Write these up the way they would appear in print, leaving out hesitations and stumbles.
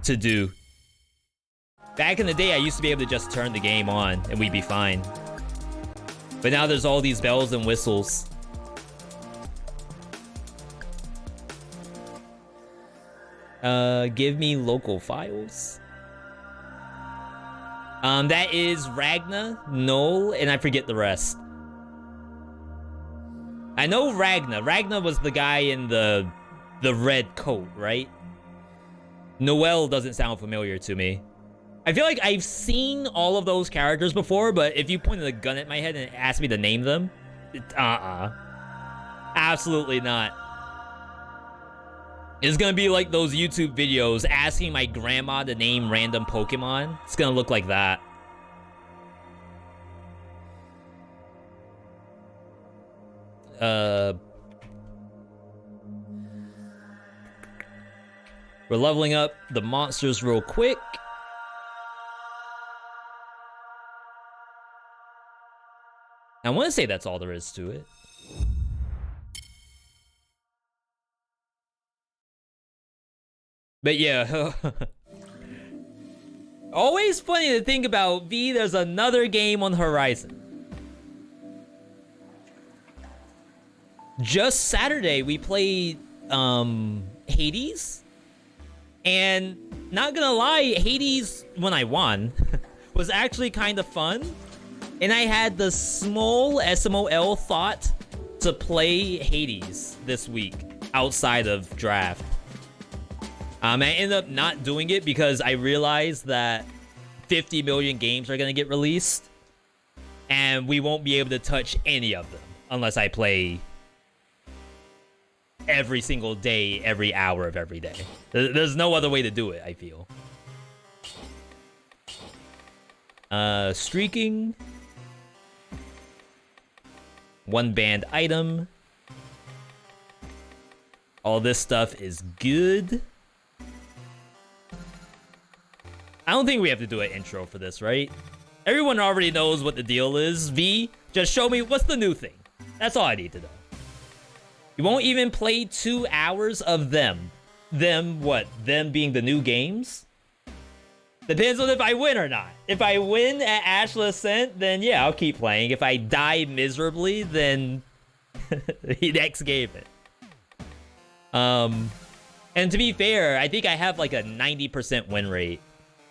to do. Back in the day, I used to be able to just turn the game on and we'd be fine. But now there's all these bells and whistles. Give me local files. That is Ragna, Null, and I forget the rest. I know Ragna. Ragna was the guy in the red coat, right? Noel doesn't sound familiar to me. I feel like I've seen all of those characters before, but if you pointed a gun at my head and asked me to name them, absolutely not. It's gonna be like those YouTube videos asking my grandma to name random Pokemon. It's gonna look like that. We're leveling up the monsters real quick. I want to say that's all there is to it. But yeah, always funny to think about, V, there's another game on the horizon. Just Saturday, we played Hades. And not gonna lie, Hades, when I won, was actually kind of fun. And I had the small SMOL thought to play Hades this week outside of draft. I ended up not doing it because I realized that 50 million games are gonna get released, and we won't be able to touch any of them unless I play every single day, every hour of every day. There's no other way to do it, I feel. Streaking. One banned item. All this stuff is good. I don't think we have to do an intro for this, right? Everyone already knows what the deal is. V, just show me what's the new thing. That's all I need to know. You won't even play 2 hours of them. Them, what? Them being the new games? Depends on if I win or not. If I win at Ashla Ascent, then yeah, I'll keep playing. If I die miserably, then he next game it. And to be fair, I think I have like a 90% win rate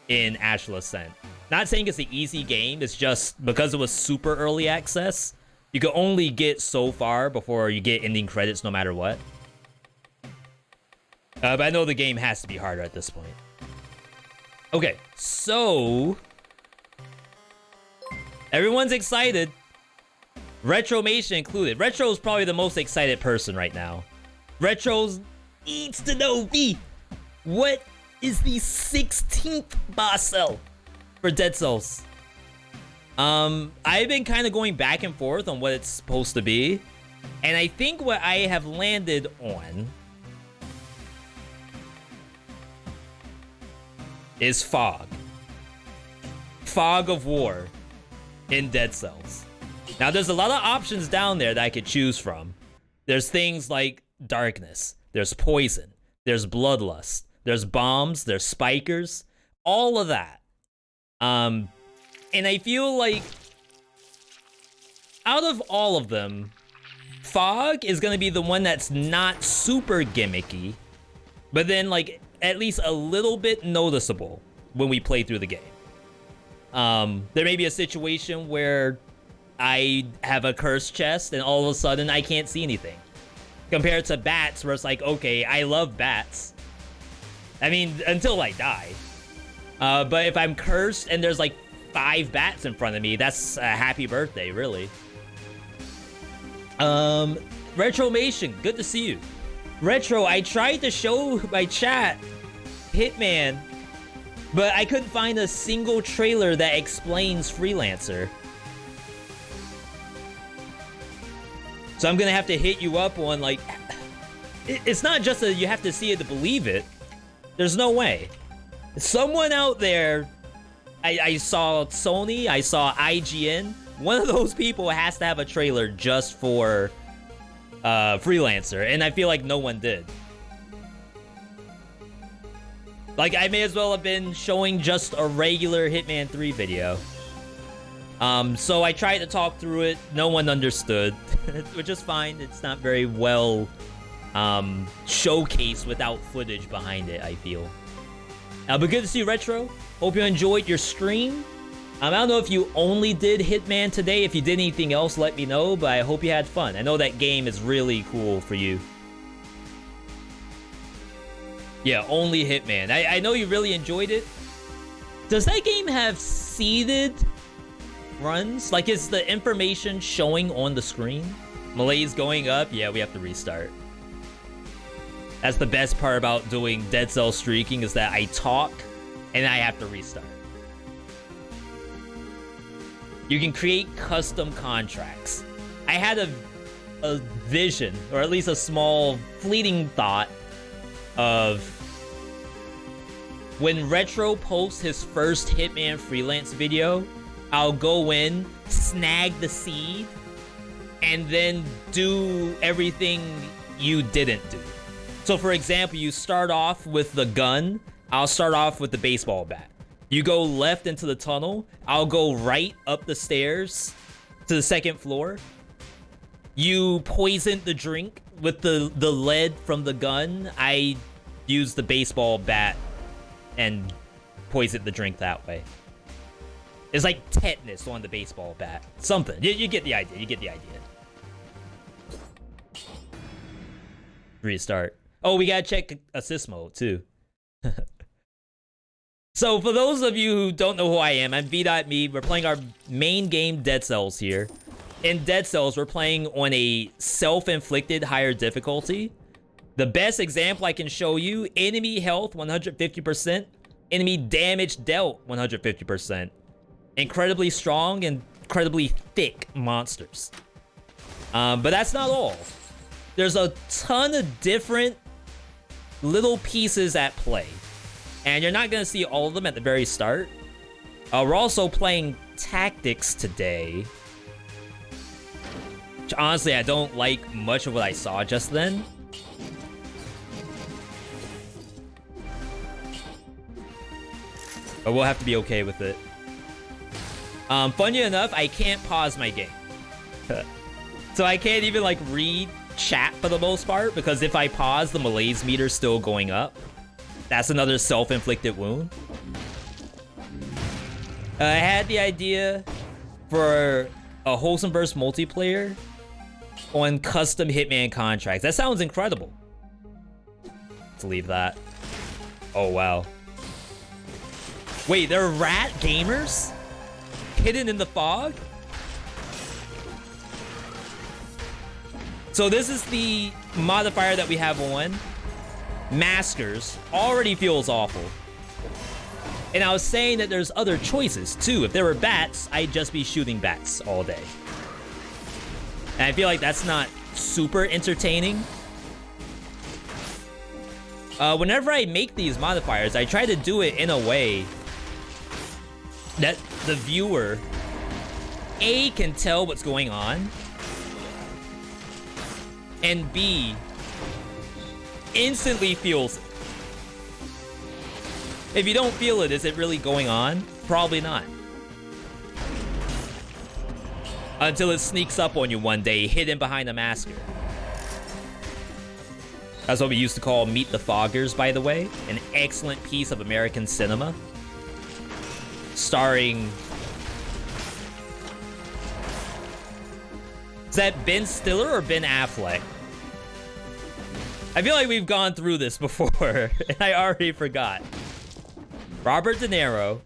in Ashla Ascent. Not saying it's an easy game, it's just because it was super early access, you can only get so far before you get ending credits no matter what. But I know the game has to be harder at this point. Okay, so everyone's excited. Retromation included. Retro's probably the most excited person right now. Retro's needs to know, V, what is the 16th boss cell for Dead Cells? I've been kind of going back and forth on what it's supposed to be, and I think what I have landed on is Fog. Fog of War in Dead Cells. Now, there's a lot of options down there that I could choose from. There's things like Darkness, there's Poison, there's Bloodlust, there's Bombs, there's Spikers, all of that. And I feel like out of all of them, Fog is going to be the one that's not super gimmicky, but then like at least a little bit noticeable when we play through the game. There may be a situation where I have a cursed chest and all of a sudden I can't see anything. Compared to bats, where it's like, okay, I love bats. I mean, until I die. But if I'm cursed and there's like 5 bats in front of me, that's a happy birthday, really. Retromation, good to see you. Retro, I tried to show my chat Hitman, but I couldn't find a single trailer that explains Freelancer. So I'm gonna have to hit you up on, like, it's not just that you have to see it to believe it. There's no way. Someone out there, I saw Sony, I saw IGN, one of those people has to have a trailer just for Freelancer, and I feel like no one did. Like, I may as well have been showing just a regular Hitman 3 video. So I tried to talk through it. No one understood, which is fine. It's not very well showcased without footage behind it, I feel. But good to see you, Retro. Hope you enjoyed your stream. I don't know if you only did Hitman today. If you did anything else, let me know, but I hope you had fun. I know that game is really cool for you. Yeah, only Hitman. I know you really enjoyed it. Does that game have seeded runs? Like, is the information showing on the screen? Malaise going up? Yeah, we have to restart. That's the best part about doing Dead Cell streaking, is that I talk and I have to restart. You can create custom contracts. I had a vision, or at least a small fleeting thought, of when Retro posts his first Hitman freelance video, I'll go in, snag the seed, and then do everything you didn't do. So for example, you start off with the gun, I'll start off with the baseball bat. You go left into the tunnel, I'll go right up the stairs to the second floor. You poison the drink with the lead from the gun. I use the baseball bat and poison the drink that way. It's like tetanus on the baseball bat. Something. You get the idea. You get the idea. Restart. Oh, we gotta check assist mode too. So for those of you who don't know who I am, I'm VeeDotMe. We're playing our main game, Dead Cells, here. In Dead Cells, we're playing on a self-inflicted higher difficulty. The best example I can show you, enemy health 150%, enemy damage dealt 150%. Incredibly strong and incredibly thick monsters. But that's not all. There's a ton of different little pieces at play. And you're not going to see all of them at the very start. We're also playing tactics today. Which honestly, I don't like much of what I saw just then. But we'll have to be okay with it. Funny enough, I can't pause my game. So I can't even like read chat for the most part, because if I pause, the malaise meter's still going up. That's another self-inflicted wound. I had the idea for a Wholesome Burst multiplayer on custom Hitman contracts. That sounds incredible. Let's leave that. Oh, wow. Wait, there are rat gamers hidden in the fog? So this is the modifier that we have on. Maskers. Already feels awful. And I was saying that there's other choices too. If there were bats, I'd just be shooting bats all day. And I feel like that's not super entertaining. Whenever I make these modifiers, I try to do it in a way that the viewer, A, can tell what's going on, and B, instantly feels it. If you don't feel it, is it really going on? Probably not. Until it sneaks up on you one day, hidden behind a masker. That's what we used to call Meet the Foggers, by the way. An excellent piece of American cinema. Starring... Is that Ben Stiller or Ben Affleck? I feel like we've gone through this before, and I already forgot. Robert De Niro.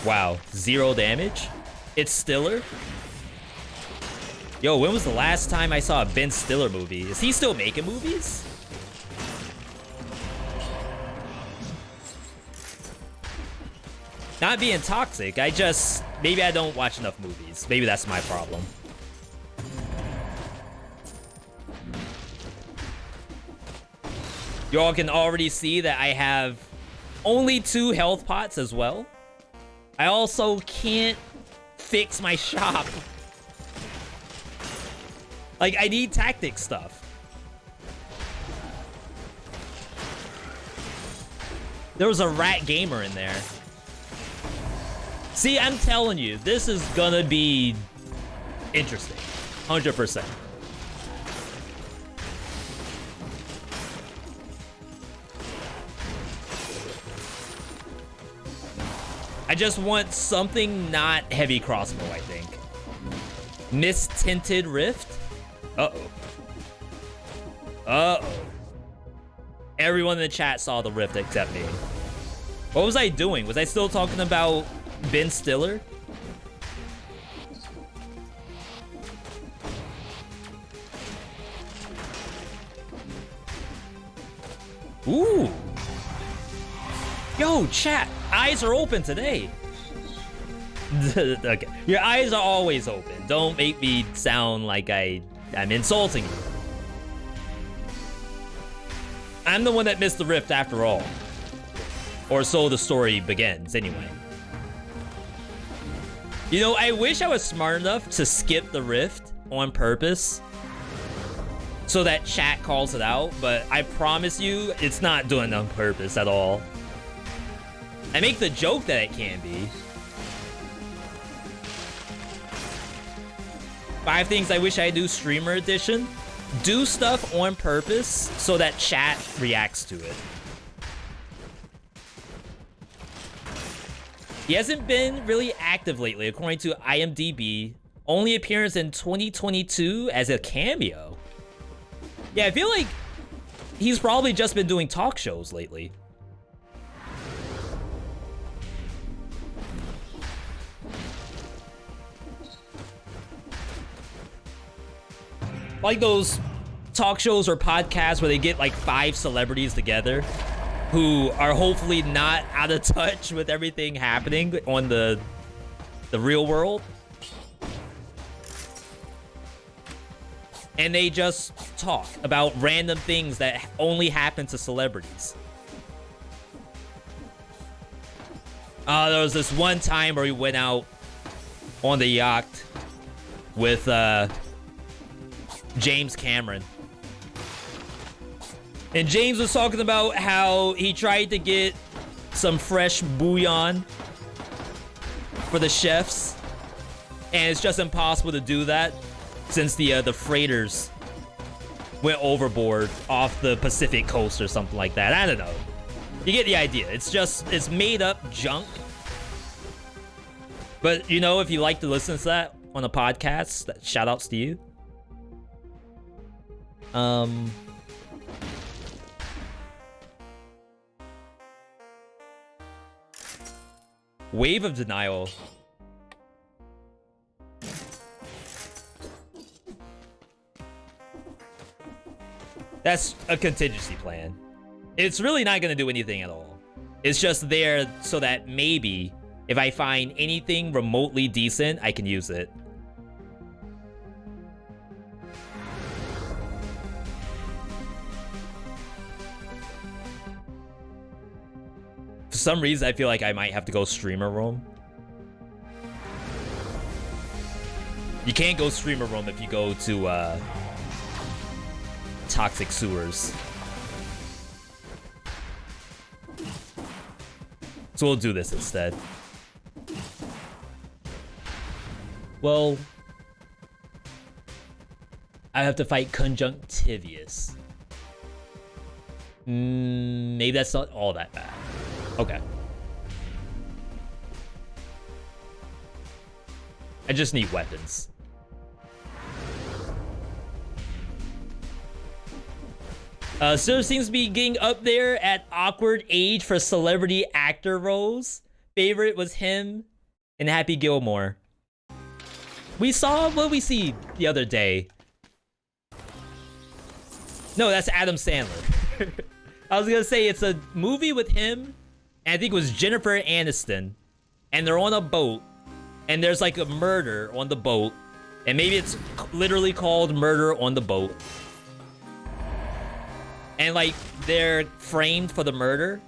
Wow, 0 damage? It's Stiller? Yo, when was the last time I saw a Ben Stiller movie? Is he still making movies? Not being toxic, maybe I don't watch enough movies. Maybe that's my problem. You all can already see that I have only 2 health pots as well. I also can't fix my shop. Like, I need tactic stuff. There was a rat gamer in there. See, I'm telling you, this is gonna be interesting. 100%. I just want something not heavy crossbow, I think. Mist-tinted rift? Uh-oh. Uh-oh. Everyone in the chat saw the rift except me. What was I doing? Was I still talking about Ben Stiller? Ooh. Yo, chat. Eyes are open today. Okay. Your eyes are always open. Don't make me sound like I'm insulting you. I'm the one that missed the rift after all. Or so the story begins, anyway. You know, I wish I was smart enough to skip the rift on purpose so that chat calls it out, but I promise you, it's not doing it on purpose at all. I make the joke that it can be. 5 things I wish I do streamer edition. Do stuff on purpose so that chat reacts to it. He hasn't been really active lately, according to IMDb. Only appearance in 2022 as a cameo. Yeah, I feel like he's probably just been doing talk shows lately. Like those talk shows or podcasts where they get like 5 celebrities together who are hopefully not out of touch with everything happening on the real world. And they just talk about random things that only happen to celebrities. There was this one time where we went out on the yacht with James Cameron. And James was talking about how he tried to get some fresh bouillon for the chefs. And it's just impossible to do that since the freighters went overboard off the Pacific coast or something like that. I don't know. You get the idea. It's made up junk. But, you know, if you like to listen to that on a podcast, shout outs to you. Wave of denial. That's a contingency plan. It's really not gonna do anything at all. It's just there so that maybe if I find anything remotely decent, I can use it. For some reason, I feel like I might have to go streamer room. You can't go streamer room if you go to toxic sewers. So we'll do this instead. Well, I have to fight Conjunctivius. Maybe that's not all that bad. Okay. I just need weapons. Still seems to be getting up there at awkward age for celebrity actor roles. Favorite was him and Happy Gilmore. We saw what we see the other day. No, that's Adam Sandler. I was gonna say it's a movie with him, and I think it was Jennifer Aniston, and they're on a boat, and there's like a murder on the boat, and maybe it's literally called Murder on the Boat. And like they're framed for the murder,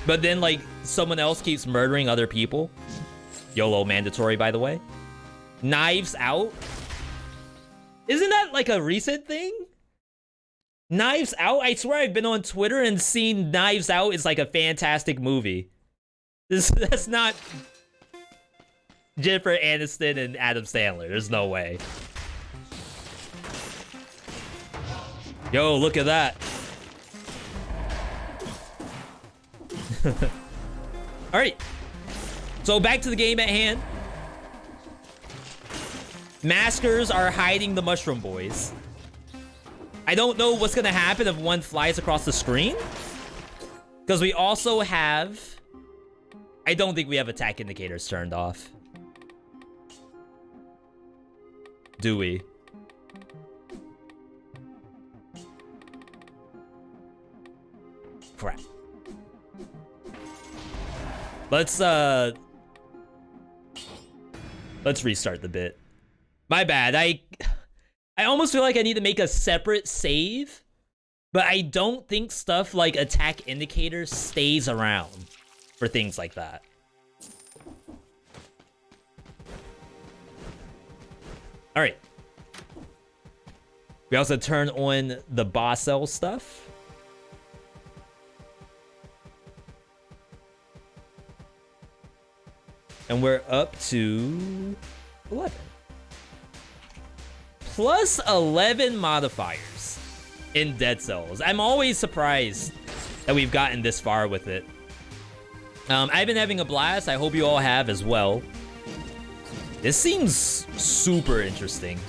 but then like someone else keeps murdering other people. YOLO mandatory, by the way. Knives Out. Isn't that like a recent thing? Knives Out? I swear I've been on Twitter and seen Knives Out is like a fantastic movie. That's not Jennifer Aniston and Adam Sandler. There's no way. Yo, look at that. All right. So back to the game at hand. Maskers are hiding the Mushroom Boys. I don't know what's gonna happen if one flies across the screen. Because we also have... I don't think we have attack indicators turned off. Do we? Crap. Let's restart the bit. My bad. I almost feel like I need to make a separate save, but I don't think stuff like attack indicators stays around for things like that. All right. We also turn on the boss cell stuff. And we're up to 11. Plus 11 modifiers in Dead Cells. I'm always surprised that we've gotten this far with it. I've been having a blast. I hope you all have as well. This seems super interesting.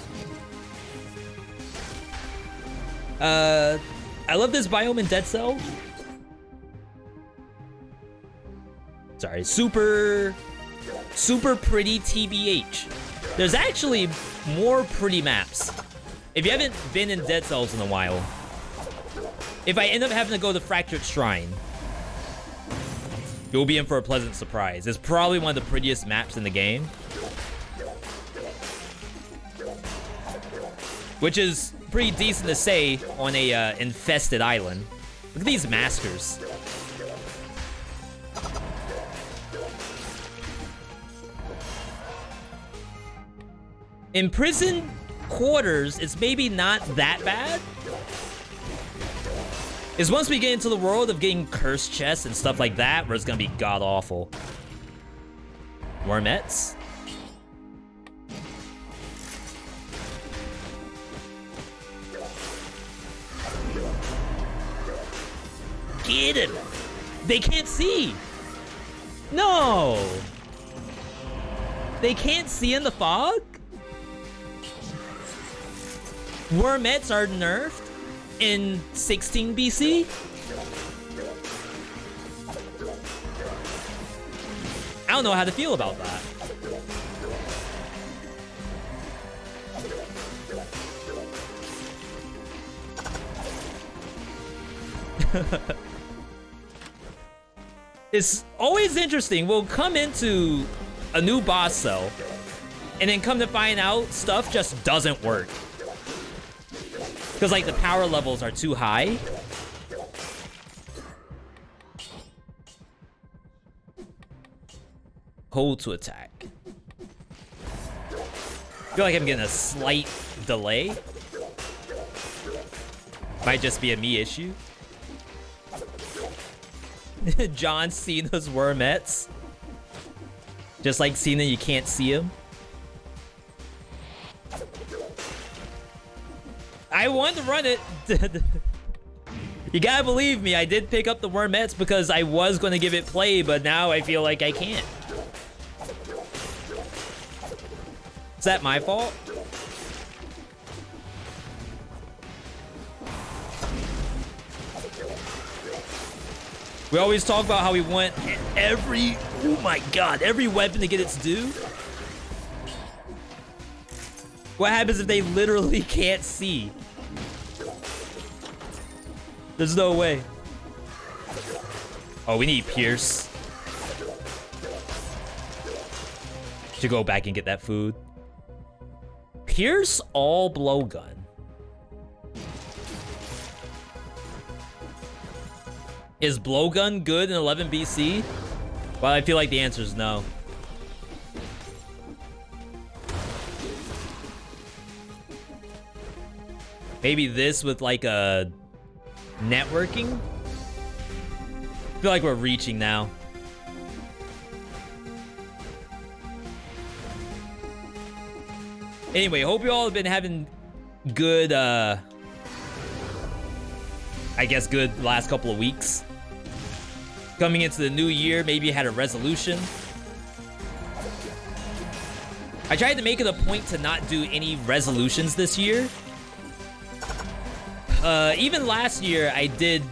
I love this biome in Dead Cell. Sorry, super pretty TBH. There's actually more pretty maps. If you haven't been in Dead Cells in a while, if I end up having to go to Fractured Shrine, you'll be in for a pleasant surprise. It's probably one of the prettiest maps in the game. Which is pretty decent to say on a infested island. Look at these maskers. In prison quarters, it's maybe not that bad. It's once we get into the world of getting cursed chests and stuff like that, where it's gonna be god-awful. Wormettes? Get him! They can't see! No! They can't see in the fog? Wormettes are nerfed in 16 BC? I don't know how to feel about that. It's always interesting. We'll come into a new boss cell and then come to find out stuff just doesn't work. Because, like, the power levels are too high. Hold to attack. I feel like I'm getting a slight delay. Might just be a me issue. John Cena's Wormettes. Just like Cena, you can't see him. I wanted to run it. You gotta believe me, I did pick up the Wormettes because I was going to give it play, but now I feel like I can't. Is that my fault? We always talk about how we want every, oh my god, every weapon to get its due. What happens if they literally can't see? There's no way. Oh, we need Pierce. Should go back and get that food. Pierce all blowgun. Is blowgun good in 11 BC? Well, I feel like the answer is no. Maybe this with like a Networking? I feel like we're reaching now. Anyway, hope you all have been having good, I guess good last couple of weeks. Coming into the new year, maybe you had a resolution. I tried to make it a point to not do any resolutions this year. Even last year, I did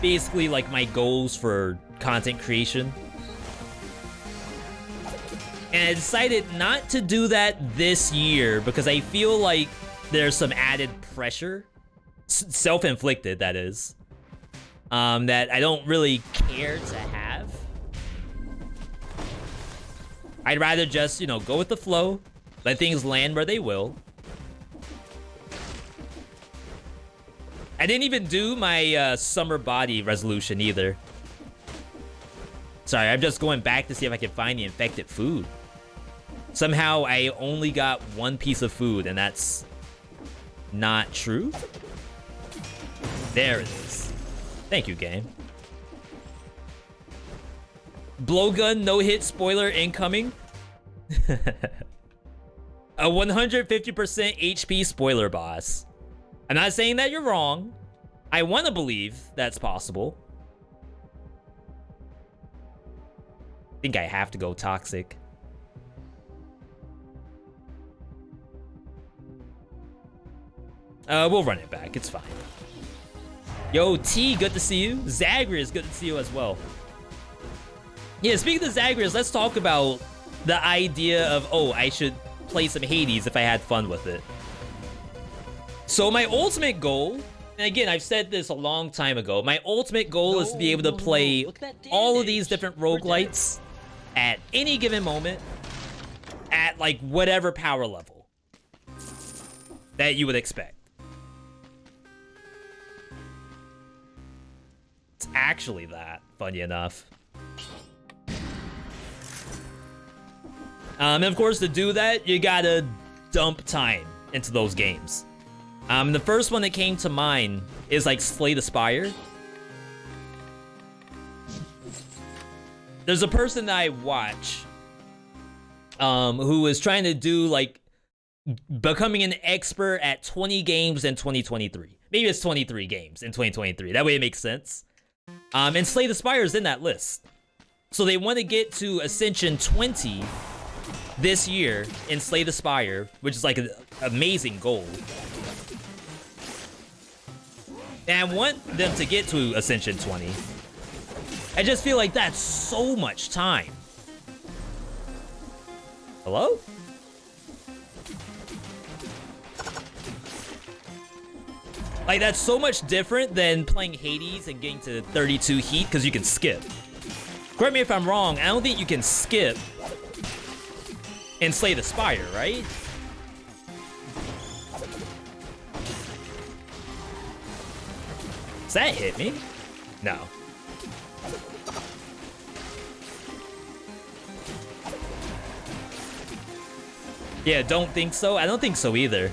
basically like my goals for content creation. And I decided not to do that this year because I feel like there's some added pressure, self-inflicted that is, that I don't really care to have. I'd rather just, you know, go with the flow, let things land where they will. I didn't even do my summer body resolution either. Sorry, I'm just going back to see if I can find the infected food. Somehow I only got one piece of food, and that's not true. There it is. Thank you, game. Blowgun no-hit spoiler incoming. A 150% HP spoiler boss. I'm not saying that you're wrong. I want to believe that's possible. I think I have to go toxic. We'll run it back. It's fine. Yo, T, good to see you. Zagreus, good to see you as well. Yeah, speaking of Zagreus, let's talk about the idea of, oh, I should play some Hades if I had fun with it. So my ultimate goal, and again, I've said this a long time ago, my ultimate goal is to be able to play all of these different roguelites at any given moment at like whatever power level that you would expect. It's actually that, funny enough. And of course, to do that, you gotta dump time into those games. The first one that came to mind is like Slay the Spire. There's a person that I watch who is trying to do like becoming an expert at 20 games in 2023. Maybe it's 23 games in 2023. That way it makes sense. And Slay the Spire is in that list. So they want to get to Ascension 20 this year in Slay the Spire, which is like an amazing goal. And I want them to get to Ascension 20. I just feel like that's so much time. Hello? Like, that's so much different than playing Hades and getting to 32 heat, because you can skip. Correct me if I'm wrong, I don't think you can skip and Slay the Spire, right? Does that hit me? No. Yeah, don't think so? I don't think so either.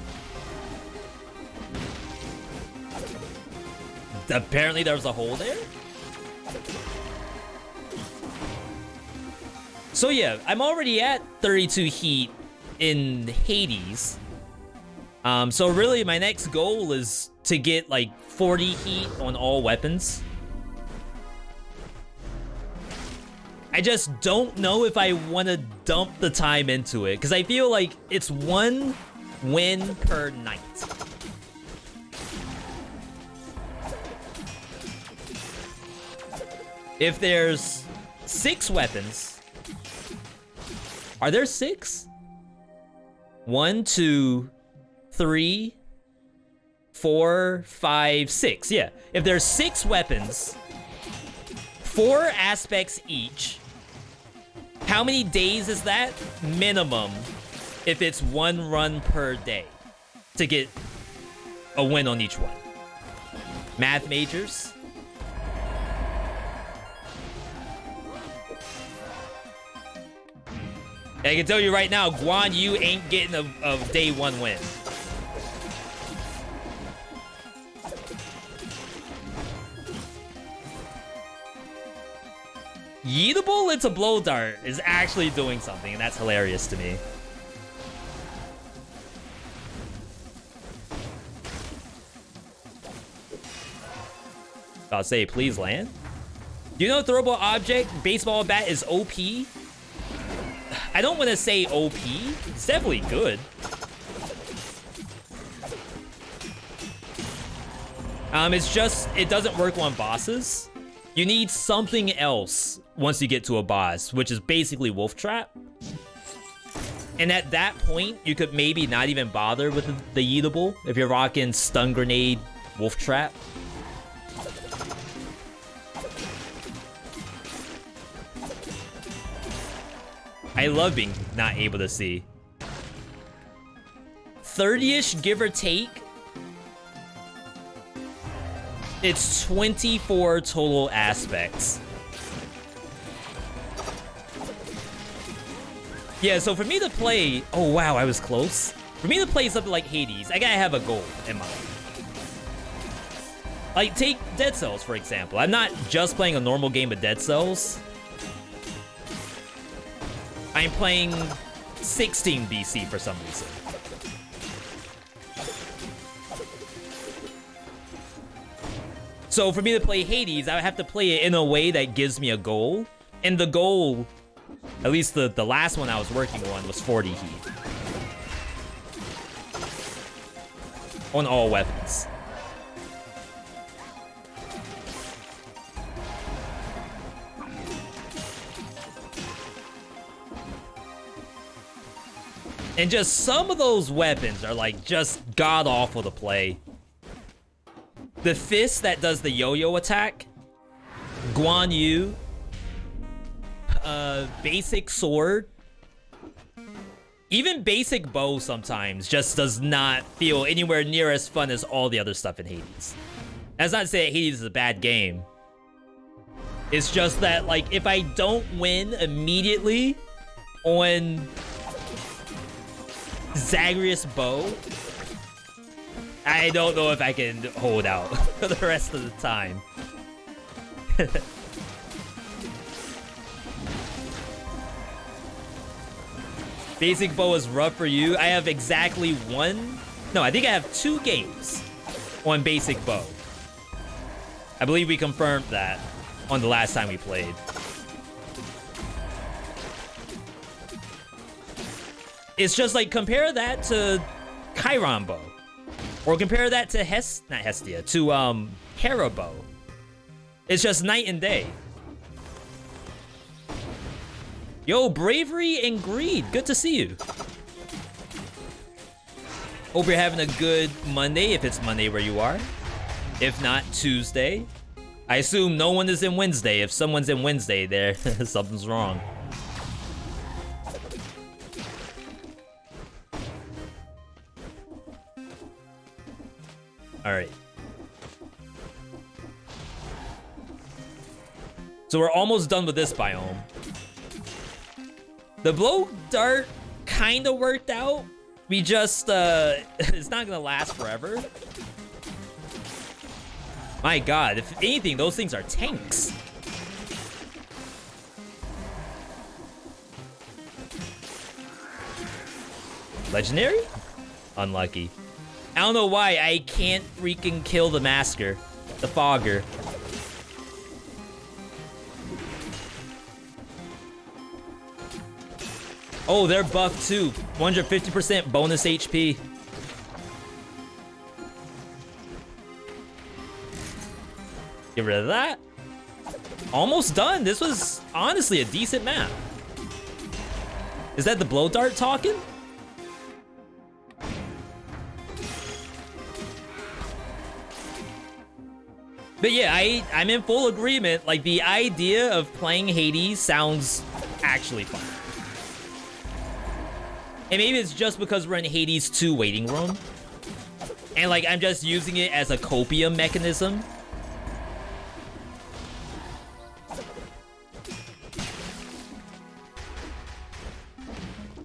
Apparently there was a hole there? So yeah, I'm already at 32 heat in Hades. So really my next goal is to get like 40 heat on all weapons. I just don't know if I want to dump the time into it, because I feel like it's one win per night. If there's 6 weapons, are there 6? 1, 2, 3, 4, 5, 6. Yeah, if there's 6 weapons, 4 aspects each, how many days is that? Minimum, if it's 1 run per day, to get a win on each one. Math majors? I can tell you right now, Guan Yu ain't getting a day 1 win. Yeetable into blow dart is actually doing something, and that's hilarious to me. I'll say, please land. Do you know throwable object, baseball bat is OP? I don't want to say OP. It's definitely good. It's just, it doesn't work on bosses. You need something else once you get to a boss, which is basically Wolf Trap. And at that point, you could maybe not even bother with the Yeetable if you're rocking Stun Grenade, Wolf Trap. I love being not able to see. 30-ish, give or take. It's 24 total aspects. Yeah, so for me to play... Oh, wow, I was close. For me to play something like Hades, I gotta have a goal in mind. Like, take Dead Cells, for example. I'm not just playing a normal game of Dead Cells. I'm playing 16 BC for some reason. So for me to play Hades, I would have to play it in a way that gives me a goal. And the goal, at least the last one I was working on, was 40 heat. On all weapons. And just some of those weapons are like just god-awful to play. The fist that does the yo-yo attack. Guan Yu. Basic sword. Even basic bow sometimes just does not feel anywhere near as fun as all the other stuff in Hades. That's not to say that Hades is a bad game. It's just that, like, if I don't win immediately on Zagreus bow, I don't know if I can hold out for the rest of the time. Basic bow is rough for you. I have exactly one. No, I think I have 2 games on basic bow. I believe we confirmed that on the last time we played. It's just like, compare that to Chiron bow. Or compare that to to Hera bow. It's just night and day. Yo, Bravery and Greed, good to see you. Hope you're having a good Monday, if it's Monday where you are. If not, Tuesday. I assume no one is in Wednesday. If someone's in Wednesday, there, something's wrong. All right. So we're almost done with this biome. The blow dart kind of worked out. We just, it's not gonna last forever. My God, if anything, those things are tanks. Legendary? Unlucky. I don't know why I can't freaking kill the masker, the fogger. Oh, they're buffed too. 150% bonus HP. Get rid of that. Almost done. This was honestly a decent map. Is that the blow dart talking? But yeah, I'm in full agreement. Like, the idea of playing Hades sounds actually fun. And maybe it's just because we're in Hades 2 waiting room. And like, I'm just using it as a copium mechanism.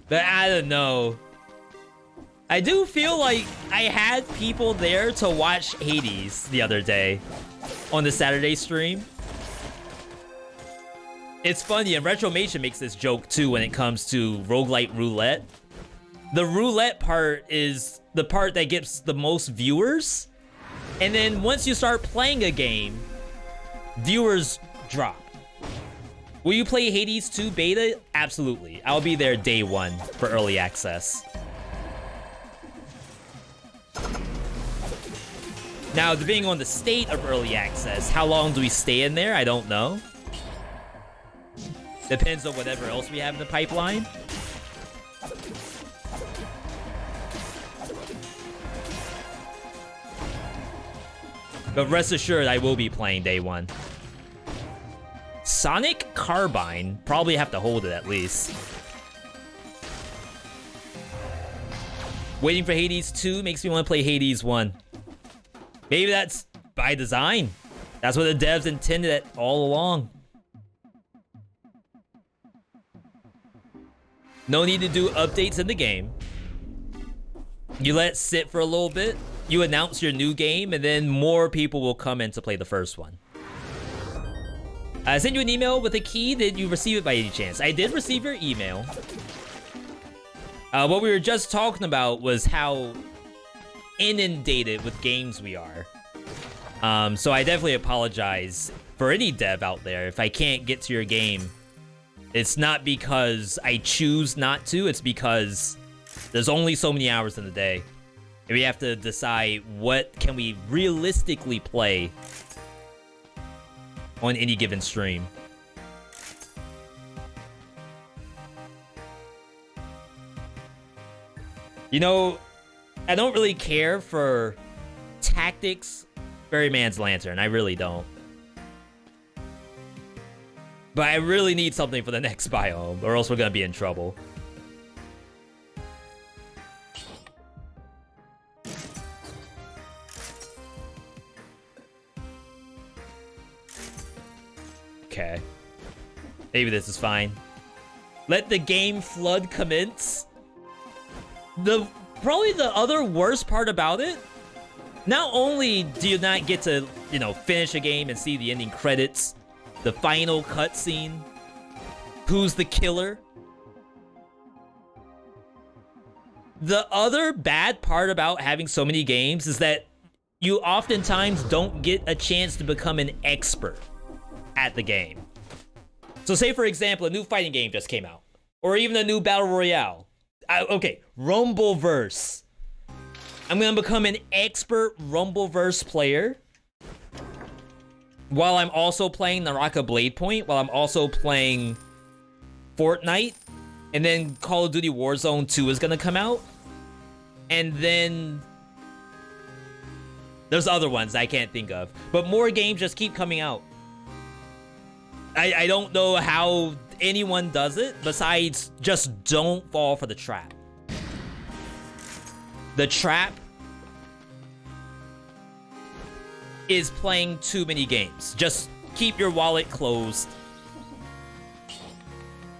But I don't know. I do feel like I had people there to watch Hades the other day on the Saturday stream. It's funny, and Retromation makes this joke too when it comes to roguelite roulette. The roulette part is the part that gets the most viewers, and then once you start playing a game, viewers drop. Will you play Hades 2 beta? Absolutely. I'll be there day one for early access. Now, depending on the state of early access, how long do we stay in there? I don't know. Depends on whatever else we have in the pipeline. But rest assured, I will be playing day one. Sonic Carbine, probably have to hold it at least. Waiting for Hades 2 makes me want to play Hades 1. Maybe that's by design. That's what the devs intended it all along. No need to do updates in the game. You let it sit for a little bit. You announce your new game, and then more people will come in to play the first one. I sent you an email with a key. Did you receive it by any chance? I did receive your email. What we were just talking about was how inundated with games we are. So I definitely apologize for any dev out there if I can't get to your game. It's not because I choose not to, it's because there's only so many hours in the day. And we have to decide what can we realistically play on any given stream. You know, I don't really care for tactics, Ferryman's Lantern. I really don't. But I really need something for the next biome, or else we're gonna be in trouble. Okay. Maybe this is fine. Let the game flood commence. Probably the other worst part about it, not only do you not get to, you know, finish a game and see the ending credits, the final cutscene, who's the killer. The other bad part about having so many games is that you oftentimes don't get a chance to become an expert at the game. So say, for example, a new fighting game just came out, or even a new battle royale. Okay, Rumbleverse. I'm gonna become an expert Rumbleverse player while I'm also playing Naraka Blade Point, while I'm also playing Fortnite, and then Call of Duty Warzone 2 is gonna come out, and then there's other ones I can't think of, but more games just keep coming out. I don't know how anyone does it besides just don't fall for the trap. The trap is playing too many games. Just keep your wallet closed.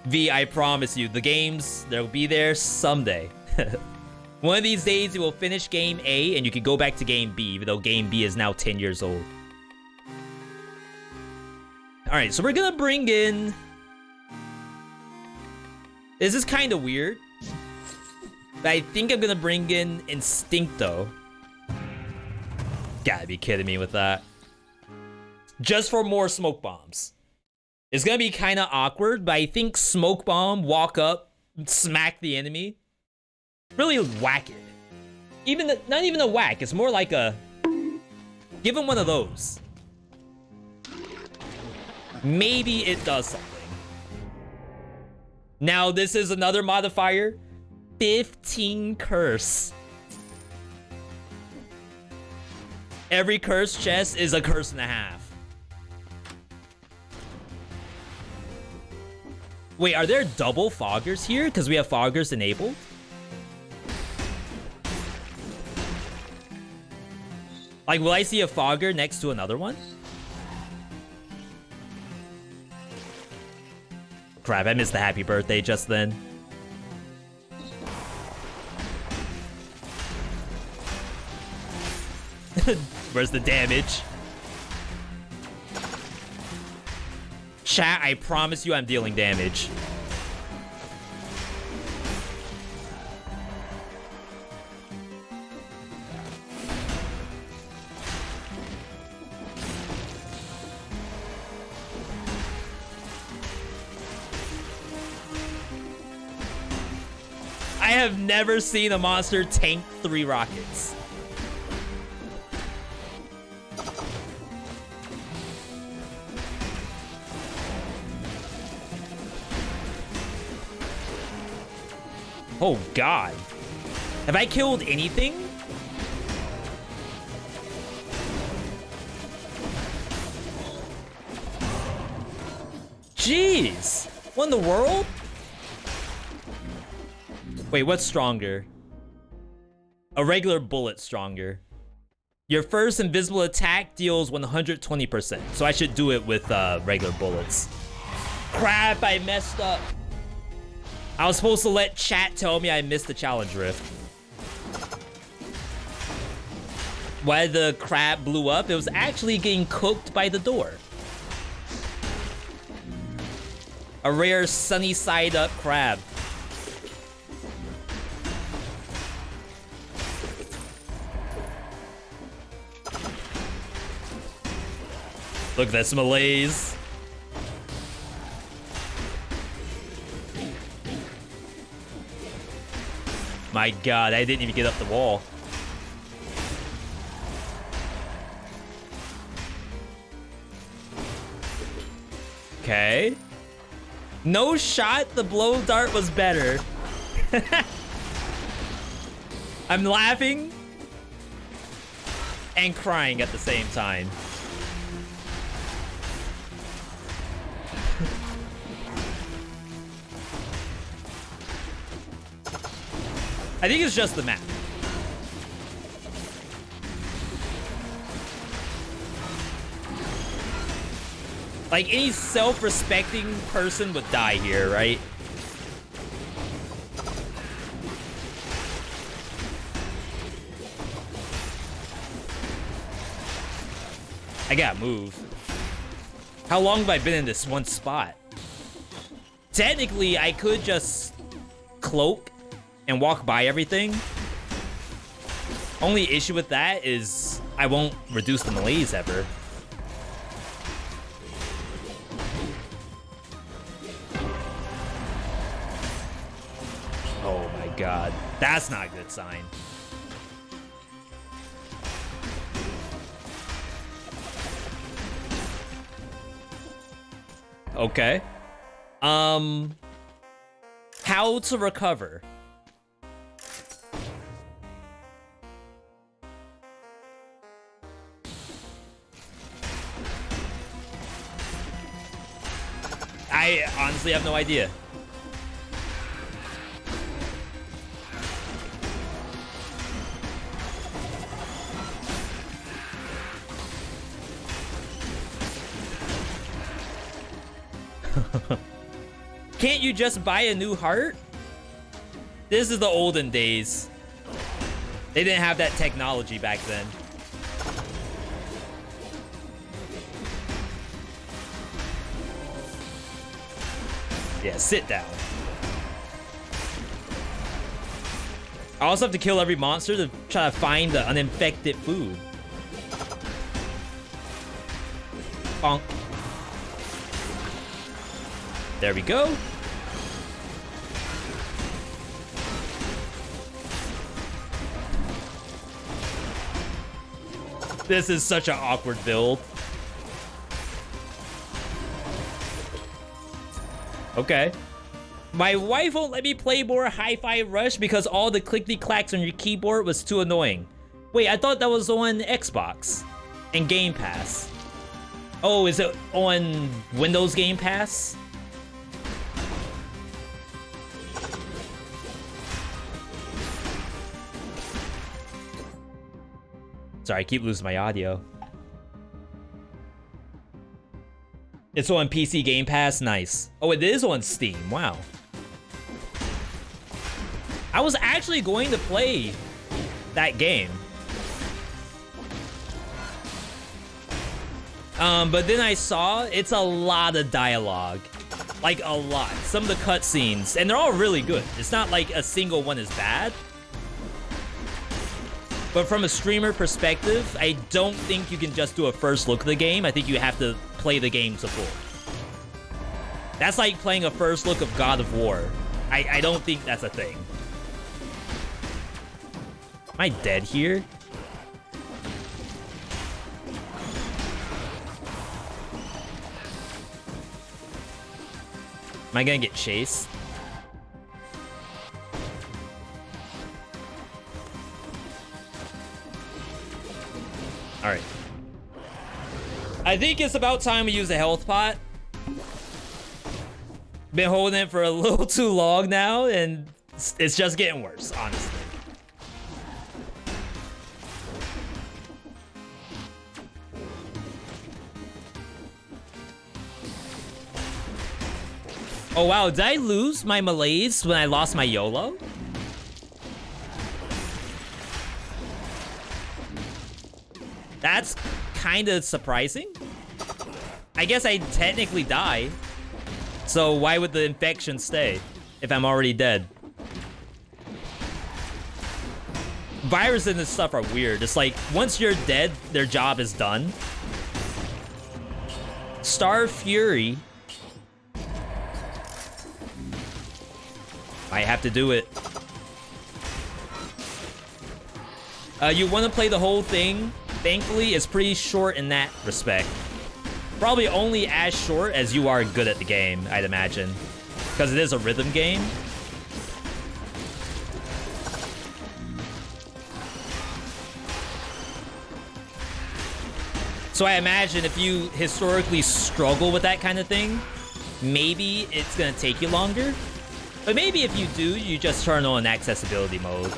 V, I promise you, the games, they'll be there someday. One of these days, you will finish game A and you can go back to game B, even though game B is now 10 years old. Alright, so we're gonna bring in... This is kind of weird. But I think I'm gonna bring in Instincto. Gotta be kidding me with that. Just for more smoke bombs. It's gonna be kind of awkward, but I think smoke bomb, walk up, smack the enemy. Really whack it. Not even a whack, it's more like a... Give him one of those. Maybe it does something. Now, this is another modifier. 15 curse. Every curse chest is a curse and a half. Wait, are there double foggers here? Because we have foggers enabled? Like, will I see a fogger next to another one? Crap, I missed the happy birthday just then. Where's the damage? Chat, I promise you I'm dealing damage. I have never seen a monster tank 3 rockets. Oh God. Have I killed anything? Jeez. What in the world? Wait, what's stronger? A regular bullet stronger. Your first invisible attack deals 120%, so I should do it with regular bullets. Crap, I messed up. I was supposed to let chat tell me I missed the challenge rift. Why the crab blew up, it was actually getting cooked by the door. A rare sunny side up crab. Look, that's malaise. My God, I didn't even get up the wall. Okay. No shot, the blow dart was better. I'm laughing and crying at the same time. I think it's just the map. Like, any self-respecting person would die here, right? I gotta move. How long have I been in this one spot? Technically, I could just cloak and walk by everything. Only issue with that is I won't reduce the malaise ever. Oh my God, that's not a good sign. Okay. How to recover? I honestly have no idea. Can't you just buy a new heart? This is the olden days. They didn't have that technology back then. Yeah, sit down. I also have to kill every monster to try to find the uninfected food. Bonk. There we go. This is such an awkward build. Okay. My wife won't let me play more Hi-Fi Rush because all the clickety-clacks on your keyboard was too annoying. Wait, I thought that was on Xbox and Game Pass. Oh, is it on Windows Game Pass? Sorry, I keep losing my audio. It's on PC Game Pass, nice. Oh, it is on Steam, wow. I was actually going to play that game. But then I saw it's a lot of dialogue. Like, a lot. Some of the cutscenes, and they're all really good. It's not like a single one is bad. But from a streamer perspective, I don't think you can just do a first look at the game. I think you have to play the game to full. That's like playing a first look of God of War. I don't think that's a thing. Am I dead here? Am I gonna get chased? All right. I think it's about time we use a health pot. Been holding it for a little too long now, and it's just getting worse, honestly. Oh wow, did I lose my malaise when I lost my YOLO? That's kind of surprising. I guess I technically die. So why would the infection stay if I'm already dead? Viruses and this stuff are weird. It's like, once you're dead, their job is done. Star Fury. I have to do it. You want to play the whole thing? Thankfully, it's pretty short in that respect. Probably only as short as you are good at the game, I'd imagine. Because it is a rhythm game. So I imagine if you historically struggle with that kind of thing, maybe it's gonna take you longer. But maybe if you do, you just turn on accessibility mode.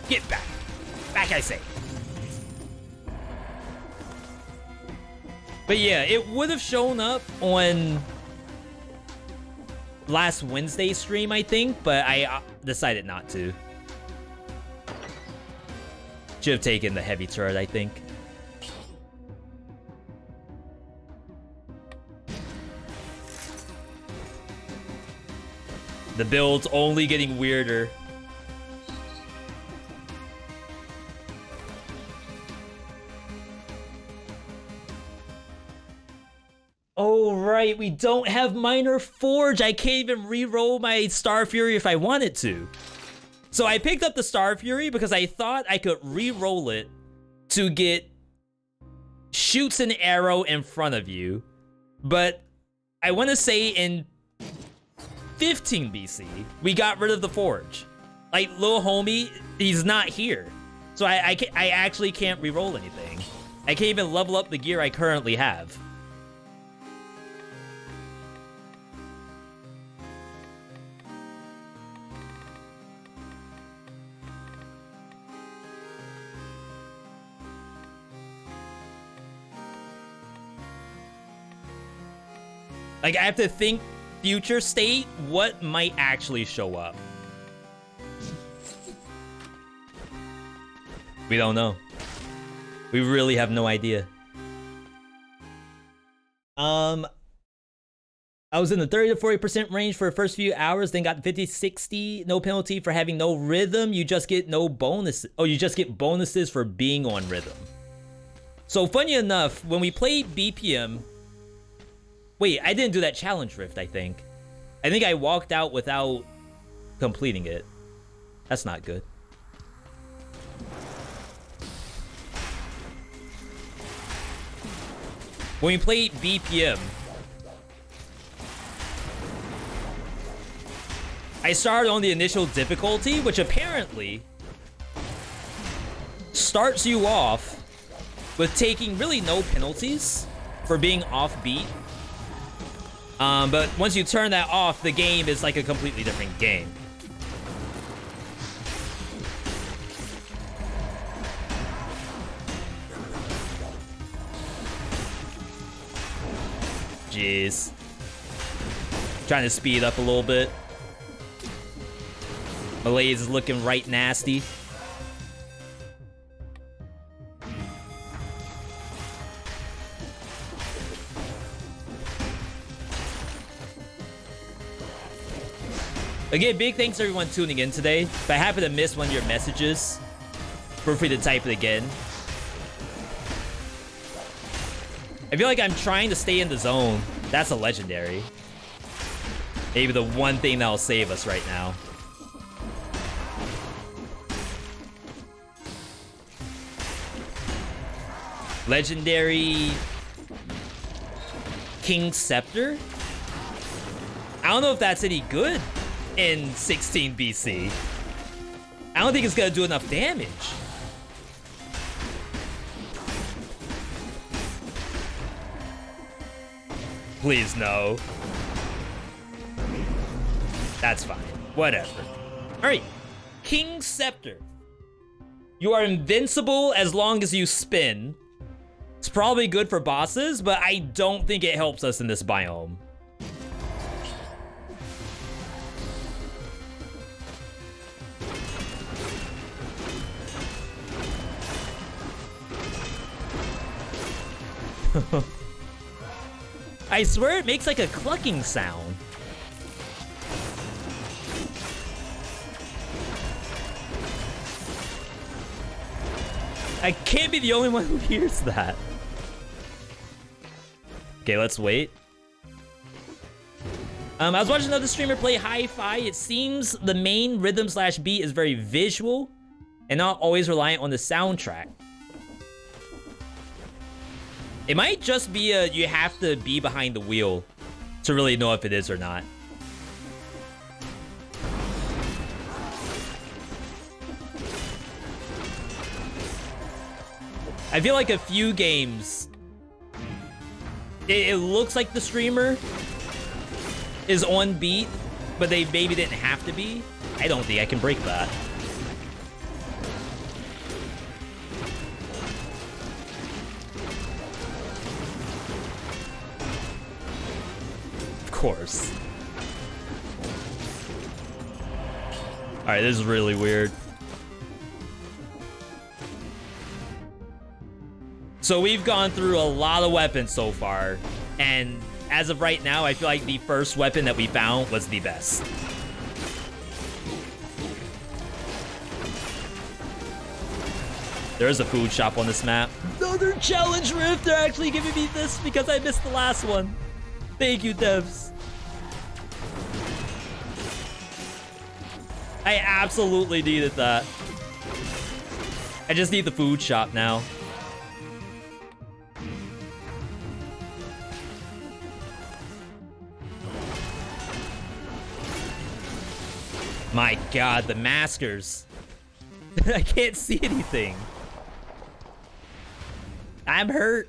Get back. Back, I say. But yeah, it would have shown up on last Wednesday's stream, I think, but I decided not to. Should have taken the heavy turret, I think. The build's only getting weirder. Oh, right. We don't have Minor Forge. I can't even re-roll my Star Fury if I wanted to. So I picked up the Star Fury because I thought I could re-roll it to get shoots an arrow in front of you. But I want to say in 15 BC, we got rid of the Forge. Like, little homie, he's not here. So I actually can't re-roll anything. I can't even level up the gear I currently have. Like, I have to think future state, what might actually show up. We don't know. We really have no idea. I was in the 30 to 40% range for the first few hours, then got 50-60, no penalty for having no rhythm. You just get no bonus. Oh, you just get bonuses for being on rhythm. So funny enough, when we played BPM, wait, I didn't do that challenge rift, I think. I think I walked out without completing it. That's not good. When we played BPM, I started on the initial difficulty, which apparently starts you off with taking really no penalties for being offbeat. But once you turn that off, the game is like a completely different game. Jeez. Trying to speed up a little bit. Malaise is looking right nasty. Again, big thanks to everyone tuning in today. If I happen to miss one of your messages, feel free to type it again. I feel like I'm trying to stay in the zone. That's a legendary. Maybe the one thing that'll save us right now. Legendary King Scepter? I don't know if that's any good in 16 BC. I don't think it's gonna do enough damage. Please, no. That's fine. Whatever. Alright. King Scepter. You are invincible as long as you spin. It's probably good for bosses, but I don't think it helps us in this biome. I swear it makes like a clucking sound. I can't be the only one who hears that. Okay, let's wait. I was watching another streamer play Hi-Fi. It seems the main rhythm/beat is very visual and not always reliant on the soundtrack. It might just be you have to be behind the wheel to really know if it is or not. I feel like a few games, it looks like the streamer is on beat, but they maybe didn't have to be. I don't think I can break that. Of course. All right, this is really weird. So we've gone through a lot of weapons so far, and as of right now, I feel like the first weapon that we found was the best. There's a food shop on this map. Another challenge rift! They're actually giving me this because I missed the last one. Thank you, devs. I absolutely needed that. I just need the food shop now. My god, the maskers. I can't see anything. I'm hurt.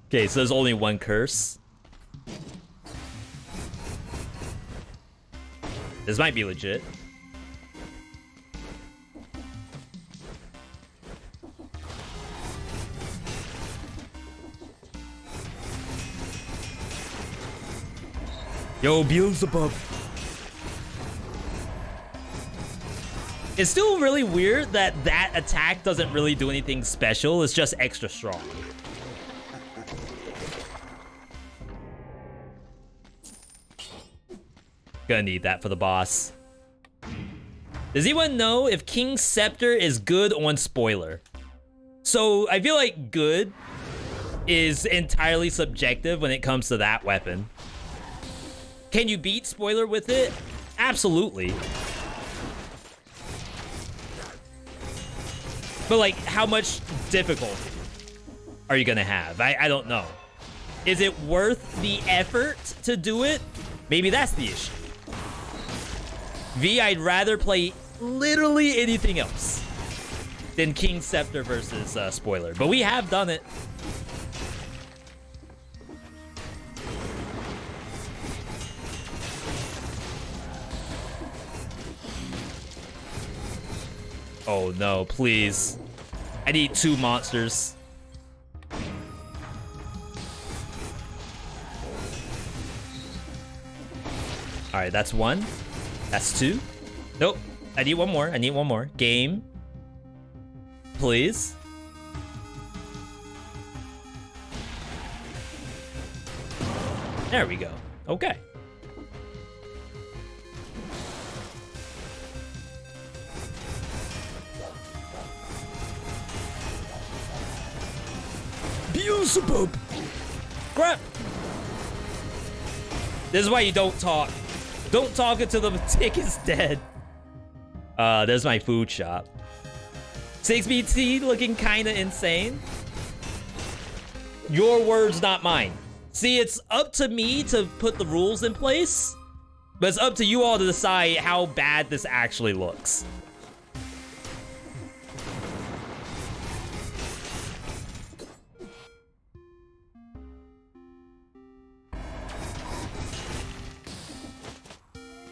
Okay, so there's only one curse. This might be legit. Yo, Beelzebub. It's still really weird that that attack doesn't really do anything special. It's just extra strong. Gonna need that for the boss. Does anyone know if King Scepter is good on spoiler? So I feel like good is entirely subjective when it comes to that weapon. Can you beat spoiler with it? Absolutely. But like, how much difficulty are you gonna have? I don't know. Is it worth the effort to do it? Maybe that's the issue. V, I'd rather play literally anything else than King Scepter versus spoiler. But we have done it. Oh no, please. I need 2 monsters. Alright, that's 1. That's 2. Nope. I need one more. I need one more. Game. Please. There we go. Okay. Beelzebub. Crap. This is why you don't talk. Don't talk until the tick is dead. There's my food shop. 6BT looking kinda insane. Your words, not mine. See, it's up to me to put the rules in place, but it's up to you all to decide how bad this actually looks.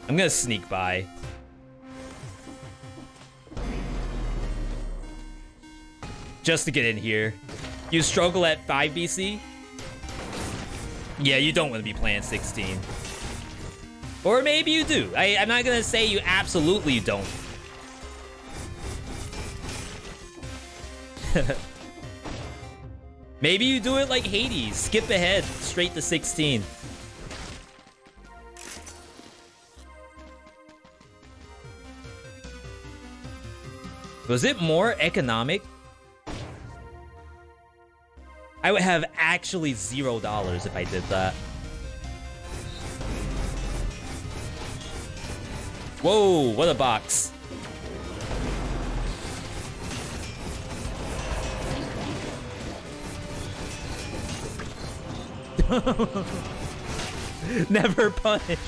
I'm gonna sneak by. Just to get in here. You struggle at 5 BC? Yeah, you don't want to be playing 16. Or maybe you do. I'm not gonna say you absolutely don't. Maybe you do it like Hades. Skip ahead, straight to 16. Was it more economic? I would have actually $0 if I did that. Whoa, what a box. Never punish.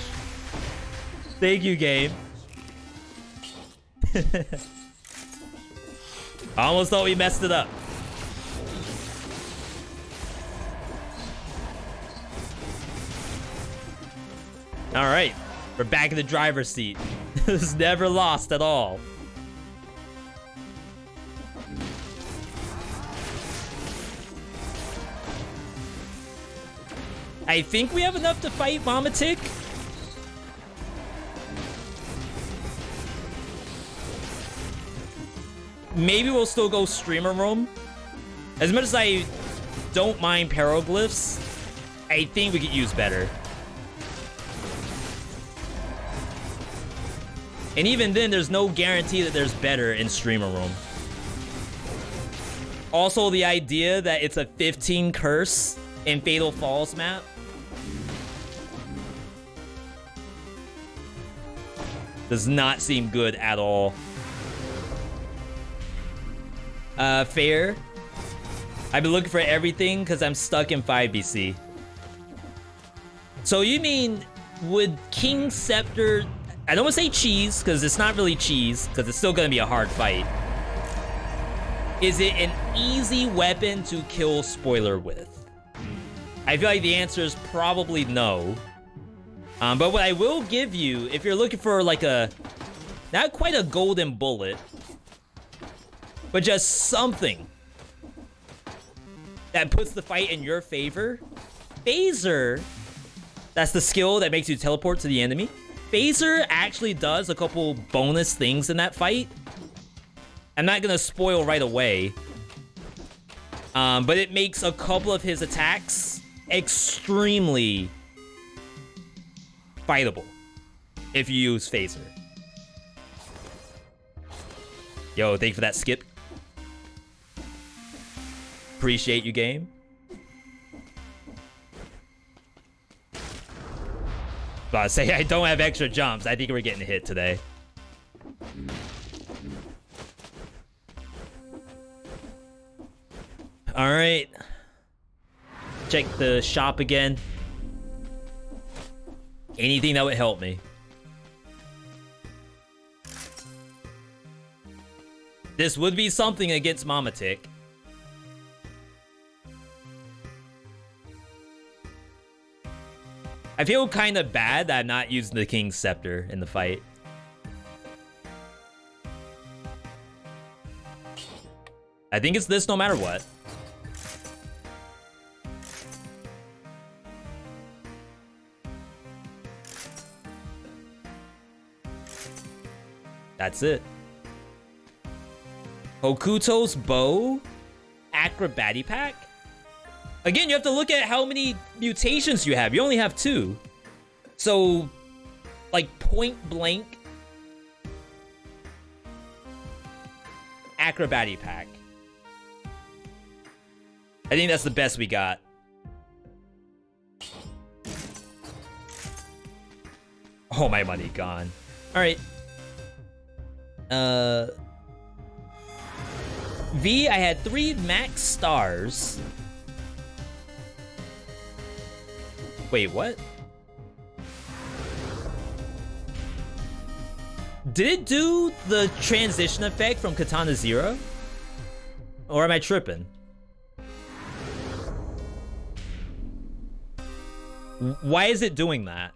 Thank you, game. I almost thought we messed it up. All right, we're back in the driver's seat. This is never lost at all. I think we have enough to fight Mama Tick. Maybe we'll still go streamer room. As much as I don't mind Paraglyphs, I think we could use better. And even then, there's no guarantee that there's better in streamer room. Also, the idea that it's a 15 curse in Fatal Falls map. Does not seem good at all. Fair. I've been looking for everything because I'm stuck in 5 BC. So you mean, would King Scepter... I don't want to say cheese, because it's not really cheese, because it's still going to be a hard fight. Is it an easy weapon to kill Spoiler with? I feel like the answer is probably no. But what I will give you, if you're looking for like a... not quite a golden bullet, but just something that puts the fight in your favor. Phaser, that's the skill that makes you teleport to the enemy. Phaser actually does a couple bonus things in that fight. I'm not gonna spoil right away. But it makes a couple of his attacks extremely fightable if you use Phaser. Yo, thank you for that skip. Appreciate you, game. But I say I don't have extra jumps. I think we're getting hit today. All right. Check the shop again. Anything that would help me. This would be something against Mama Tick. I feel kind of bad that I'm not using the King's Scepter in the fight. I think it's this no matter what. That's it. Hokuto's bow, acrobatic pack. Again, you have to look at how many mutations you have. You only have 2. So, like, point blank, acrobatic pack. I think that's the best we got. Oh, my money gone. All right. V, I had 3 max stars. Wait, what? Did it do the transition effect from Katana Zero? Or am I tripping? Why is it doing that?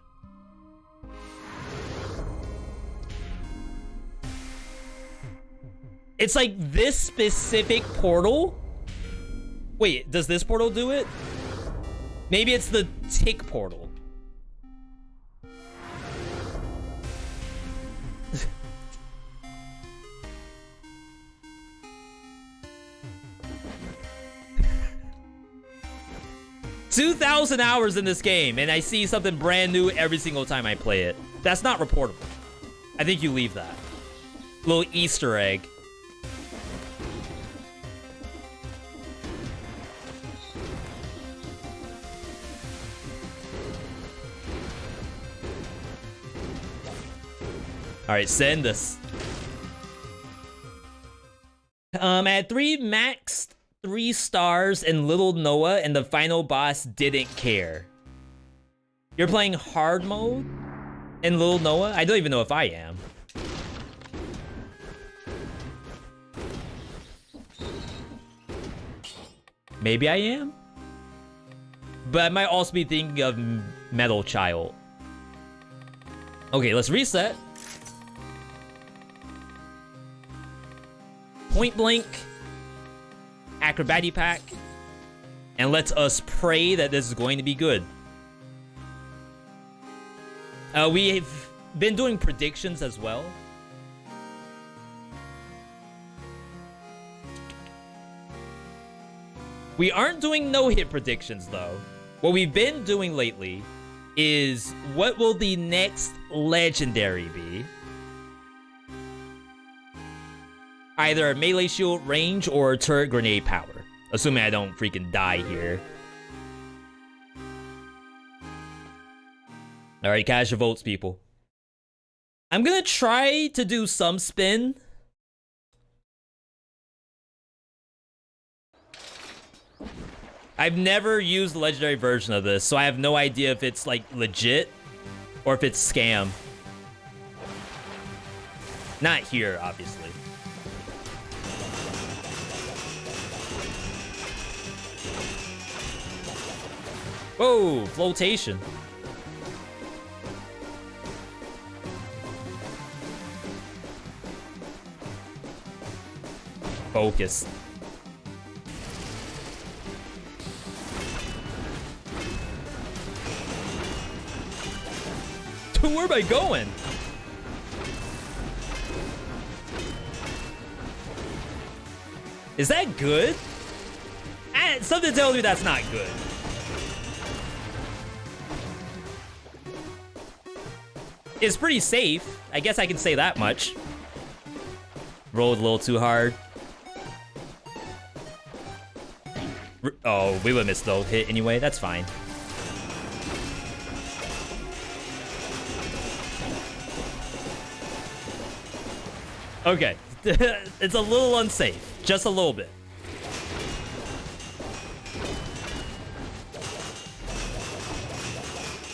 It's like this specific portal? Wait, does this portal do it? Maybe it's the tick portal. $2,000 hours in this game, and I see something brand new every single time I play it. That's not reportable. I think you leave that. Little Easter egg. All right, send this. I had 3 maxed 3 stars in Little Noah, and the final boss didn't care. You're playing hard mode in Little Noah? I don't even know if I am. Maybe I am? But I might also be thinking of Metal Child. Okay, let's reset. Point blank, acrobatic pack, and let's us pray that this is going to be good. We've been doing predictions as well. We aren't doing no-hit predictions though. What we've been doing lately is what will the next legendary be? Either a melee shield range or a turret grenade power. Assuming I don't freaking die here. Alright, cast your votes, people. I'm gonna try to do some spin. I've never used the legendary version of this, so I have no idea if it's like legit or if it's scam. Not here, obviously. Whoa, flotation. Focus. Where am I going? Is that good? Something tells me that's not good. It's pretty safe. I guess I can say that much. Rolled a little too hard. Oh, we would miss the hit anyway. That's fine. Okay. It's a little unsafe. Just a little bit.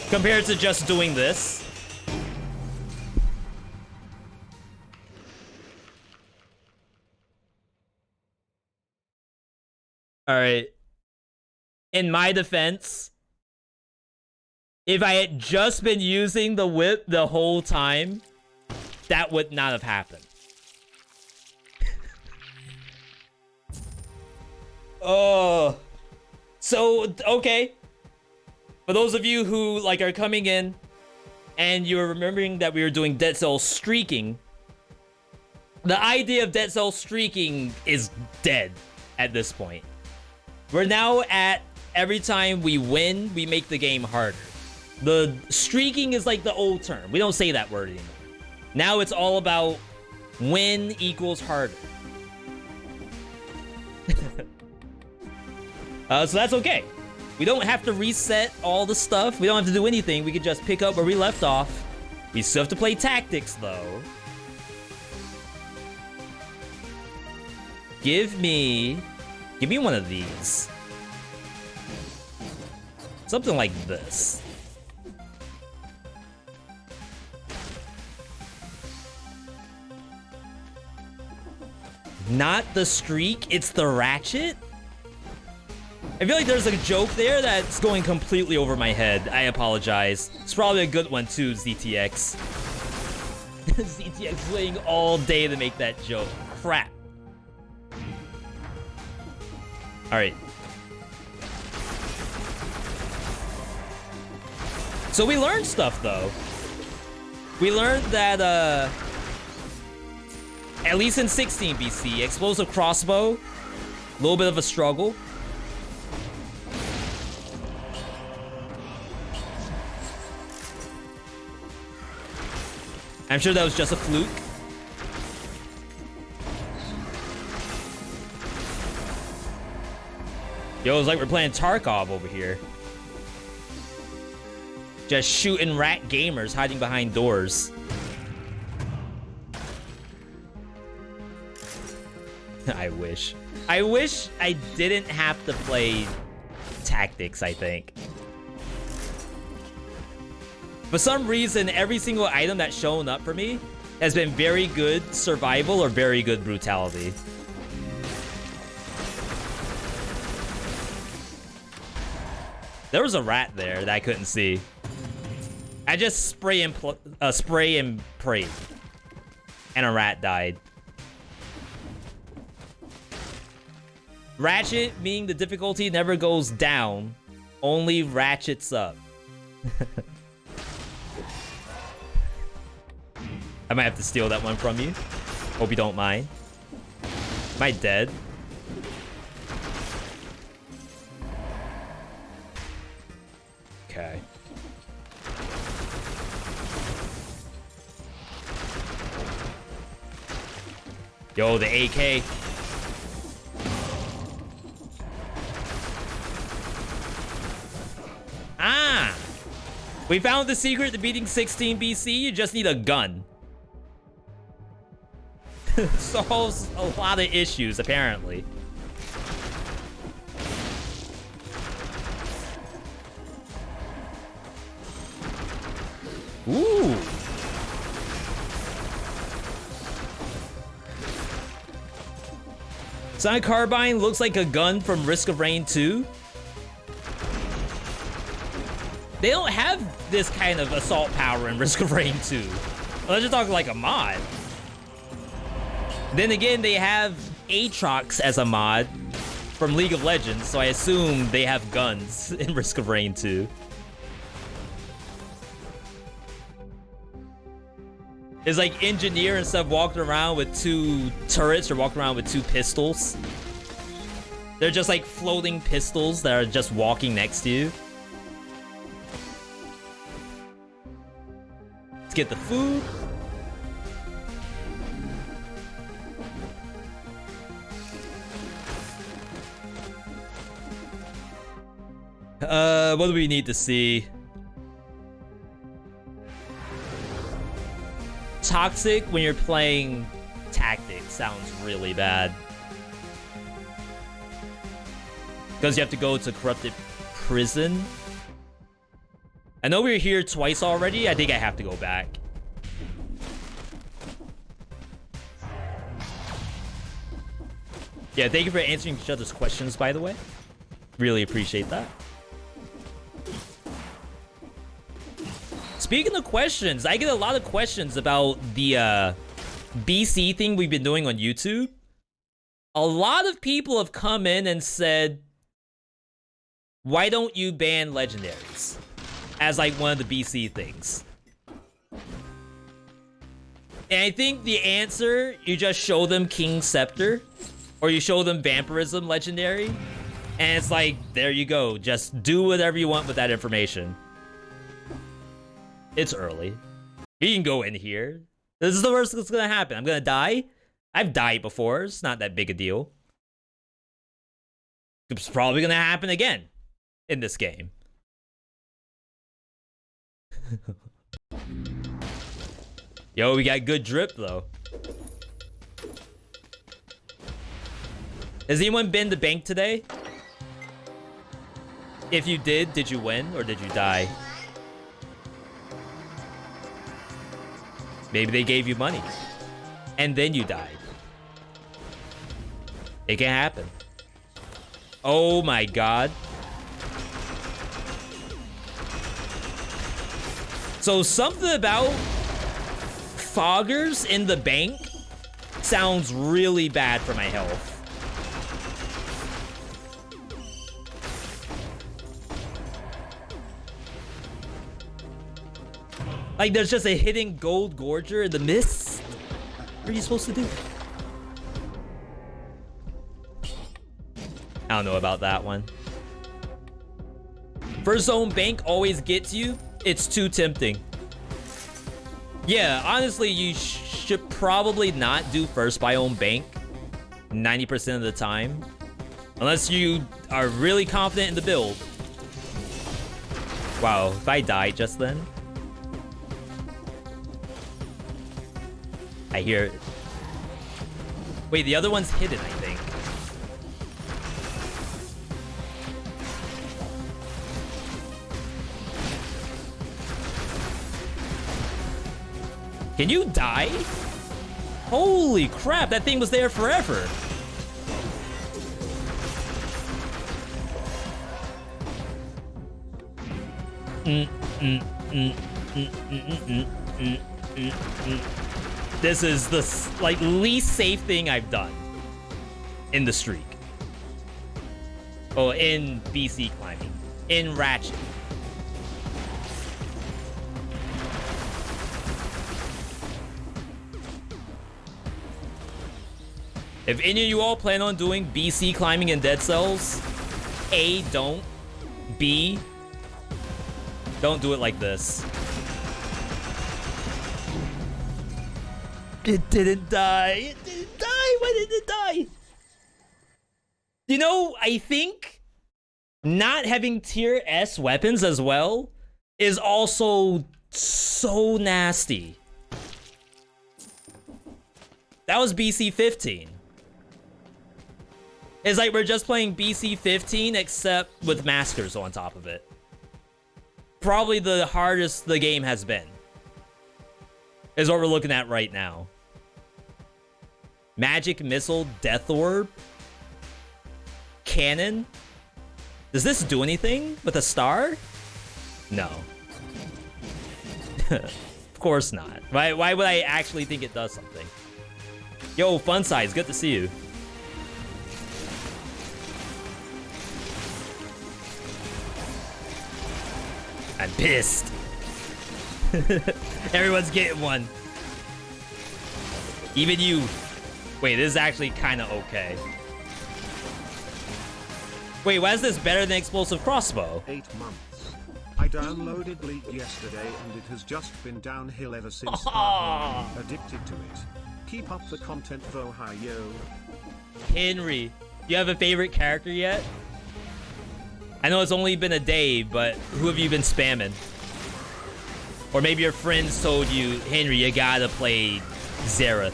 Compared to just doing this. Alright. In my defense, if I had just been using the whip the whole time, that would not have happened. Oh. So, okay. For those of you who like are coming in and you're remembering that we were doing Dead Cell streaking, The idea of Dead Cell streaking is dead at this point. We're now at every time we win, we make the game harder. The streaking is like the old term. We don't say that word anymore. Now it's all about win equals harder. So that's okay. We don't have to reset all the stuff. We don't have to do anything. We can just pick up where we left off. We still have to play tactics, though. Give me one of these. Something like this. Not the streak, it's the ratchet? I feel like there's a joke there that's going completely over my head. I apologize. It's probably a good one too, ZTX. ZTX waiting all day to make that joke. Crap. Alright. So we learned stuff though. We learned that at least in 16 BC, explosive crossbow, a little bit of a struggle. I'm sure that was just a fluke. Yo, it's like we're playing Tarkov over here. Just shooting rat gamers hiding behind doors. I wish. I wish I didn't have to play tactics, I think. For some reason, every single item that's shown up for me has been very good survival or very good brutality. There was a rat there that I couldn't see. I just spray and pray. And a rat died. Ratchet, meaning the difficulty never goes down, only ratchets up. I might have to steal that one from you. Hope you don't mind. Am I dead? Okay. Yo, the AK. Ah! We found the secret to beating 16 BC. You just need a gun. Solves a lot of issues, apparently. Ooh. Sonic Carbine looks like a gun from Risk of Rain 2. They don't have this kind of assault power in Risk of Rain 2. Unless you're talking like a mod. Then again, they have Aatrox as a mod from League of Legends, so I assume they have guns in Risk of Rain 2. It's like Engineer and stuff walking around with 2 turrets or walking around with 2 pistols. They're just like floating pistols that are just walking next to you. Let's get the food. What do we need to see? Toxic when you're playing tactics sounds really bad. Because you have to go to corrupted prison. I know we were here twice already. I think I have to go back. Yeah, thank you for answering each other's questions, by the way. Really appreciate that. Speaking of questions, I get a lot of questions about the BC thing we've been doing on YouTube. A lot of people have come in and said, why don't you ban legendaries as like one of the BC things? And I think the answer, you just show them King's Scepter, or you show them Vampirism Legendary, and it's like, there you go. Just do whatever you want with that information. It's early. You can go in here. This is the worst that's gonna happen. I'm gonna die. I've died before. It's not that big a deal. It's probably gonna happen again in this game. Yo, we got good drip though. Has anyone been to bank today? If you did you win or did you die? Maybe they gave you money and then you died. It can happen. Oh my god. So something about foggers in the bank sounds really bad for my health. Like there's just a hidden gold gorger in the mist. What are you supposed to do? I don't know about that one. First zone bank always gets you. It's too tempting. Yeah, honestly, you should probably not do first biome bank 90% of the time. Unless you are really confident in the build. Wow, if I died just then. I hear it. Wait, the other one's hidden, I think. Can you die? Holy crap, that thing was there forever. This is the like least safe thing I've done in the streak. Oh, in BC climbing. In Ratchet. If any of you all plan on doing BC climbing in Dead Cells, A, don't. B, don't do it like this. It didn't die. It didn't die. Why didn't it die? You know, I think not having tier S weapons as well is also so nasty. That was BC 15. It's like we're just playing BC 15 except with maskers on top of it. Probably the hardest the game has been. Is what we're looking at right now. Magic Missile, Death Orb, Cannon. Does this do anything with a star? No. Of course not. Why would I actually think it does something? Yo, Fun Size, good to see you. I'm pissed. Everyone's getting one. Even you. Wait, this is actually kind of okay. Wait, why is this better than Explosive Crossbow? 8 months. I downloaded League yesterday and it has just been downhill ever since. Addicted to it. Keep up the content though, hi yo. Henry, you have a favorite character yet? I know it's only been a day, but who have you been spamming? Or maybe your friends told you, Henry, you gotta play Xerath.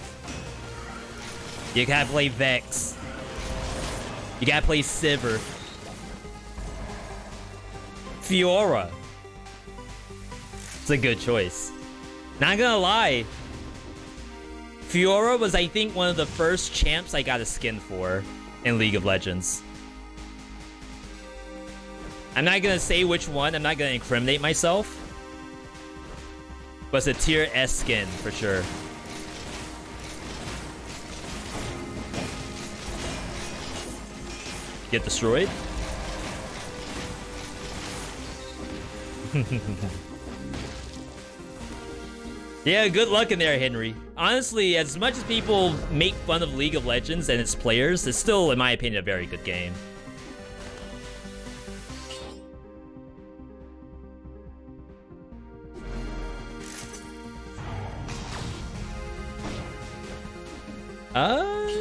You gotta play Vex. You gotta play Sivir. Fiora. It's a good choice. Not gonna lie. Fiora was, I think, one of the first champs I got a skin for in League of Legends. I'm not gonna say which one. I'm not gonna incriminate myself. But it's a tier S skin for sure. Get destroyed. Yeah, good luck in there, Henry. Honestly, as much as people make fun of League of Legends and its players, it's still, in my opinion, a very good game.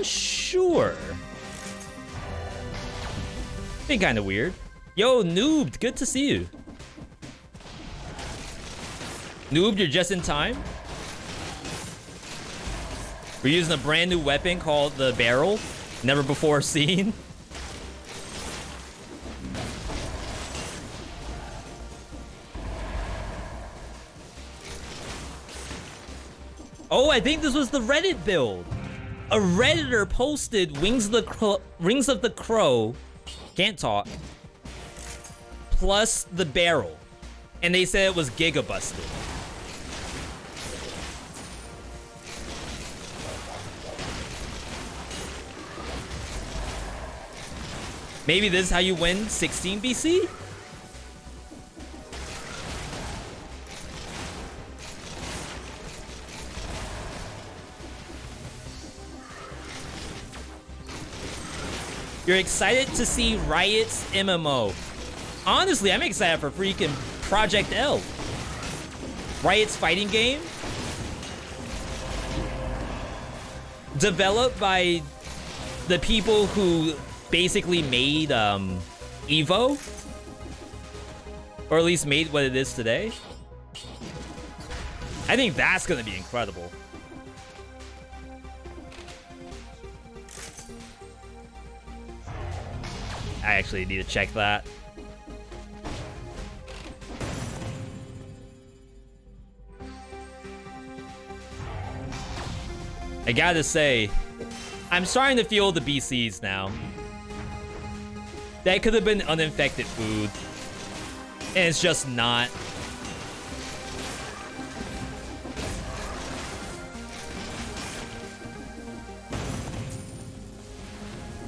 Sure. Been kind of weird. Yo, Noobed, good to see you. Noob, you're just in time. We're using a brand new weapon called the barrel, never before seen. Oh, I think this was the Reddit build. A Redditor posted Wings of the Crow, can't talk, plus the barrel. And they said it was gigabusted. Maybe this is how you win 16 BC? You're excited to see Riot's MMO. Honestly, I'm excited for freaking Project L. Riot's fighting game. Developed by the people who basically made Evo. Or at least made what it is today. I think that's gonna be incredible. I actually need to check that. I gotta say, I'm starting to feel the BCs now. That could have been uninfected food. And it's just not.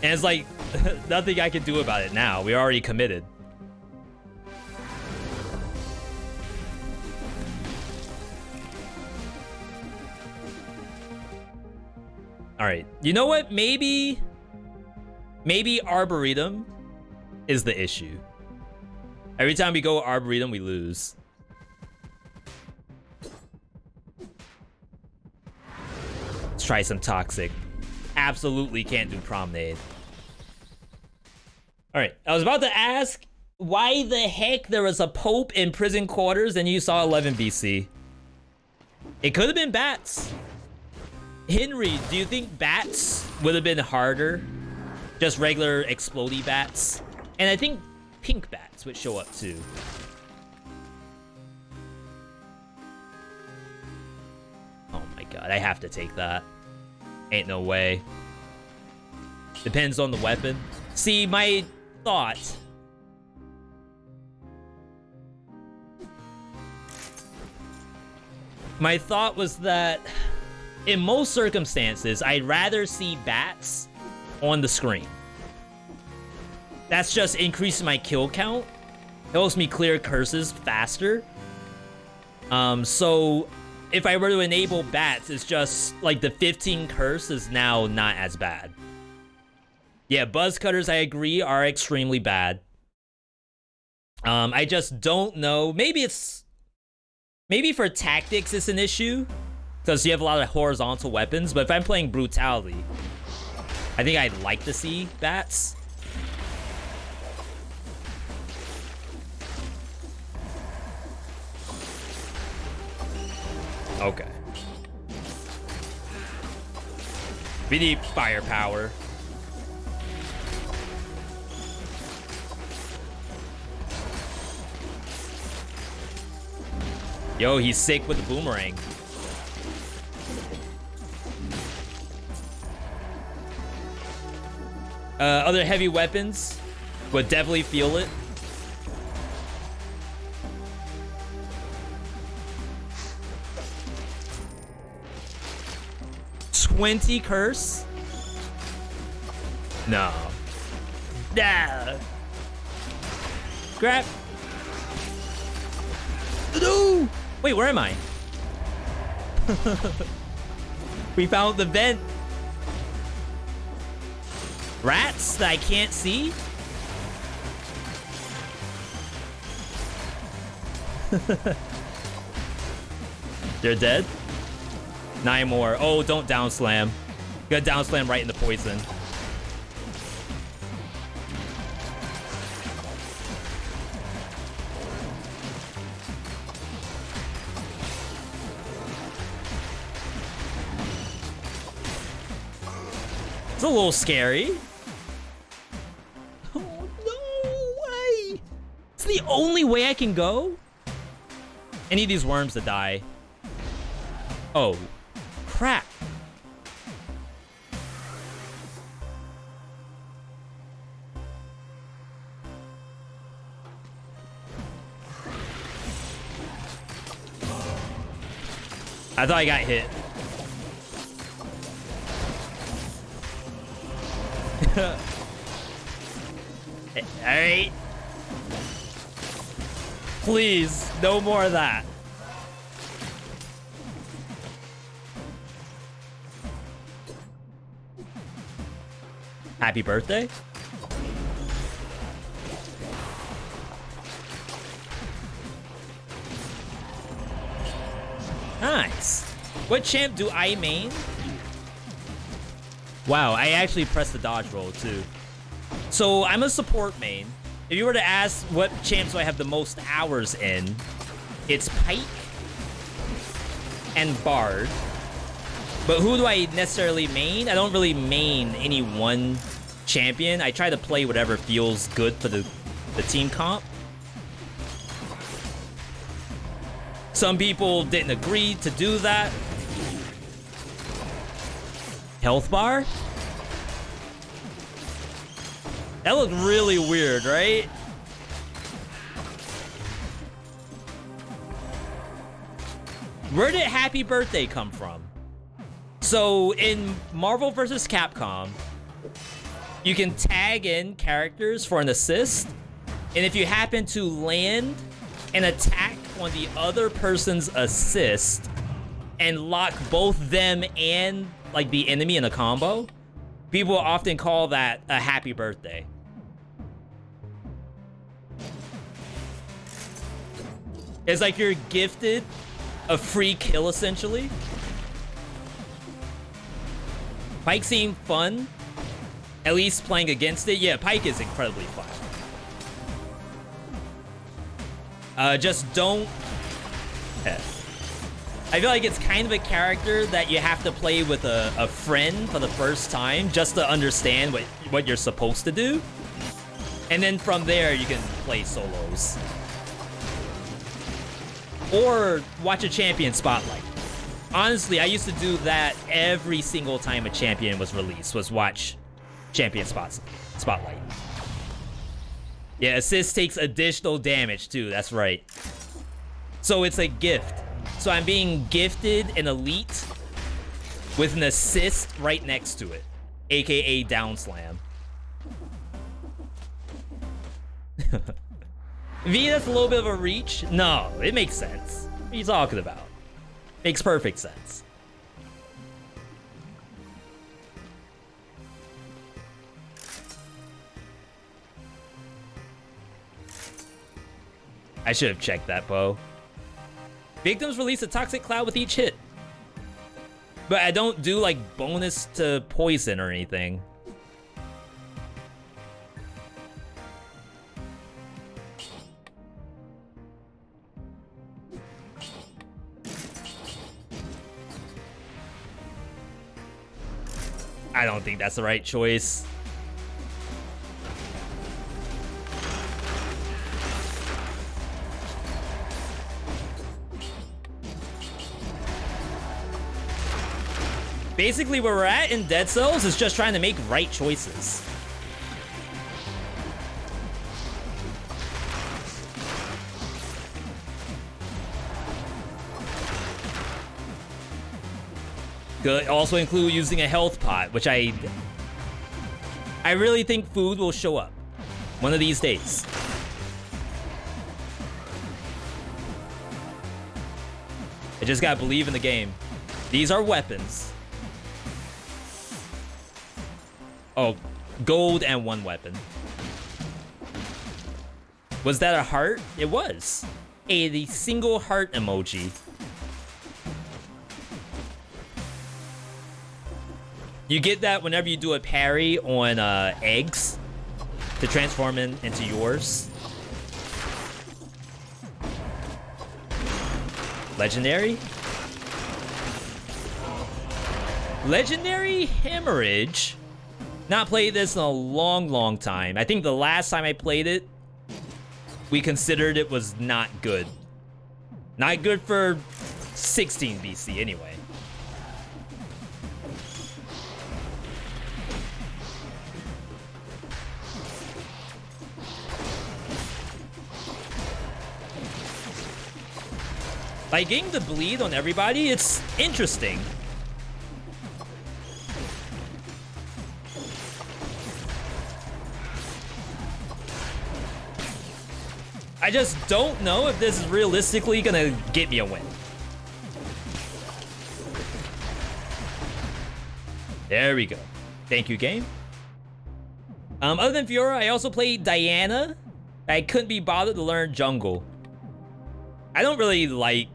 And it's like, nothing I can do about it now. We're already committed. All right. You know what? Maybe Arboretum is the issue. Every time we go Arboretum, we lose. Let's try some Toxic. Absolutely can't do Promenade. All right, I was about to ask why the heck there was a Pope in prison quarters and you saw 11 BC. It could have been bats. Henry, do you think bats would have been harder? Just regular explodey bats? And I think pink bats would show up too. Oh my god, I have to take that. Ain't no way. Depends on the weapon. See, my thought. My thought was that in most circumstances, I'd rather see bats on the screen. That's just increasing my kill count. It helps me clear curses faster. So if I were to enable bats, it's just like the 15 curse is now not as bad. Yeah, buzz cutters, I agree, are extremely bad. I just don't know. Maybe for tactics it's an issue because you have a lot of horizontal weapons. But if I'm playing brutality, I think I'd like to see bats. Okay. We need firepower. Yo, he's sick with the boomerang. Other heavy weapons would definitely feel it. $20 curse? No. Nah. Grab. No! Wait, where am I? We found the vent. Rats that I can't see? They're dead? 9 more. Oh, don't down slam. Gonna down slam right in the poison. It's a little scary. Oh, no way. It's the only way I can go? I need these worms to die. Oh, crap. I thought I got hit. Alright. Please, no more of that. Happy birthday? Nice. What champ do I main? Wow, I actually pressed the dodge roll too. So I'm a support main. If you were to ask what champs do I have the most hours in, it's Pike and Bard. But who do I necessarily main? I don't really main any one champion. I try to play whatever feels good for the team comp. Some people didn't agree to do that. Health bar? That looked really weird, right? Where did Happy Birthday come from? So in Marvel vs. Capcom, you can tag in characters for an assist, and if you happen to land an attack on the other person's assist and lock both them and like the enemy in a combo, people often call that a happy birthday. It's like you're gifted a free kill essentially. Pike seemed fun, at least playing against it. Yeah, Pike is incredibly fun. Just don't... I feel like it's kind of a character that you have to play with a friend for the first time just to understand what you're supposed to do. And then from there, you can play solos. Or watch a champion spotlight. Honestly, I used to do that every single time a champion was released, was watch champion spotlight. Yeah, assist takes additional damage too, that's right. So it's a gift. So I'm being gifted an elite with an assist right next to it, aka down slam. V, that's a little bit of a reach. No, it makes sense. What are you talking about? Makes perfect sense. I should have checked that, Bo. Victims release a toxic cloud with each hit. But I don't do like bonus to poison or anything. I don't think that's the right choice. Basically, where we're at in Dead Cells is just trying to make right choices. Could also include using a health pot, which I really think food will show up one of these days. I just gotta believe in the game. These are weapons. Oh, gold and 1 weapon. Was that a heart? It was. A single heart emoji. You get that whenever you do a parry on eggs to transform into yours. Legendary? Legendary Hemorrhage. Not played this in a long time. I think the last time I played it, we considered it was not good. Not good for 16 BC anyway. Like, getting the bleed on everybody, it's interesting. I just don't know if this is realistically gonna get me a win. There we go. Thank you, game. Other than Fiora, I also played Diana. I couldn't be bothered to learn jungle. I don't really like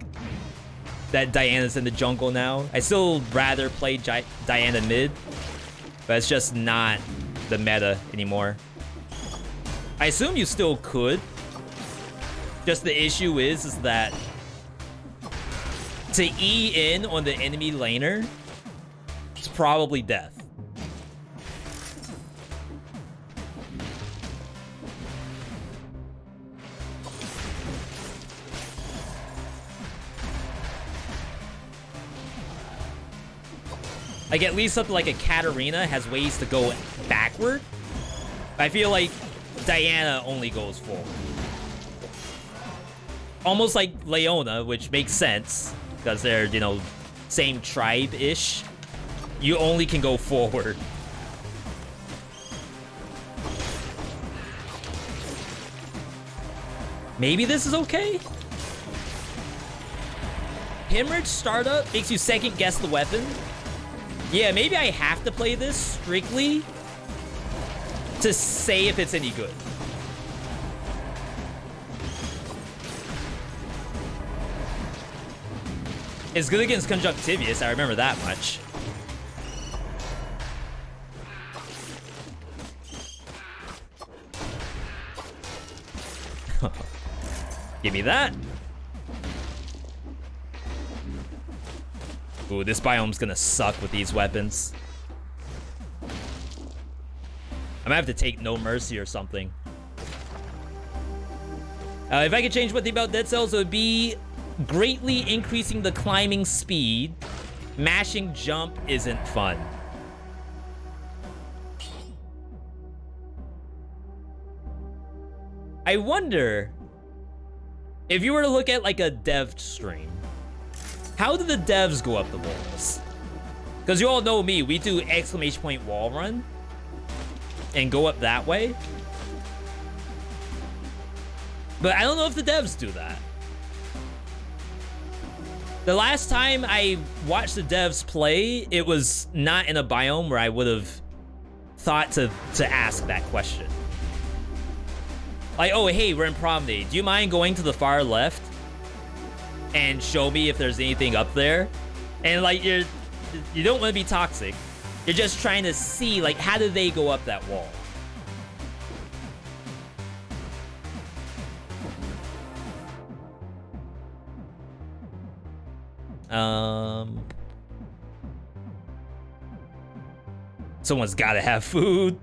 that Diana's in the jungle now. I still rather play Diana mid, but it's just not the meta anymore. I assume you still could. Just the issue is that to E in on the enemy laner, it's probably death. Like, at least something like a Katarina has ways to go backward. I feel like Diana only goes forward. Almost like Leona, which makes sense because they're, you know, same tribe-ish. You only can go forward. Maybe this is okay? Hemorrhage startup makes you second guess the weapon. Yeah, maybe I have to play this strictly to say if it's any good. It's good against Conjunctivius, I remember that much. Give me that. Ooh, this biome's gonna suck with these weapons. I'm gonna have to take No Mercy or something. If I could change one thing about Dead Cells, it would be greatly increasing the climbing speed. Mashing jump isn't fun. I wonder if you were to look at like a dev stream, how do the devs go up the walls? Because you all know me, we do exclamation point wall run and go up that way. But I don't know if the devs do that. The last time I watched the devs play, it was not in a biome where I would have thought to ask that question. Like, oh, hey, we're in Promenade. Do you mind going to the far left and show me if there's anything up there? And like, you don't want to be toxic. You're just trying to see, like, how do they go up that wall? Someone's gotta have food.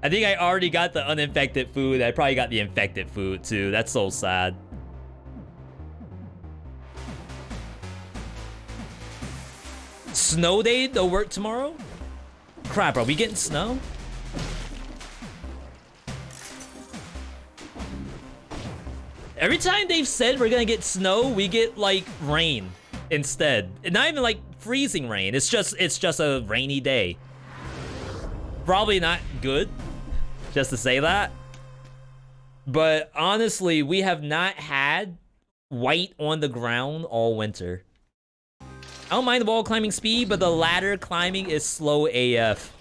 I think I already got the uninfected food. I probably got the infected food too. That's so sad. Snow day, they'll work tomorrow? Crap, are we getting snow? Every time they've said we're gonna get snow, we get like rain instead. And not even like freezing rain. It's just a rainy day. Probably not good, just to say that. But honestly, we have not had white on the ground all winter. I don't mind the wall climbing speed, but the ladder climbing is slow AF.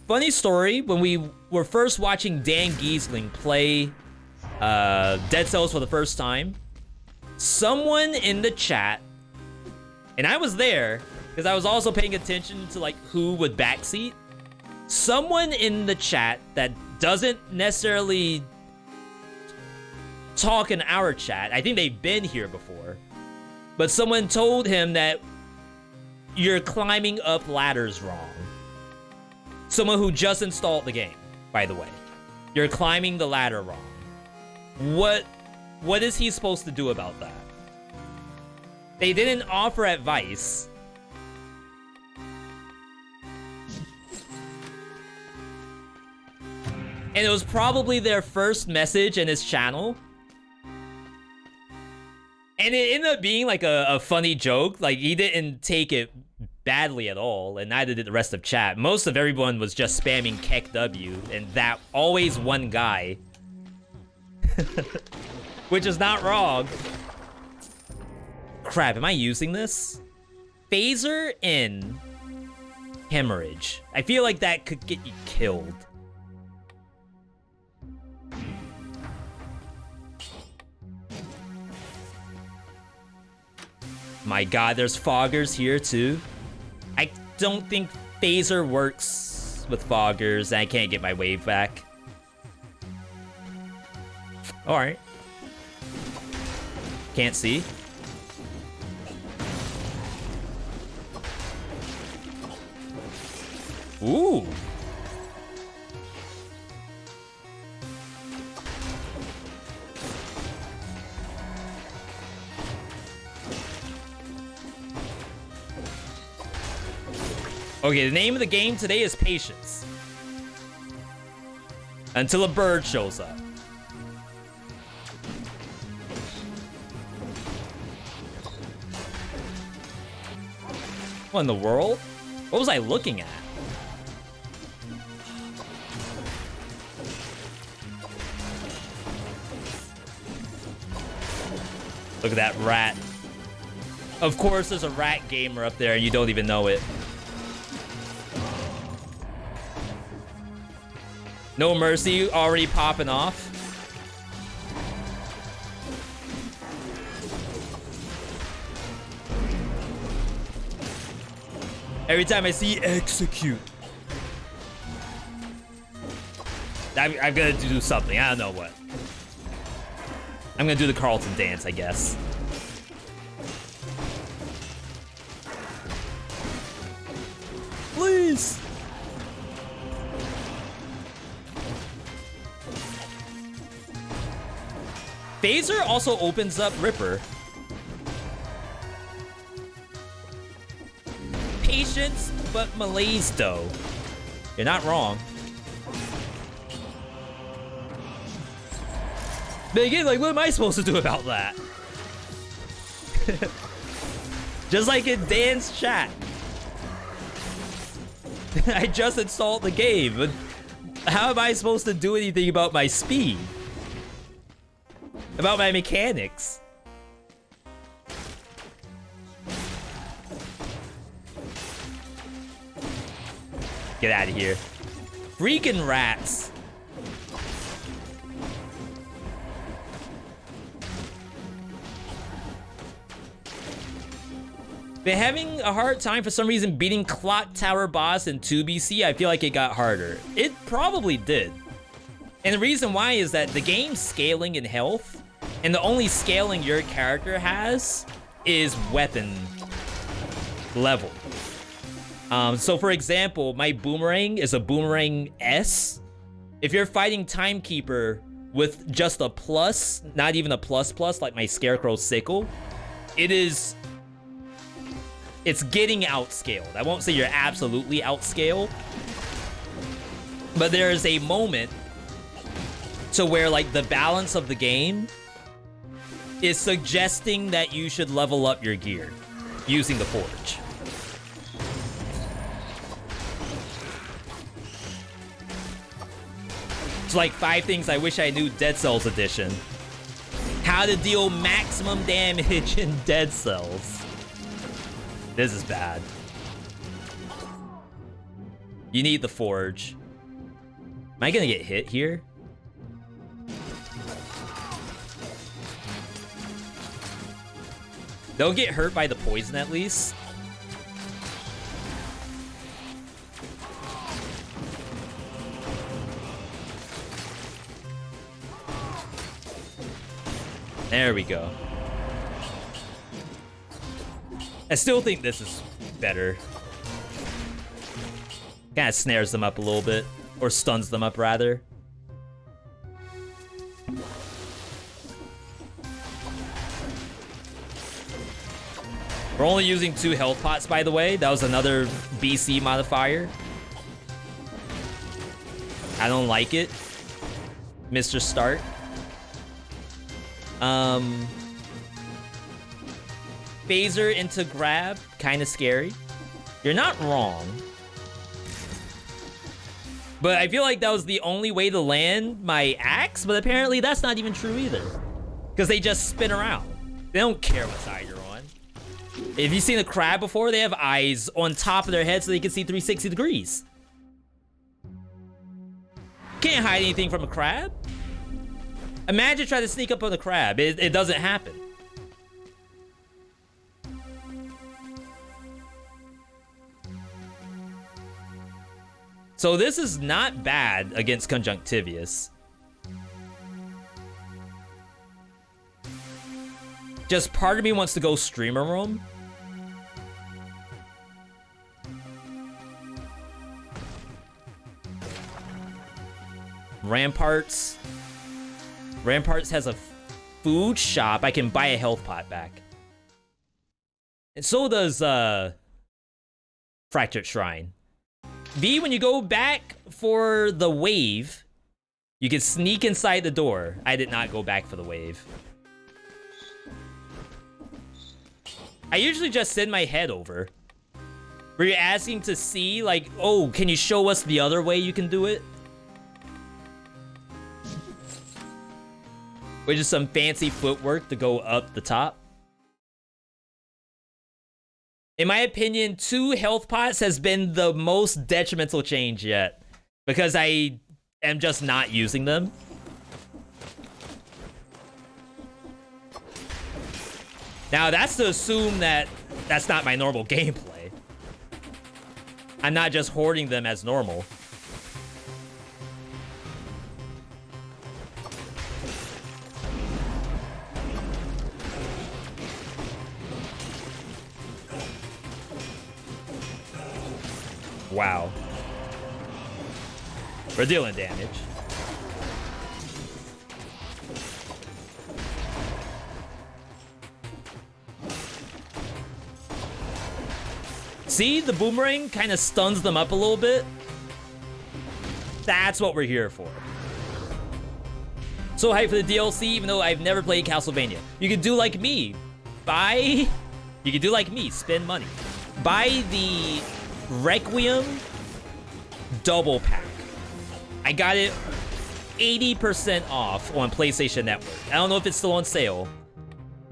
Funny story, when we were first watching Dan Giesling play Dead Cells for the first time, someone in the chat, and I was there, because I was also paying attention to like who would backseat. Someone in the chat that doesn't necessarily talk in our chat, I think they've been here before, but someone told him that you're climbing up ladders wrong. Someone who just installed the game, by the way. You're climbing the ladder wrong. What is he supposed to do about that? They didn't offer advice. And it was probably their first message in his channel. And it ended up being like a funny joke. Like, he didn't take it badly at all, and neither did the rest of chat. Most of everyone was just spamming KEKW, and that always one guy. Which is not wrong. Crap, am I using this? Phaser in Hemorrhage. I feel like that could get you killed. My god, there's foggers here too. I don't think Phaser works with foggers, and I can't get my wave back. Alright. Can't see. Ooh. Okay, the name of the game today is Patience. Until a bird shows up. What in the world? What was I looking at? Look at that rat. Of course there's a rat gamer up there and you don't even know it. No Mercy already popping off. Every time I see execute, I'm gonna do something. I don't know what. I'm gonna do the Carlton dance, I guess. Please. Phaser also opens up Ripper. Patience, but malaise though. You're not wrong. But again, like, what am I supposed to do about that? Just like in Dan's chat. I just installed the game, but how am I supposed to do anything about my speed? About my mechanics? Get out of here. Freaking rats. Been having a hard time for some reason beating Clock Tower boss in 2BC. I feel like it got harder. It probably did. And the reason why is that the game's scaling in health, and the only scaling your character has is weapon level. So for example, my boomerang is a boomerang S. If you're fighting Timekeeper with just a plus, not even a plus like my Scarecrow sickle, it's getting outscaled. I won't say you're absolutely outscaled, but there is a moment to where like the balance of the game is suggesting that you should level up your gear using the Forge. It's like 5 things I wish I knew Dead Cells edition. How to deal maximum damage in Dead Cells. This is bad. You need the forge. Am I gonna get hit here? Don't get hurt by the poison at least. There we go. I still think this is better. Kind of snares them up a little bit. Or stuns them up, rather. We're only using 2 health pots, by the way. That was another BC modifier. I don't like it. Mr. Start. Phaser into grab. Kind of scary. You're not wrong. But I feel like that was the only way to land my axe, but apparently that's not even true either. Because they just spin around. They don't care what side you're on. If you've seen a crab before, they have eyes on top of their head so they can see 360 degrees. Can't hide anything from a crab. Imagine trying to sneak up on a crab. It doesn't happen. So this is not bad against Conjunctivius. Just part of me wants to go streamer room. Ramparts. Ramparts has a food shop. I can buy a health pot back. And so does Fractured Shrine. V, when you go back for the wave, you can sneak inside the door. I did not go back for the wave. I usually just send my head over. Were you asking to see, like, oh, can you show us the other way you can do it? Which is some fancy footwork to go up the top. In my opinion, 2 health pots has been the most detrimental change yet. Because I am just not using them. Now, that's to assume that that's not my normal gameplay. I'm not just hoarding them as normal. Wow. We're dealing damage. See, the boomerang kind of stuns them up a little bit. That's what we're here for. So hyped for the DLC, even though I've never played Castlevania. You could do like me. You could do like me, spend money. Buy the Requiem double pack. I got it 80% off on PlayStation Network. I don't know if it's still on sale.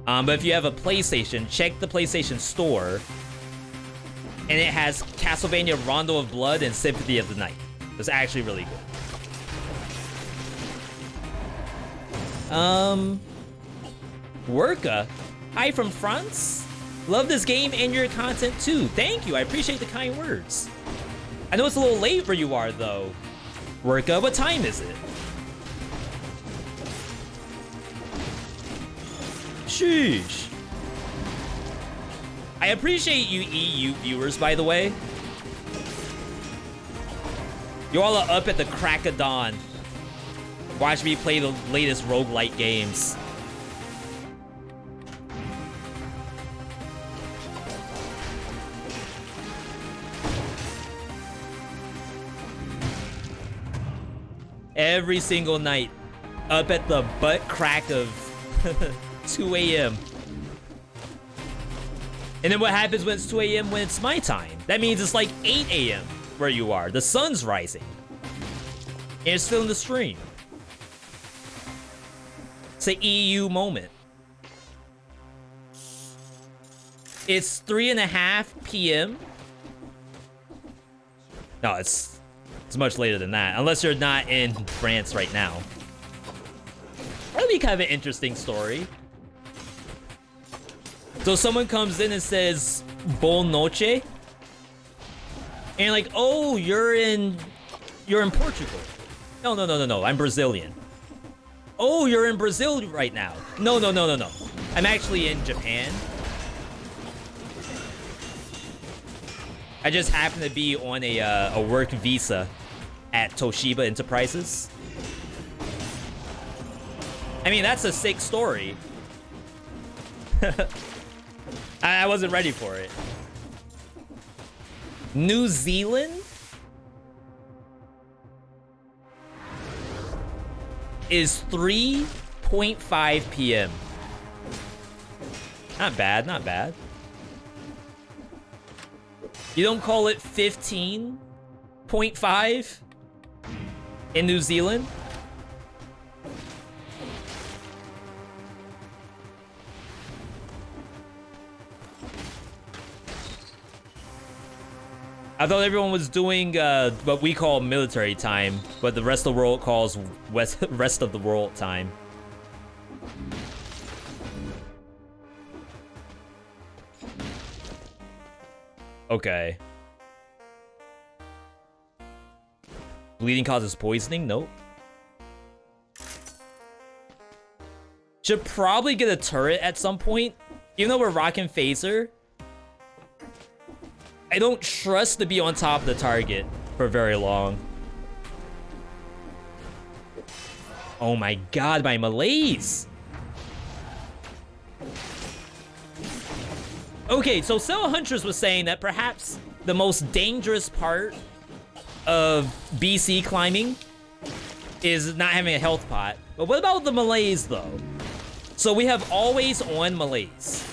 But if you have a PlayStation, check the PlayStation Store. And it has Castlevania Rondo of Blood and Symphony of the Night. It's actually really good. Worka. Hi from France. Love this game and your content too. Thank you. I appreciate the kind words. I know it's a little late where you are though. Worka, what time is it? Sheesh. I appreciate you EU viewers, by the way. You all are up at the crack of dawn. Watch me play the latest roguelite games. Every single night, up at the butt crack of 2 a.m. And then what happens when it's 2 a.m. when it's my time? That means it's like 8 a.m. where you are. The sun's rising. And it's still in the stream. It's an EU moment. It's 3:30 p.m. No, it's much later than that, unless you're not in France right now. That'd be kind of an interesting story. So someone comes in and says, "Bon noche," and you're like, "Oh, you're in Portugal." No. I'm Brazilian. Oh, you're in Brazil right now. No. I'm actually in Japan. I just happen to be on a work visa at Toshiba Enterprises. I mean, that's a sick story. I wasn't ready for it. New Zealand is 3:05 p.m. Not bad, not bad. You don't call it 15.5 in New Zealand? I thought everyone was doing what we call military time, but the rest of the world calls rest of the world time. Okay. Bleeding causes poisoning? Nope. Should probably get a turret at some point. Even though we're rocking phaser, I don't trust to be on top of the target for very long. Oh my god, my malaise! Okay, so Cell Huntress was saying that perhaps the most dangerous part of BC climbing is not having a health pot. But what about the malaise, though? So we have always on malaise.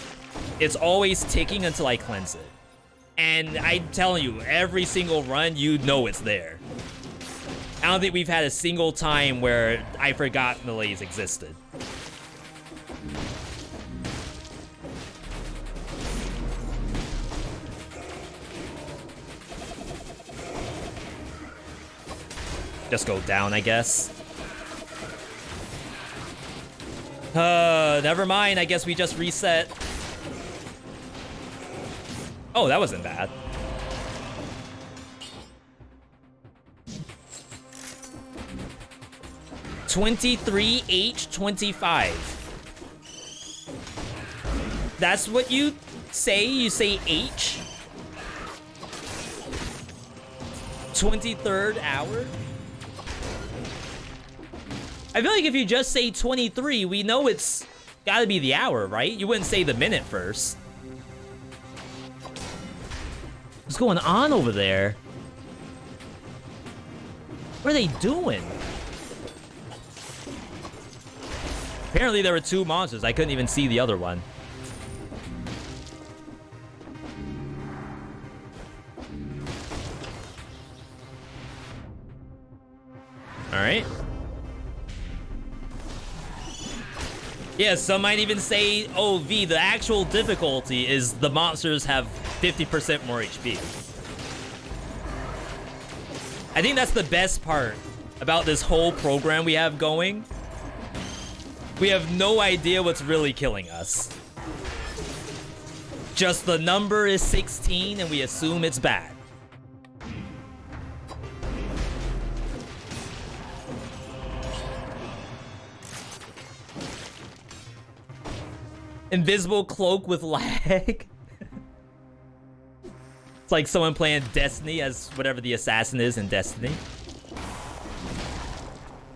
It's always ticking until I cleanse it. And I'm telling you, every single run, you know it's there. I don't think we've had a single time where I forgot malaise existed. Just go down, I guess. Never mind. I guess we just reset. Oh, that wasn't bad. (23H25). That's what you say? You say H? 23rd hour? I feel like if you just say 23, we know it's gotta be the hour, right? You wouldn't say the minute first. What's going on over there? What are they doing? Apparently there were two monsters. I couldn't even see the other one. All right. Yeah, some might even say, oh, V, the actual difficulty is the monsters have 50% more HP. I think that's the best part about this whole program we have going. We have no idea what's really killing us. Just the number is 16 and we assume it's bad. Invisible cloak with lag. It's like someone playing Destiny as whatever the assassin is in Destiny.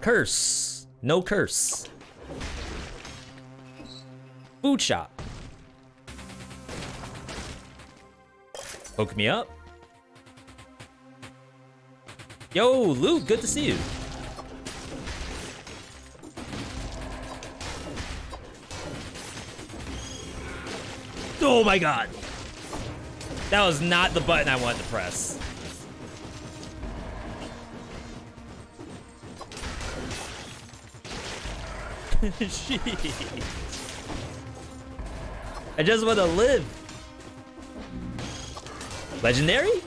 Curse. No curse. Food shop. Hook me up. Yo, Luke, good to see you. Oh my god. That was not the button I wanted to press. Jeez. I just want to live. Legendary?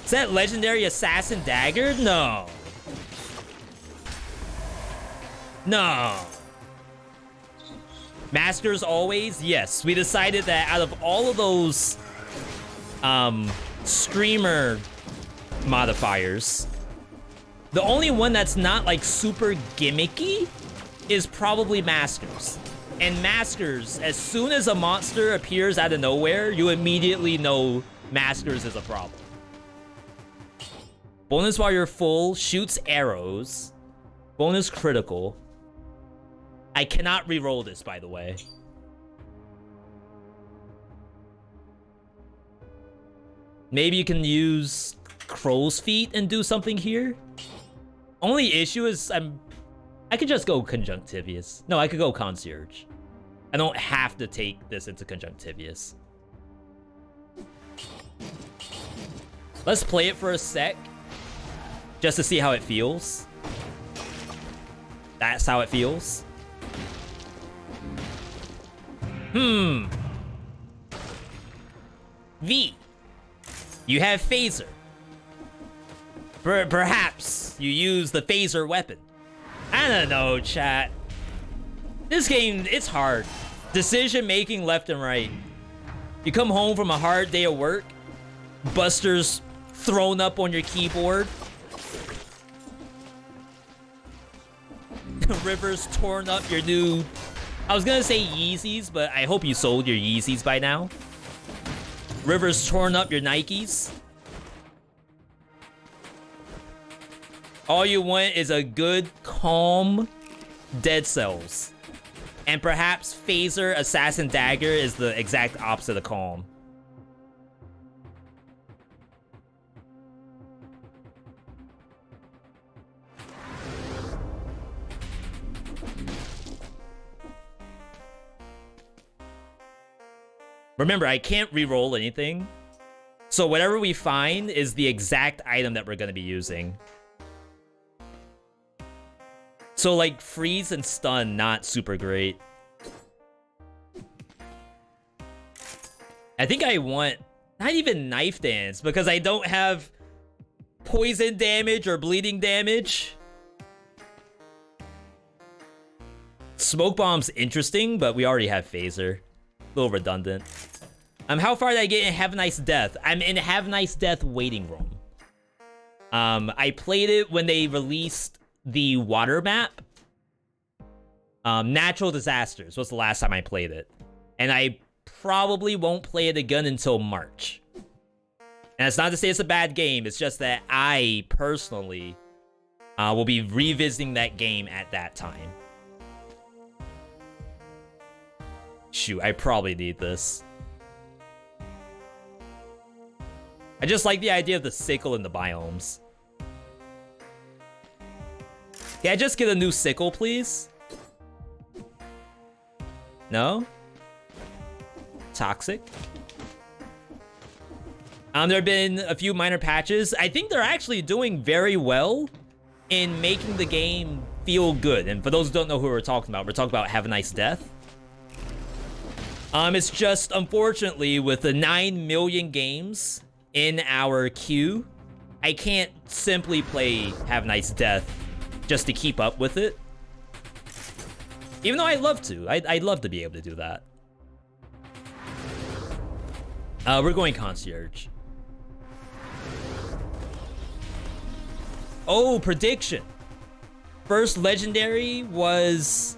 Is that legendary assassin dagger? No. No. Masters always? Yes. We decided that out of all of those streamer modifiers, the only one that's not like super gimmicky is probably Masters. And Masters, as soon as a monster appears out of nowhere, you immediately know Masters is a problem. Bonus while you're full, shoots arrows. Bonus critical. I cannot re-roll this, by the way. Maybe you can use Crow's Feet and do something here? Only issue is I could just go Conjunctivious. No, I could go Concierge. I don't have to take this into Conjunctivious. Let's play it for a sec. Just to see how it feels. That's how it feels. V. You have Phaser. Perhaps you use the Phaser weapon. I don't know, chat. This game, it's hard. Decision making left and right. You come home from a hard day of work. Busters thrown up on your keyboard. Rivers torn up your new... I was gonna say Yeezys, but I hope you sold your Yeezys by now. Rivers torn up your Nikes. All you want is a good, calm Dead Cells. And perhaps Phaser Assassin Dagger is the exact opposite of calm. Remember, I can't re-roll anything. So whatever we find is the exact item that we're going to be using. So like freeze and stun, not super great. I think I want not even knife dance because I don't have poison damage or bleeding damage. Smoke bomb's interesting, but we already have Phaser. A little redundant. How far did I get in Have a Nice Death? I'm in Have a Nice Death waiting room. I played it when they released the water map. Natural Disasters was the last time I played it. And I probably won't play it again until March. And it's not to say it's a bad game, it's just that I personally will be revisiting that game at that time. Shoot, I probably need this. I just like the idea of the sickle in the biomes. Can I just get a new sickle, please? No? Toxic? There have been a few minor patches. I think they're actually doing very well in making the game feel good. And for those who don't know who we're talking about Have a Nice Death. It's just, unfortunately, with the 9 million games in our queue, I can't simply play Have a Nice Death just to keep up with it. Even though I'd love to. I'd love to be able to do that. We're going Concierge. Oh, prediction. First legendary was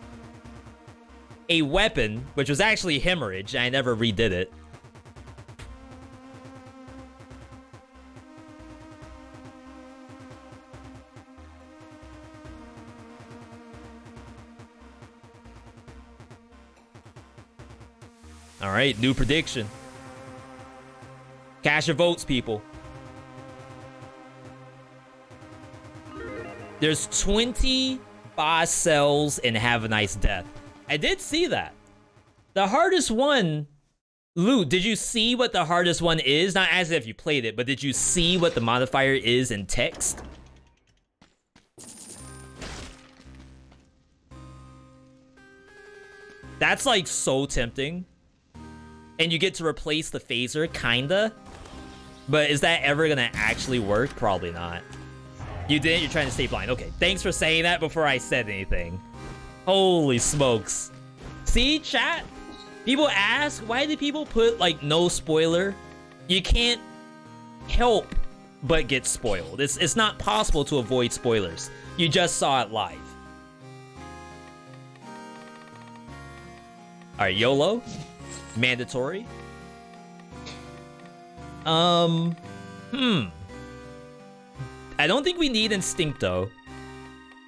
a weapon, which was actually Hemorrhage. I never redid it. All right, new prediction. Cash your votes, people. There's 20 boss cells in Have a Nice Death. I did see that. The hardest one... Loot, did you see what the hardest one is? Not as if you played it, but did you see what the modifier is in text? That's like so tempting. and you get to replace the phaser, kinda. But is that ever gonna actually work? Probably not. You didn't? You're trying to stay blind. Okay, thanks for saying that before I said anything. Holy smokes. See, chat? People ask, why do people put, like, no spoiler? You can't help but get spoiled. It's not possible to avoid spoilers. You just saw it live. Alright, YOLO. Mandatory. I don't think we need Instincto.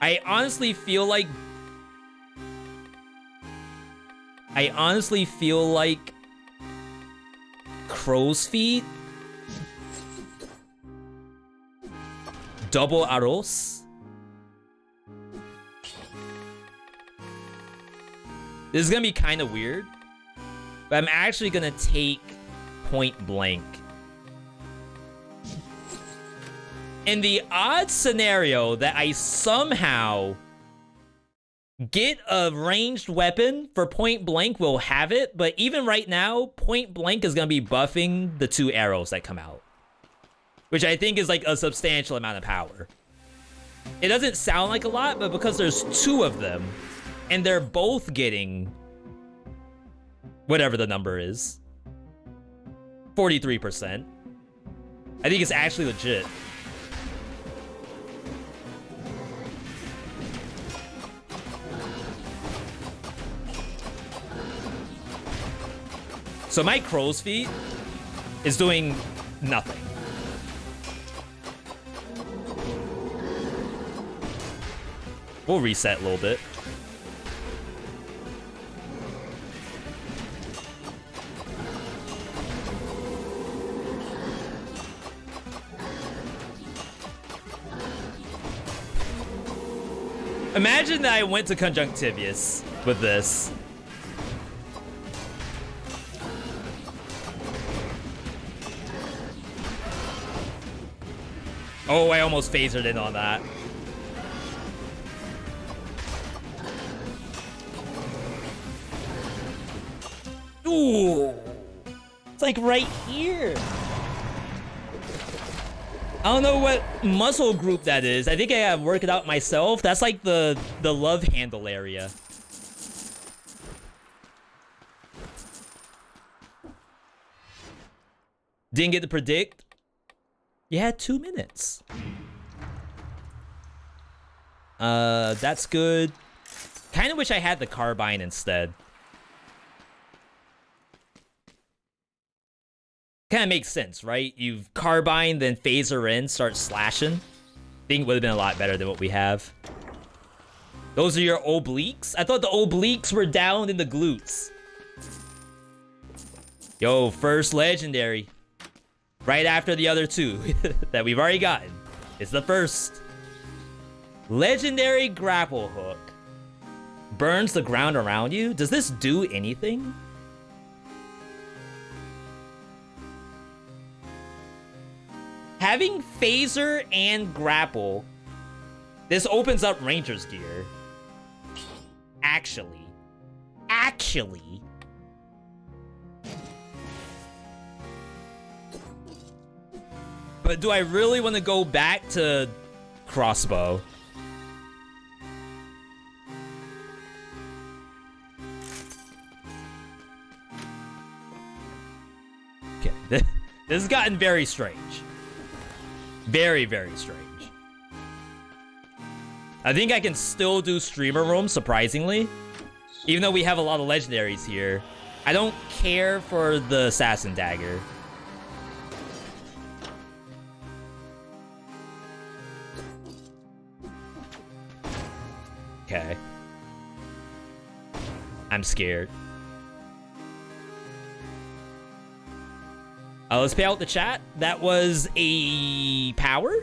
I honestly feel like Crow's Feet, Double Arroz. This is gonna be kind of weird, but I'm actually gonna take Point Blank. In the odd scenario that I somehow get a ranged weapon for Point Blank, we'll have it, but even right now, Point Blank is gonna be buffing the 2 arrows that come out, which I think is like a substantial amount of power. It doesn't sound like a lot, but because there's 2 of them, and they're both getting whatever the number is, 43%, I think it's actually legit. So my Crow's Feet is doing nothing. We'll reset a little bit. Imagine that I went to Conjunctivius with this. Oh, I almost phasered in on that. Ooh. It's like right here. I don't know what muscle group that is. I think I gotta work it out myself. That's like the love handle area. Didn't get to predict. You had 2 minutes. That's good. Kind of wish I had the carbine instead. Kind of makes sense, right? You've carbine, then phaser in, start slashing. Think would have been a lot better than what we have. Those are your obliques? I thought the obliques were down in the glutes. Yo, first legendary. Right after the other 2 that we've already gotten. It's the first. Legendary grapple hook. Burns the ground around you? Does this do anything? Having phaser and grapple, this opens up Ranger's gear. Actually. But do I really want to go back to crossbow? Okay, this has gotten very strange. Very, very strange. I think I can still do streamer room, surprisingly. Even though we have a lot of legendaries here. I don't care for the assassin dagger. Okay. I'm scared. Let's pay out the chat. That was a power?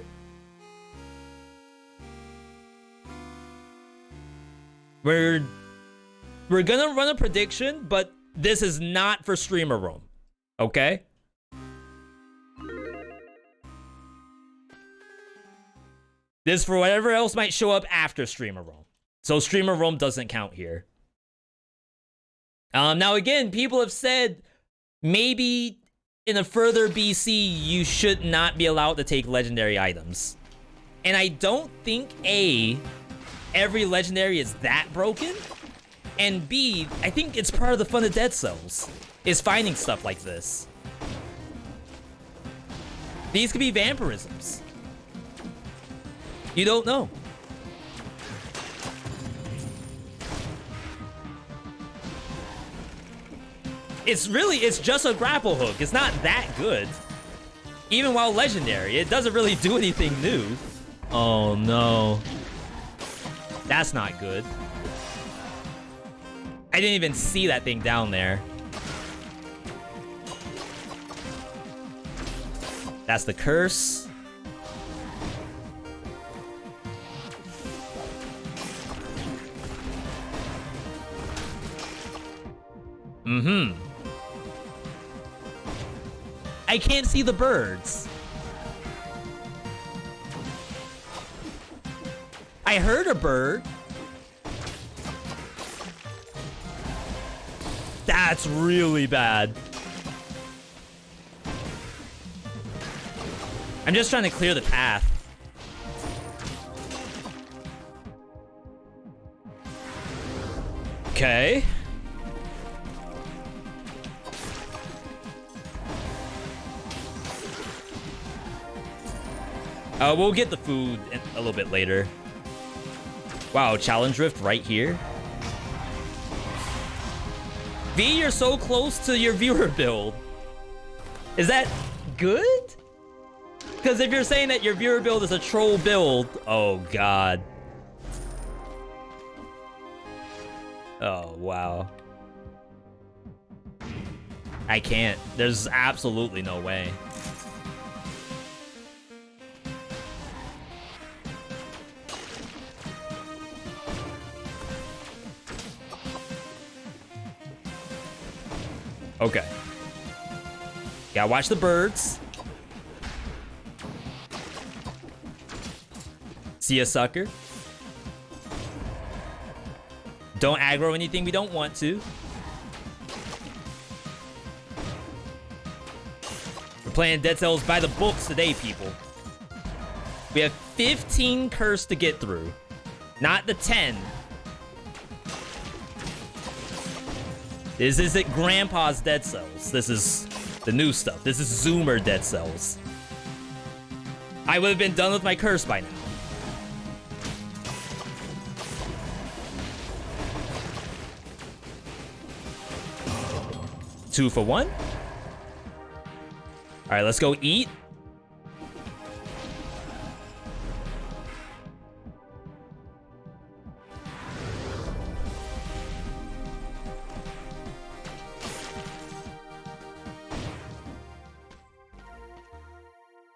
We're gonna run a prediction, but this is not for streamer room. Okay? This for whatever else might show up after streamer room. So streamer room doesn't count here. Now again, people have said, maybe in a further BC, you should not be allowed to take legendary items. And I don't think A, every legendary is that broken. And B, I think it's part of the fun of Dead Cells, is finding stuff like this. These could be vampirisms. You don't know. It's just a grapple hook. It's not that good. Even while legendary, it doesn't really do anything new. Oh no. That's not good. I didn't even see that thing down there. That's the curse. Mm-hmm. I can't see the birds. I heard a bird. That's really bad. I'm just trying to clear the path. Okay. We'll get the food a little bit later. Wow, challenge rift right here. V, you're so close to your viewer build. Is that good? Because if you're saying that your viewer build is a troll build, oh god. Oh, wow. I can't. There's absolutely no way. Okay. Gotta watch the birds. See a sucker. Don't aggro anything we don't want to. We're playing Dead Cells by the books today, people. We have 15 curse to get through. Not the 10. This isn't Grandpa's Dead Cells. This is the new stuff. This is Zoomer Dead Cells. I would have been done with my curse by now. Two for one. All right, let's go eat.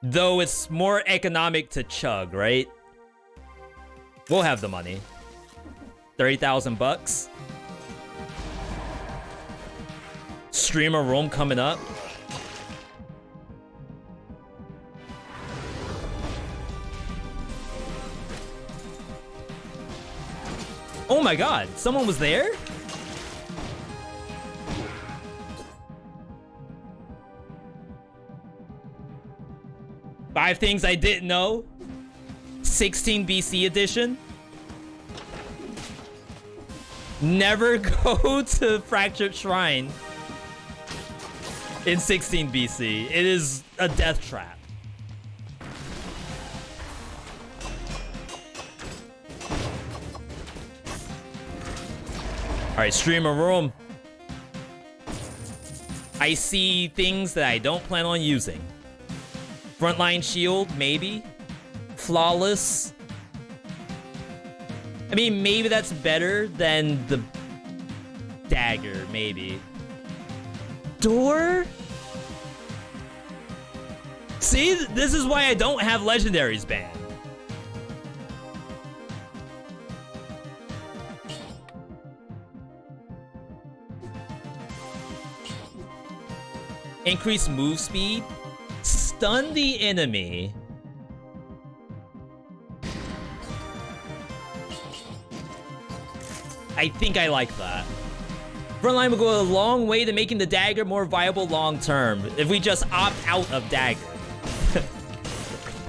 Though it's more economic to chug, right? We'll have the money. 30,000 bucks. Streamer roam coming up. Oh my god, someone was there? Five things I didn't know. 16 BC edition. Never go to Fractured Shrine in 16 BC. It is a death trap. Alright, streamer room. I see things that I don't plan on using. Frontline shield, maybe. Flawless. I mean, maybe that's better than the dagger, maybe. Door? See, this is why I don't have legendaries banned. Increase move speed. Stun the enemy. I think I like that. Frontline will go a long way to making the dagger more viable long term if we just opt out of dagger.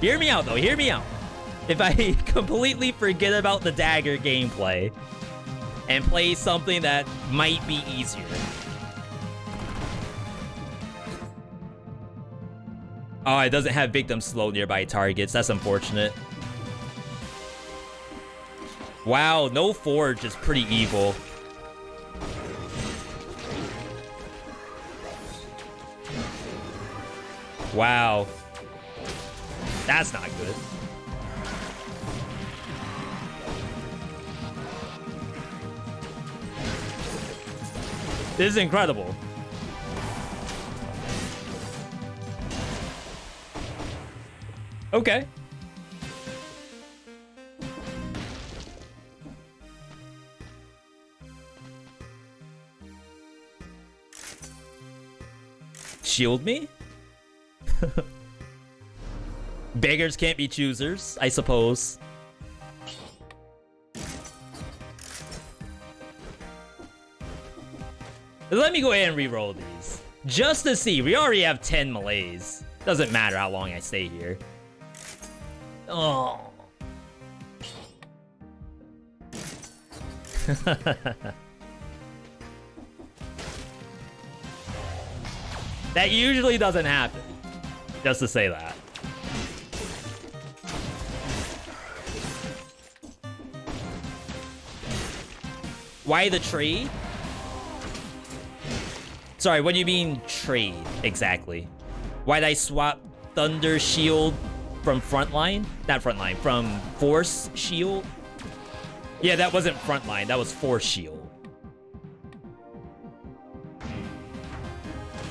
Hear me out though, hear me out. If I completely forget about the dagger gameplay and play something that might be easier. Oh, it doesn't have victims slow nearby targets. That's unfortunate. Wow, no forge is pretty evil. Wow. That's not good. This is incredible. Okay. Shield me? Beggars can't be choosers, I suppose. Let me go ahead and re-roll these. Just to see. We already have 10 melees. Doesn't matter how long I stay here. Oh. That usually doesn't happen. Just to say that. Why the trade? Sorry, what do you mean trade exactly? Why'd I swap Thunder Shield from Frontline? Not Frontline, from Force Shield? Yeah, that wasn't Frontline, that was Force Shield.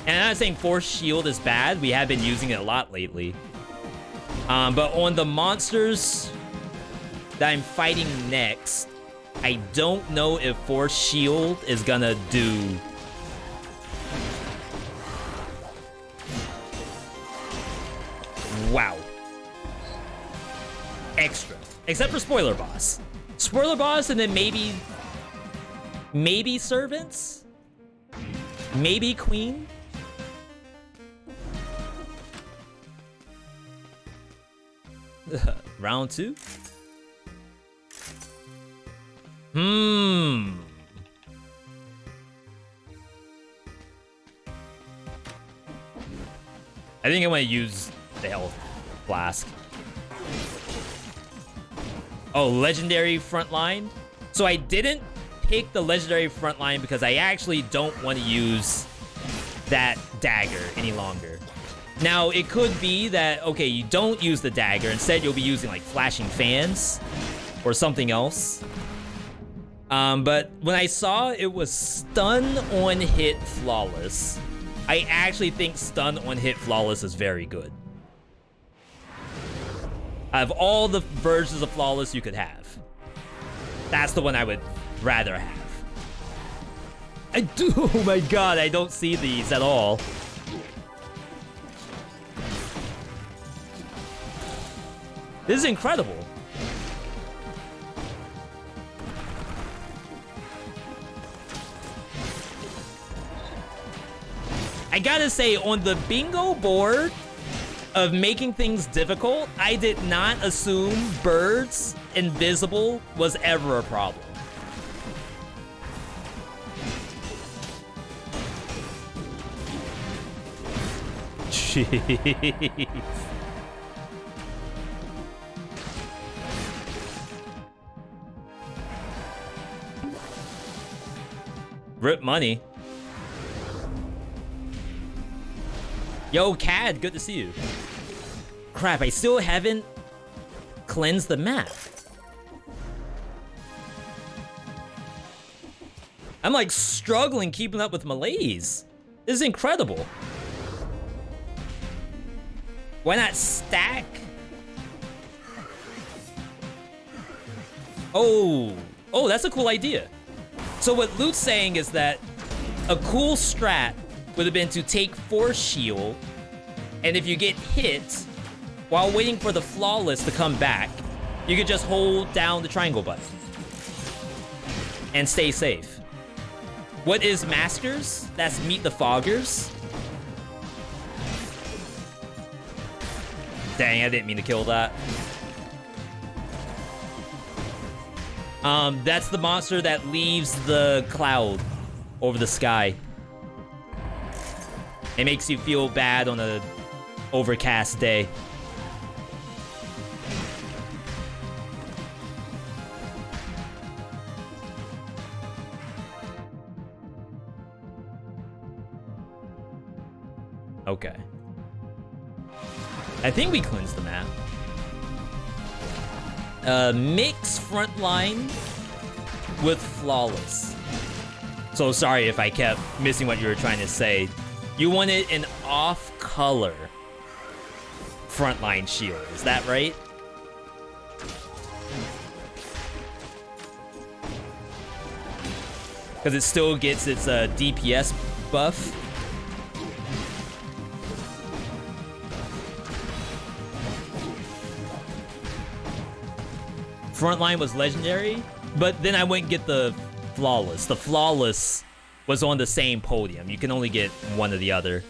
And I'm not saying Force Shield is bad, we have been using it a lot lately. But on the monsters that I'm fighting next, I don't know if Force Shield is gonna do... Wow. Extra. Except for Spoiler Boss. Spoiler Boss and then maybe... Maybe Servants? Maybe Queen? Round 2? I think I want to use the health flask. Oh, legendary frontline. So I didn't pick the legendary frontline because I actually don't want to use that dagger any longer. Now, it could be that, okay, you don't use the dagger. Instead, you'll be using, like, flashing fans or something else. But when I saw it was stun on hit flawless, I actually think stun on hit flawless is very good. Out of all the versions of flawless you could have, that's the one I would rather have. I do, oh my god, I don't see these at all. This is incredible. I gotta say, on the bingo board of making things difficult, I did not assume birds invisible was ever a problem. Jeez. Rip money. Yo, Cad, good to see you. Crap, I still haven't cleansed the map. I'm like struggling keeping up with melees. This is incredible. Why not stack? Oh, that's a cool idea. So what Lute's saying is that a cool strat would have been to take Force Shield, and if you get hit, while waiting for the Flawless to come back, you could just hold down the triangle button and stay safe. What is Masters? That's Meet the Foggers. Dang, I didn't mean to kill that. That's the monster that leaves the cloud over the sky. It makes you feel bad on a overcast day. Okay. I think we cleansed the map. Mix frontline with flawless. So sorry if I kept missing what you were trying to say. You wanted an off-color frontline shield, is that right? Because it still gets its DPS buff. Frontline was legendary, but then I wouldn't get the flawless. The flawless was on the same podium. You can only get one or the other.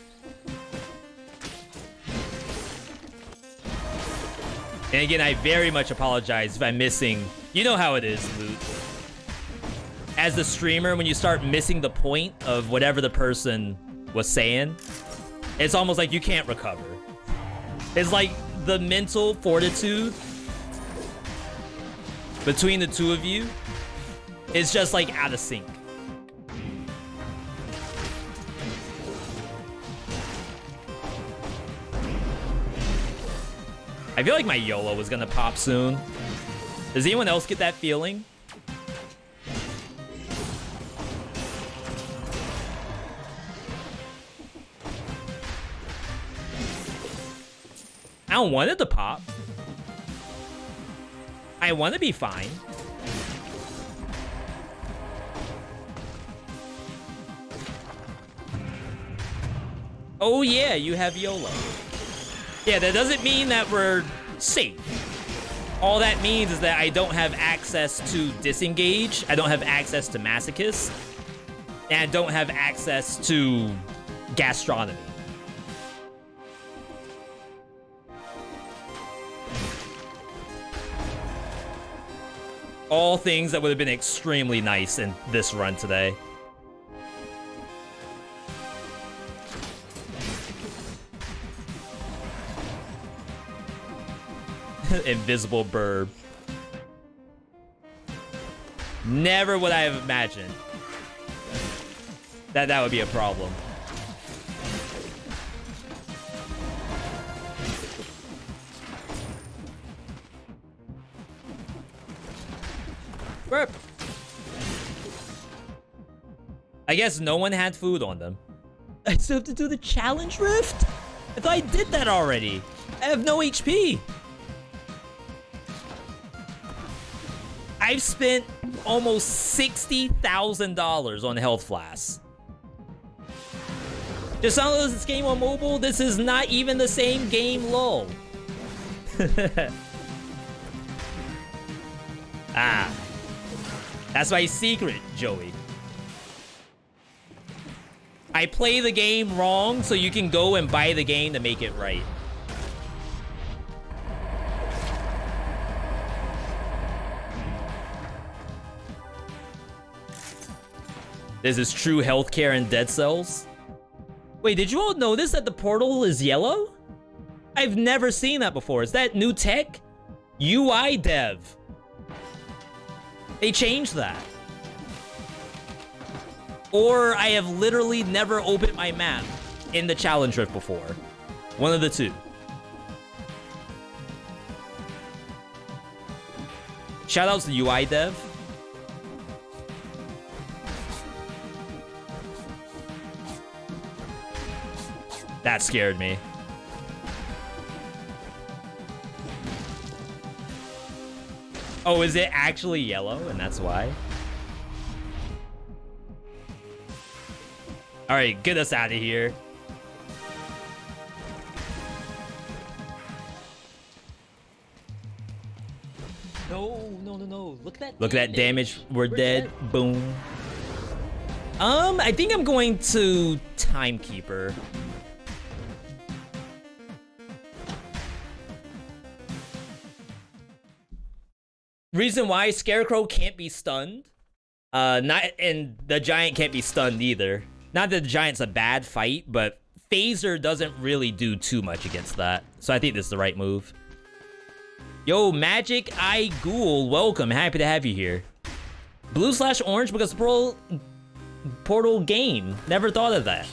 And again, I very much apologize if I'm missing. You know how it is, Loot. As the streamer, when you start missing the point of whatever the person was saying, it's almost like you can't recover. It's like the mental fortitude between the two of you is just like out of sync. I feel like my YOLO was gonna pop soon. Does anyone else get that feeling? I don't want it to pop. I want to be fine. Oh yeah, you have YOLO. Yeah, that doesn't mean that we're safe. All that means is that I don't have access to Disengage, I don't have access to Masochist, and I don't have access to Gastronomy. All things that would have been extremely nice in this run today. Invisible burb. Never would I have imagined that that would be a problem. Burp. I guess no one had food on them. I still have to do the challenge rift? I thought I did that already. I have no HP. I've spent almost $60,000 on health flasks. Just download this game on mobile. This is not even the same game, lol. Ah. That's my secret, Joey. I play the game wrong, so you can go and buy the game to make it right. This is true healthcare in Dead Cells. Wait, did you all notice that the portal is yellow? I've never seen that before. Is that new tech? UI dev. They changed that. Or I have literally never opened my map in the challenge rift before. One of the two. Shoutouts to UI dev. That scared me. Oh, is it actually yellow and that's why? All right, get us out of here. No. Look at that damage. We're dead. Boom. I think I'm going to Timekeeper. Reason why Scarecrow can't be stunned. And the Giant can't be stunned either. Not that the Giant's a bad fight, but Phaser doesn't really do too much against that. So I think this is the right move. Yo, Magic Eye Ghoul, welcome. Happy to have you here. Blue/orange because Portal game. Never thought of that.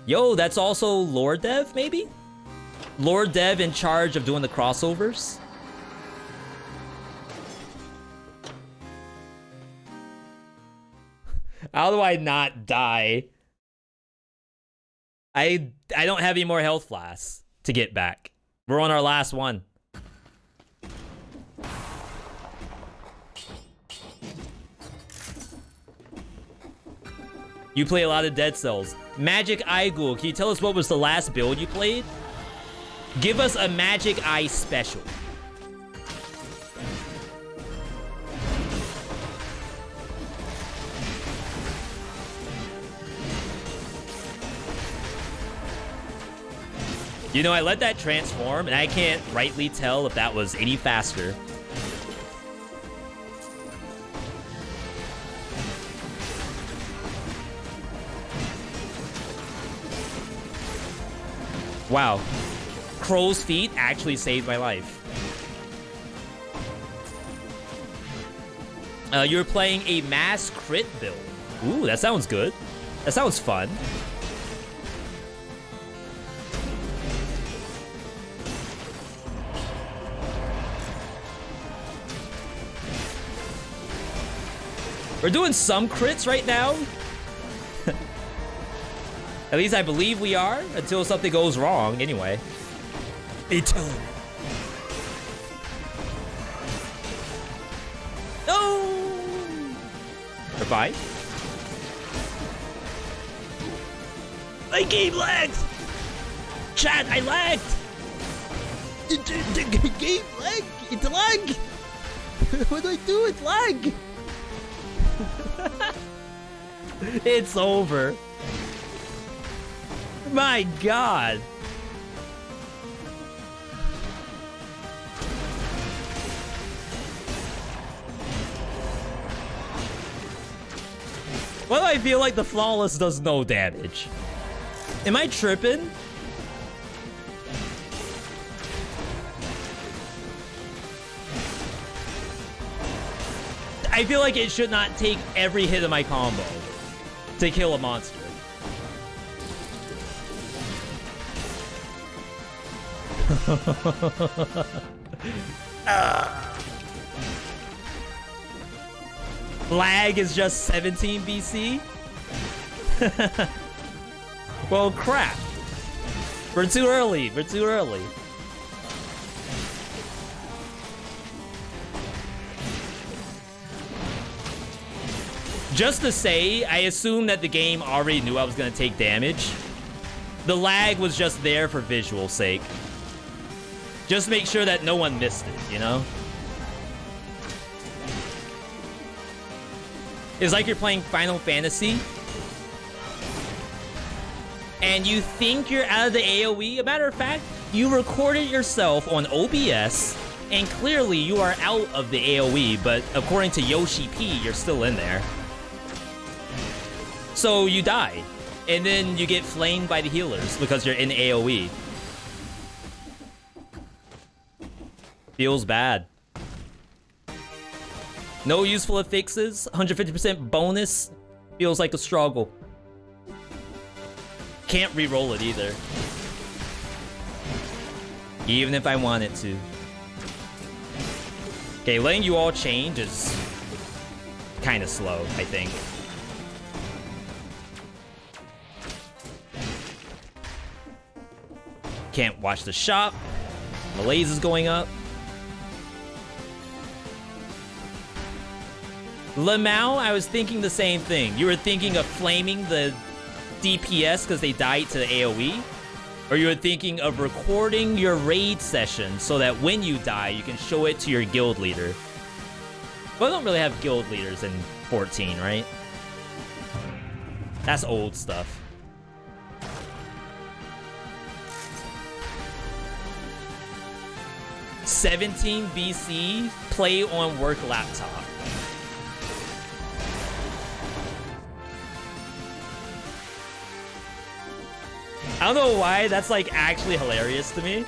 Yo, that's also Lord Dev, maybe? Lord Dev in charge of doing the crossovers. How do I not die? I don't have any more health flasks to get back. We're on our last one. You play a lot of Dead Cells. Magic Eye Ghoul, can you tell us what was the last build you played? Give us a Magic Eye special. You know, I let that transform, and I can't rightly tell if that was any faster. Wow. Crow's feet actually saved my life. You're playing a mass crit build. Ooh, that sounds good. That sounds fun. We're doing some crits right now. At least I believe we are, until something goes wrong, anyway. Fatality. No! We're fine. My game lagged! Chat, I lagged! The game lagged! It's lag! What do I do? It's lag! It's over. My God. Why do I feel like the Flawless does no damage? Am I tripping? I feel like it should not take every hit of my combo to kill a monster. Lag is just 17 BC? Well, crap. We're too early. We're too early. Just to say, I assume that the game already knew I was going to take damage. The lag was just there for visual sake. Just make sure that no one missed it, you know? It's like you're playing Final Fantasy and you think you're out of the AoE. A matter of fact, you recorded yourself on OBS and clearly you are out of the AoE, but according to Yoshi P, you're still in there. So you die, and then you get flamed by the healers because you're in AoE. Feels bad. No useful fixes, 150% bonus. Feels like a struggle. Can't re-roll it either. Even if I wanted to. Okay, letting you all change is kind of slow, I think. Can't watch the shop. Malaise is going up. Lamau, I was thinking the same thing. You were thinking of flaming the DPS because they died to the AoE? Or you were thinking of recording your raid session so that when you die, you can show it to your guild leader. Well, I don't really have guild leaders in 14, right? That's old stuff. '17 BC, play on work laptop. I don't know why, that's like actually hilarious to me.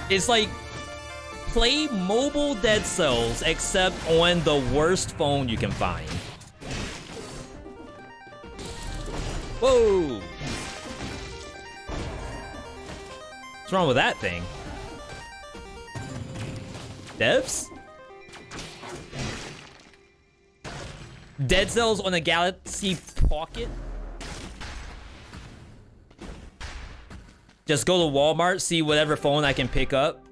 It's like, play mobile Dead Cells except on the worst phone you can find. Whoa! What's wrong with that thing? Devs? Dead Cells on a Galaxy Pocket? Just go to Walmart, see whatever phone I can pick up.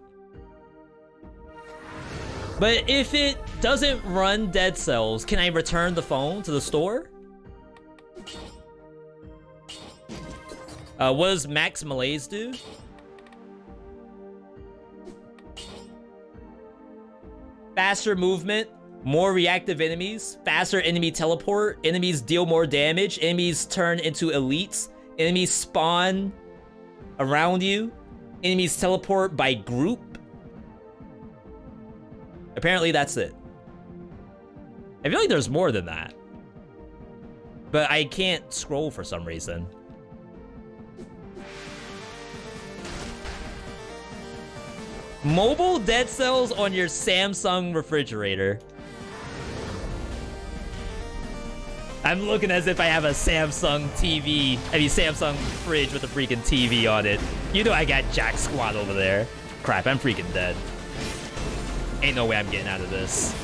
But if it doesn't run Dead Cells, can I return the phone to the store? What does Max Malaise do? Faster movement, more reactive enemies, faster enemy teleport, enemies deal more damage, enemies turn into elites, enemies spawn around you, enemies teleport by group. Apparently that's it. I feel like there's more than that, but I can't scroll for some reason. Mobile Dead Cells on your Samsung refrigerator. I'm looking as if I have a Samsung TV, Samsung fridge with a freaking TV on it. You know I got Jack Squad over there. Crap, I'm freaking dead. Ain't no way I'm getting out of this.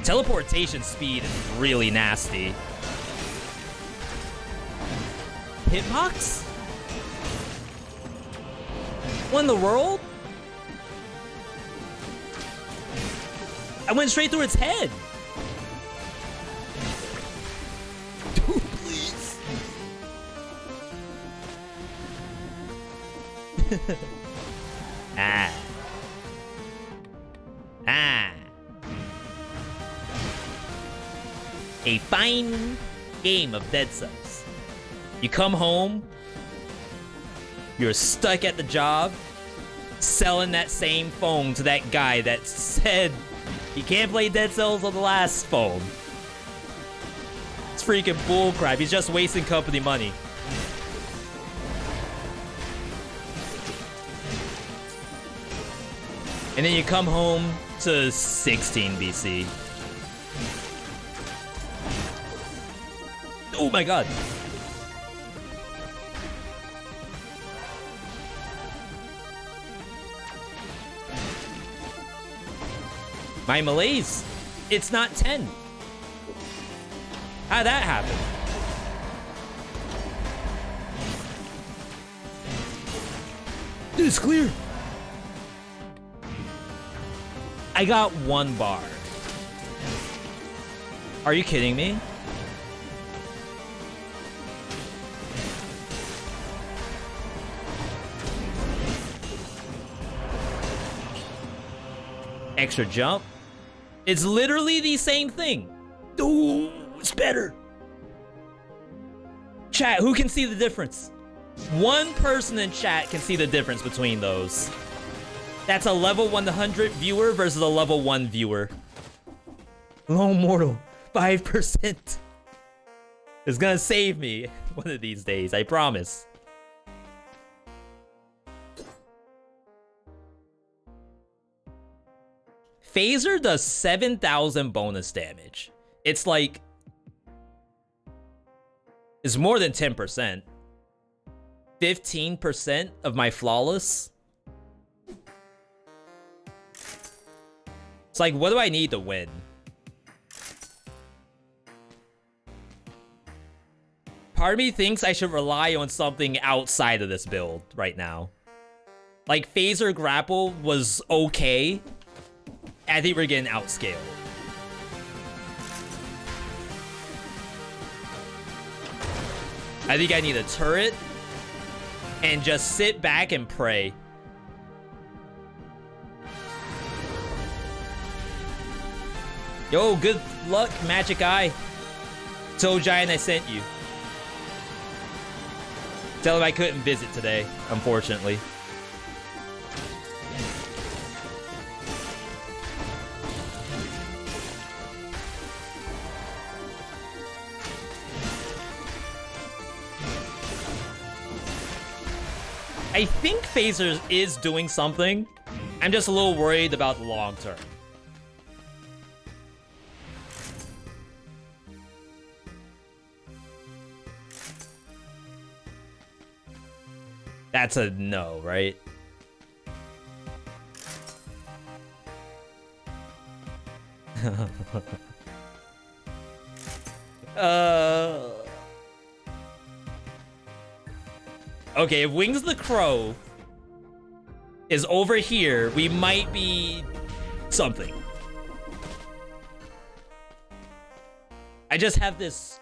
Teleportation speed is really nasty. Hitbox? What in the world? I went straight through its head. Dude, please. Ah. A fine game of Dead Cells. You come home, you're stuck at the job, selling that same phone to that guy that said he can't play Dead Cells on the last phone. It's freaking bullcrap. He's just wasting company money. And then you come home to 16 BC. Oh my god. My malaise, it's not 10. How'd that happen? Dude, it's clear. I got 1 bar. Are you kidding me? Extra jump. It's literally the same thing. Ooh, it's better. Chat, who can see the difference? One person in chat can see the difference between those. That's a level 100 viewer versus a level 1 viewer. Lone Mortal, 5%. It's gonna save me one of these days, I promise. Phaser does 7,000 bonus damage. It's like... it's more than 10%. 15% of my flawless. It's like, what do I need to win? Part of me thinks I should rely on something outside of this build right now. Like, Phaser Grapple was okay. I think we're getting outscaled. I think I need a turret and just sit back and pray. Yo, good luck, Magic Eye. So Giant, I sent you. Tell him I couldn't visit today, unfortunately. I think Phaser is doing something. I'm just a little worried about the long term. That's a no, right? Okay, if Wings the Crow is over here, we might be something. I just have this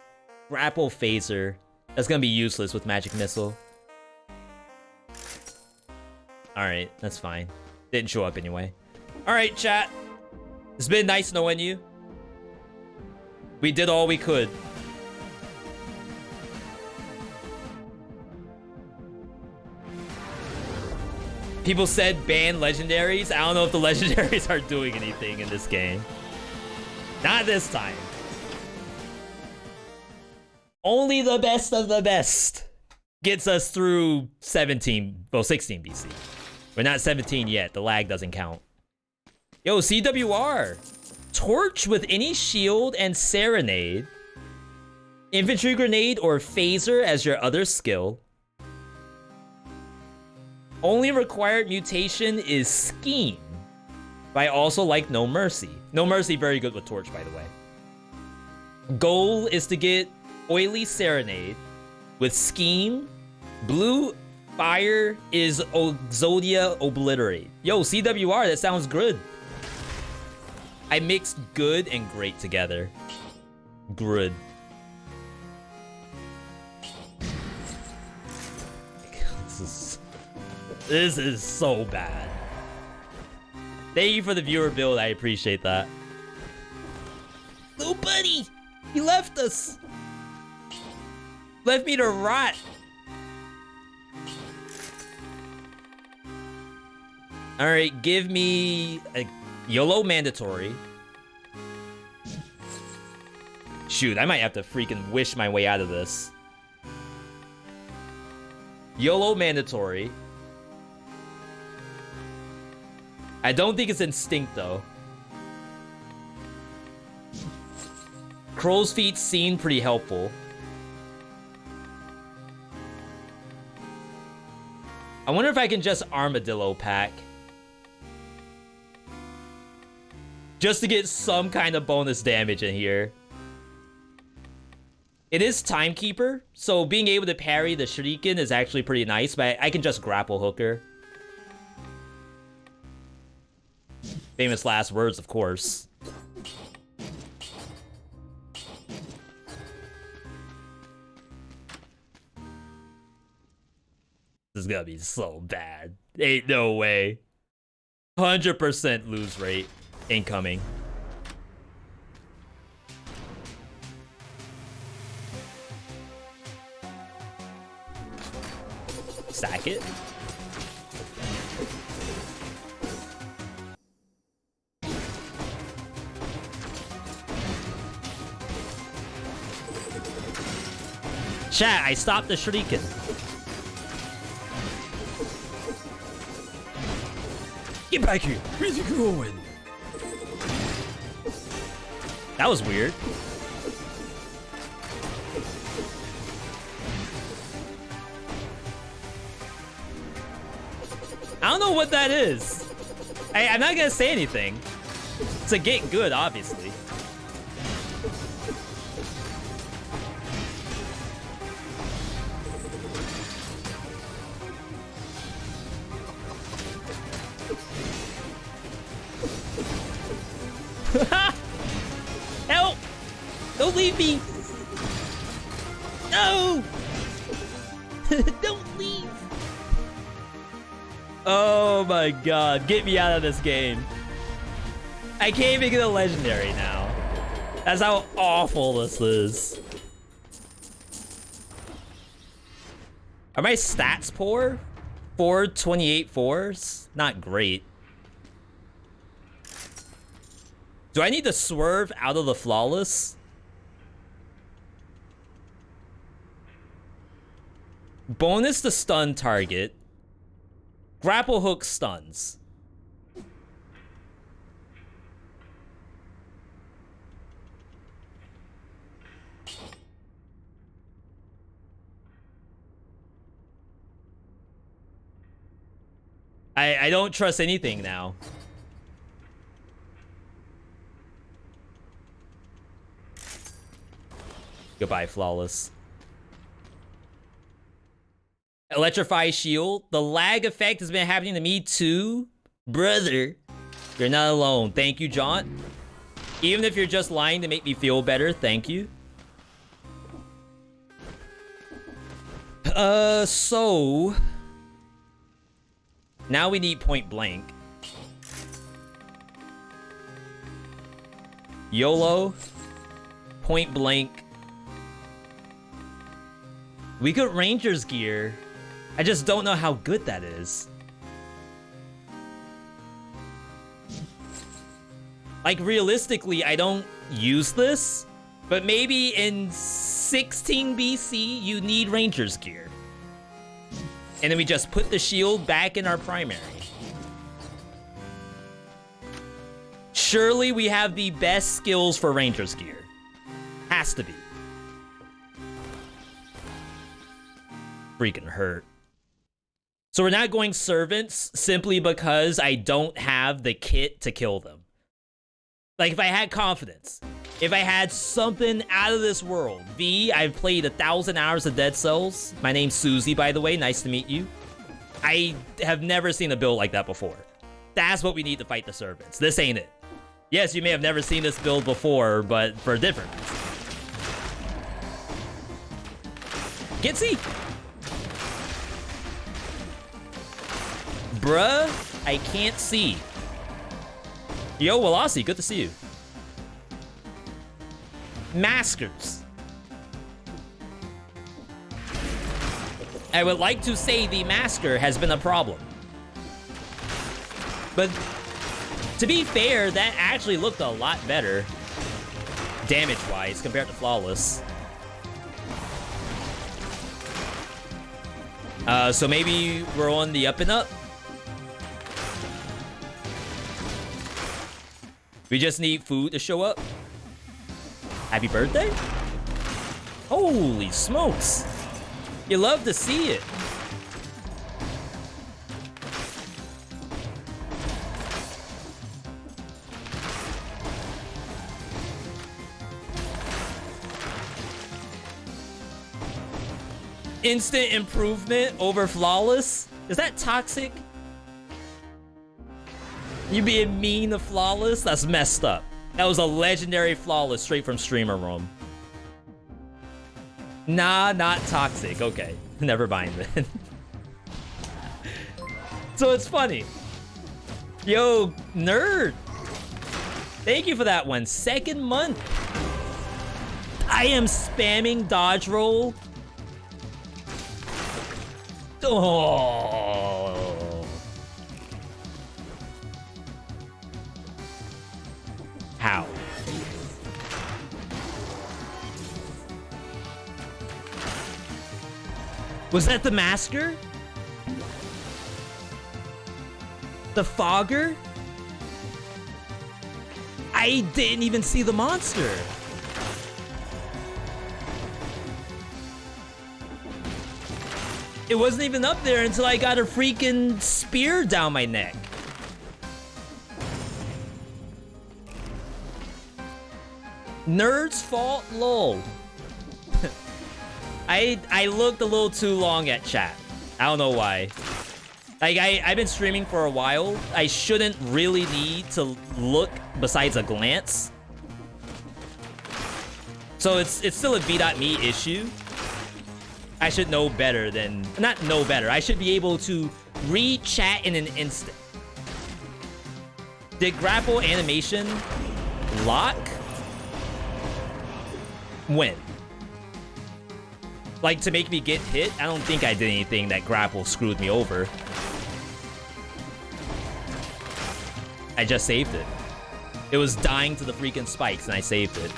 grapple phaser that's gonna be useless with Magic Missile. Alright, that's fine. Didn't show up anyway. Alright, chat. It's been nice knowing you. We did all we could. People said ban legendaries. I don't know if the legendaries are doing anything in this game. Not this time. Only the best of the best gets us through 16 BC. We're not 17 yet. The lag doesn't count. Yo, CWR. Torch with any shield and Serenade. Infantry Grenade or Phaser as your other skill. Only required mutation is Scheme. But I also like No Mercy. No Mercy, very good with Torch, by the way. Goal is to get Oily Serenade with Scheme. Blue Fire is Exodia Obliterate. Yo, CWR, that sounds good. I mixed good and great together. Good. This is so bad. Thank you for the viewer build. I appreciate that. Little buddy, he left us. Left me to rot. All right, give me a YOLO mandatory. Shoot, I might have to freaking wish my way out of this. YOLO mandatory. I don't think it's Instinct, though. Crow's Feet seem pretty helpful. I wonder if I can just Armadillo pack. Just to get some kind of bonus damage in here. It is Timekeeper, so being able to parry the Shuriken is actually pretty nice, but I can just grapple hook her. Famous last words, of course. This is gonna be so bad. Ain't no way. 100% lose rate incoming. Stack it. Chat, I stopped the Shuriken. Get back here. Where's he going? That was weird. I don't know what that is. I'm not gonna say anything. It's a get good, obviously. Help! Don't leave me! No! Don't leave! Oh my god, get me out of this game. I can't even get a legendary now. That's how awful this is. Are my stats poor? 428 fours? Not great. Do I need to swerve out of the flawless? Bonus to stun target. Grapple hook stuns. I don't trust anything now. Goodbye, flawless. Electrify shield. The lag effect has been happening to me too. Brother, you're not alone. Thank you, John. Even if you're just lying to make me feel better, thank you. So... now we need point blank. YOLO. Point blank. We got Ranger's gear. I just don't know how good that is. Like, realistically, I don't use this. But maybe in 16 BC, you need Ranger's gear. And then we just put the shield back in our primary. Surely we have the best skills for Ranger's gear. Has to be. Freaking hurt. So we're not going servants simply because I don't have the kit to kill them. Like, if I had confidence, if I had something out of this world. V, I've played 1,000 hours of Dead Cells. My name's Susie, by the way. Nice to meet you. I have never seen a build like that before. That's what we need to fight the servants. This ain't it. Yes, you may have never seen this build before, but for different reasons. Gitsy! Bruh, I can't see. Yo, Walasi, good to see you. Maskers. I would like to say the masker has been a problem. But to be fair, that actually looked a lot better damage-wise compared to flawless. So maybe we're on the up and up. We just need food to show up. Happy birthday? Holy smokes. You love to see it. Instant improvement over flawless? Is that toxic? You being mean to flawless? That's messed up. That was a legendary flawless straight from streamer room. Nah, not toxic. Okay, never mind then. So it's funny. Yo, nerd. Thank you for that one. Second month. I am spamming dodge roll. Oh. How? Was that the masker? The fogger? I didn't even see the monster. It wasn't even up there until I got a freaking spear down my neck. Nerd's fault, lol. I looked a little too long at chat. I don't know why. Like, I've been streaming for a while. I shouldn't really need to look besides a glance. So it's still a V.me issue. I should know better than... not know better. I should be able to read chat in an instant. Did grapple animation lock? When? Like, to make me get hit? I don't think I did anything that grapple screwed me over. I just saved it. It was dying to the freaking spikes, and I saved it.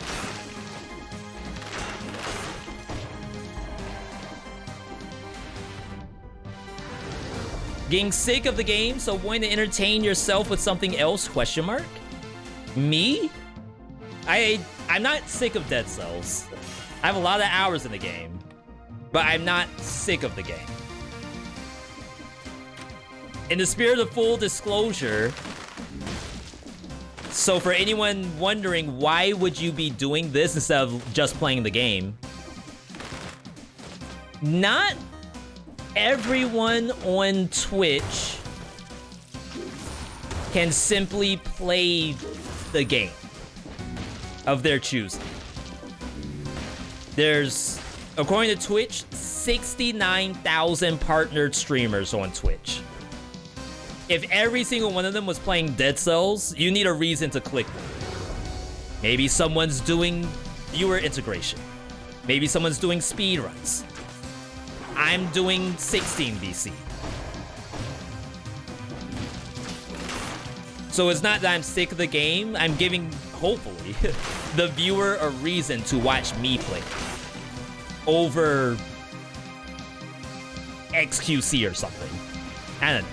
Getting sick of the game, so wanting to entertain yourself with something else, question mark? Me? I'm not sick of Dead Cells. I have a lot of hours in the game, but I'm not sick of the game. In the spirit of full disclosure, so for anyone wondering why would you be doing this instead of just playing the game, not everyone on Twitch can simply play the game of their choosing. There's, according to Twitch, 69,000 partnered streamers on Twitch. If every single one of them was playing Dead Cells, you need a reason to click them. Maybe someone's doing viewer integration. Maybe someone's doing speedruns. I'm doing 16 BC. So it's not that I'm sick of the game. I'm giving, hopefully, the viewer a reason to watch me play over XQC or something. I don't know.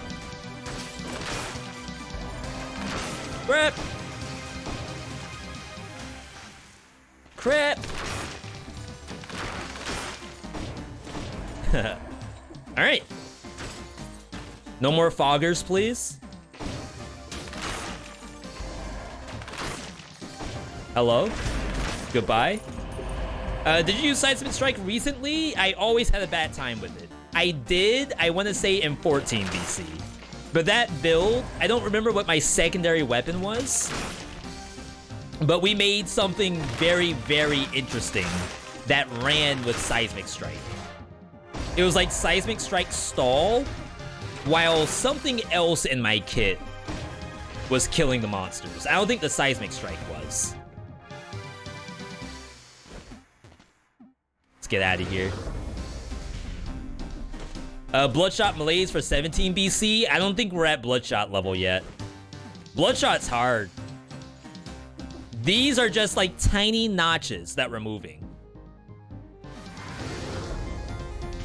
Crap! Crap! Alright. No more foggers, please. Hello? Goodbye? Did you use Seismic Strike recently? I always had a bad time with it. I did, I want to say in 14 BC. But that build, I don't remember what my secondary weapon was. But we made something very, very interesting that ran with Seismic Strike. It was like Seismic Strike stall, while something else in my kit was killing the monsters. I don't think the Seismic Strike was. Let's get out of here. Bloodshot Malaise for 17 BC. I don't think we're at Bloodshot level yet. Bloodshot's hard. These are just like tiny notches that we're moving.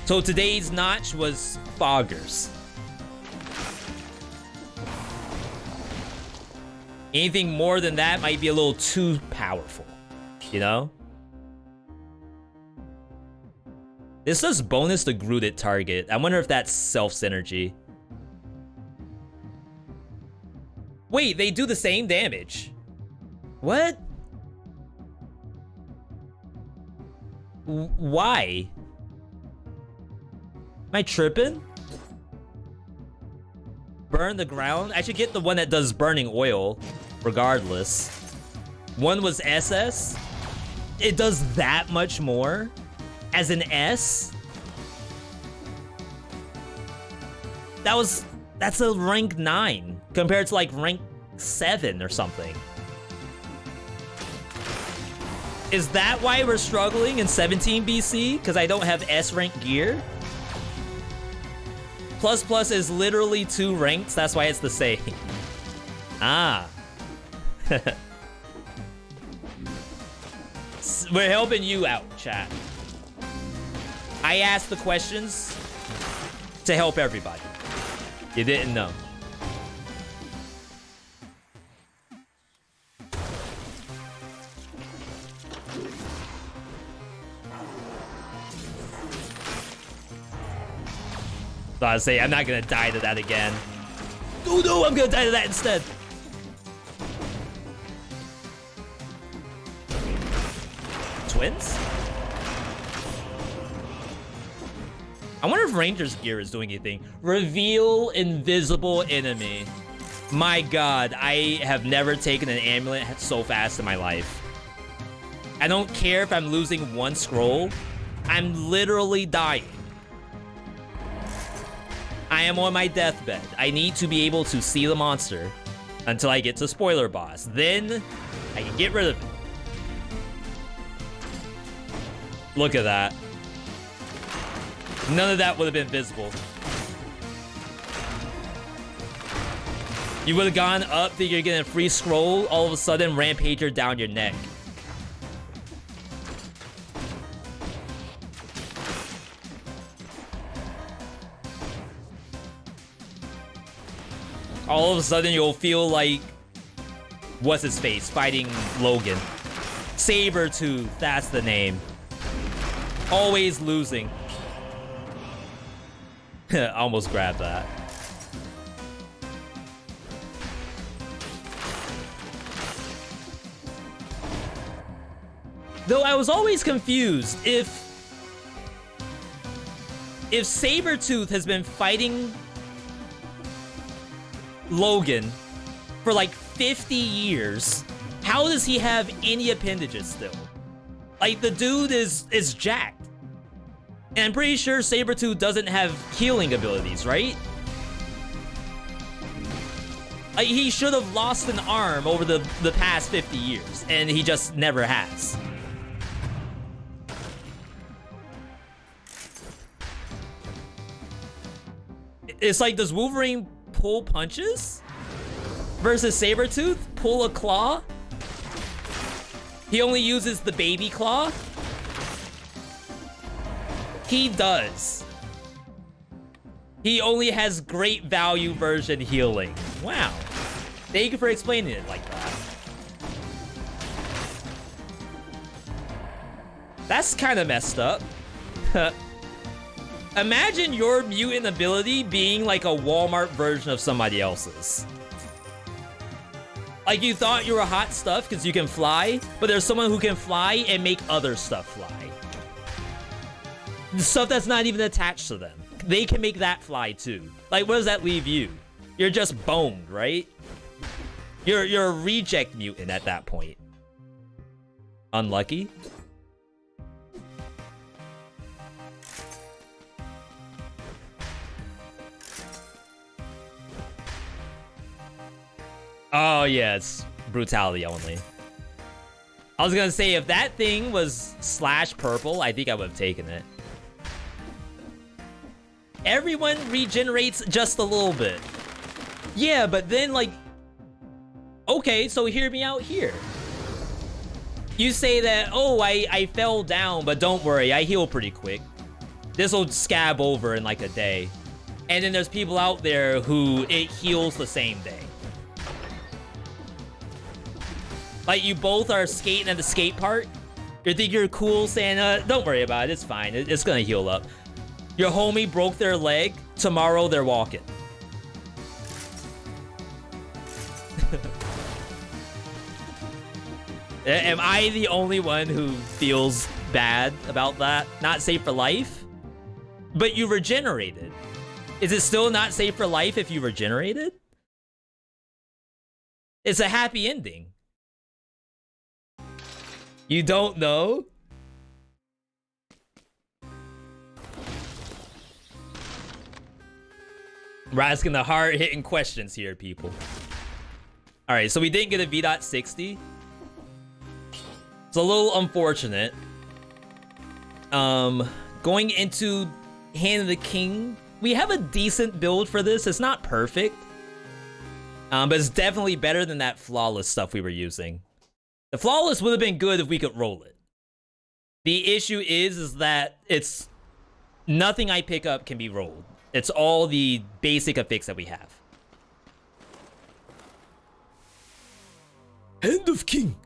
So today's notch was foggers. Anything more than that might be a little too powerful, you know? This says bonus to Grooted target. I wonder if that's self-synergy. Wait, they do the same damage. What? Why? Am I tripping? Burn the ground? I should get the one that does burning oil, regardless. One was SS. It does that much more? As an S? That's a rank 9 compared to like rank 7 or something. Is that why we're struggling in 17 BC? Because I don't have S rank gear? Plus plus is literally 2 ranks, that's why it's the same. Ah. We're helping you out, chat. I asked the questions to help everybody. You didn't know. So I say I'm not gonna die to that again. Oh no, I'm gonna die to that instead. Twins? I wonder if Ranger's gear is doing anything. Reveal invisible enemy. My god, I have never taken an amulet so fast in my life. I don't care if I'm losing 1 scroll. I'm literally dying. I am on my deathbed. I need to be able to see the monster until I get to spoiler boss. Then I can get rid of it. Look at that. None of that would have been visible. You would have gone up, think you're getting a free scroll, all of a sudden Rampager down your neck. All of a sudden you'll feel like, what's his face, fighting Logan. Sabretooth, that's the name. Always losing. Almost grabbed that. Though I was always confused if Sabretooth has been fighting Logan for like 50 years, how does he have any appendages still? Like, the dude is jacked. And I'm pretty sure Sabretooth doesn't have healing abilities, right? Like, he should have lost an arm over the past 50 years, and he just never has. It's like, does Wolverine pull punches? Versus Sabretooth, pull a claw? He only uses the baby claw? He does. He only has great value version healing. Wow. Thank you for explaining it like that. That's kind of messed up. Imagine your mutant ability being like a Walmart version of somebody else's. Like, you thought you were hot stuff because you can fly, but there's someone who can fly and make other stuff fly. Stuff that's not even attached to them. They can make that fly too. Like, where does that leave you? You're just boned, right? You're a reject mutant at that point. Unlucky. Oh, yeah, it's brutality only. I was gonna say, if that thing was slash purple, I think I would have taken it. Everyone regenerates just a little bit. Yeah, but then, like... Okay, so hear me out here. You say that, oh, I fell down, but don't worry, I heal pretty quick. This'll scab over in like a day. And then there's people out there who it heals the same day. Like, you both are skating at the skate park. You think you're cool saying, don't worry about it, it's fine, it's gonna heal up. Your homie broke their leg, tomorrow they're walking. Am I the only one who feels bad about that? Not safe for life? But you regenerated. Is it still not safe for life if you regenerated? It's a happy ending. You don't know? We're asking the hard-hitting questions here, people. Alright, so we didn't get a V.60. It's a little unfortunate. Going into Hand of the King, we have a decent build for this. It's not perfect. But it's definitely better than that flawless stuff we were using. The flawless would have been good if we could roll it. The issue is that it's nothing I pick up can be rolled. It's all the basic affix that we have. Hand of King.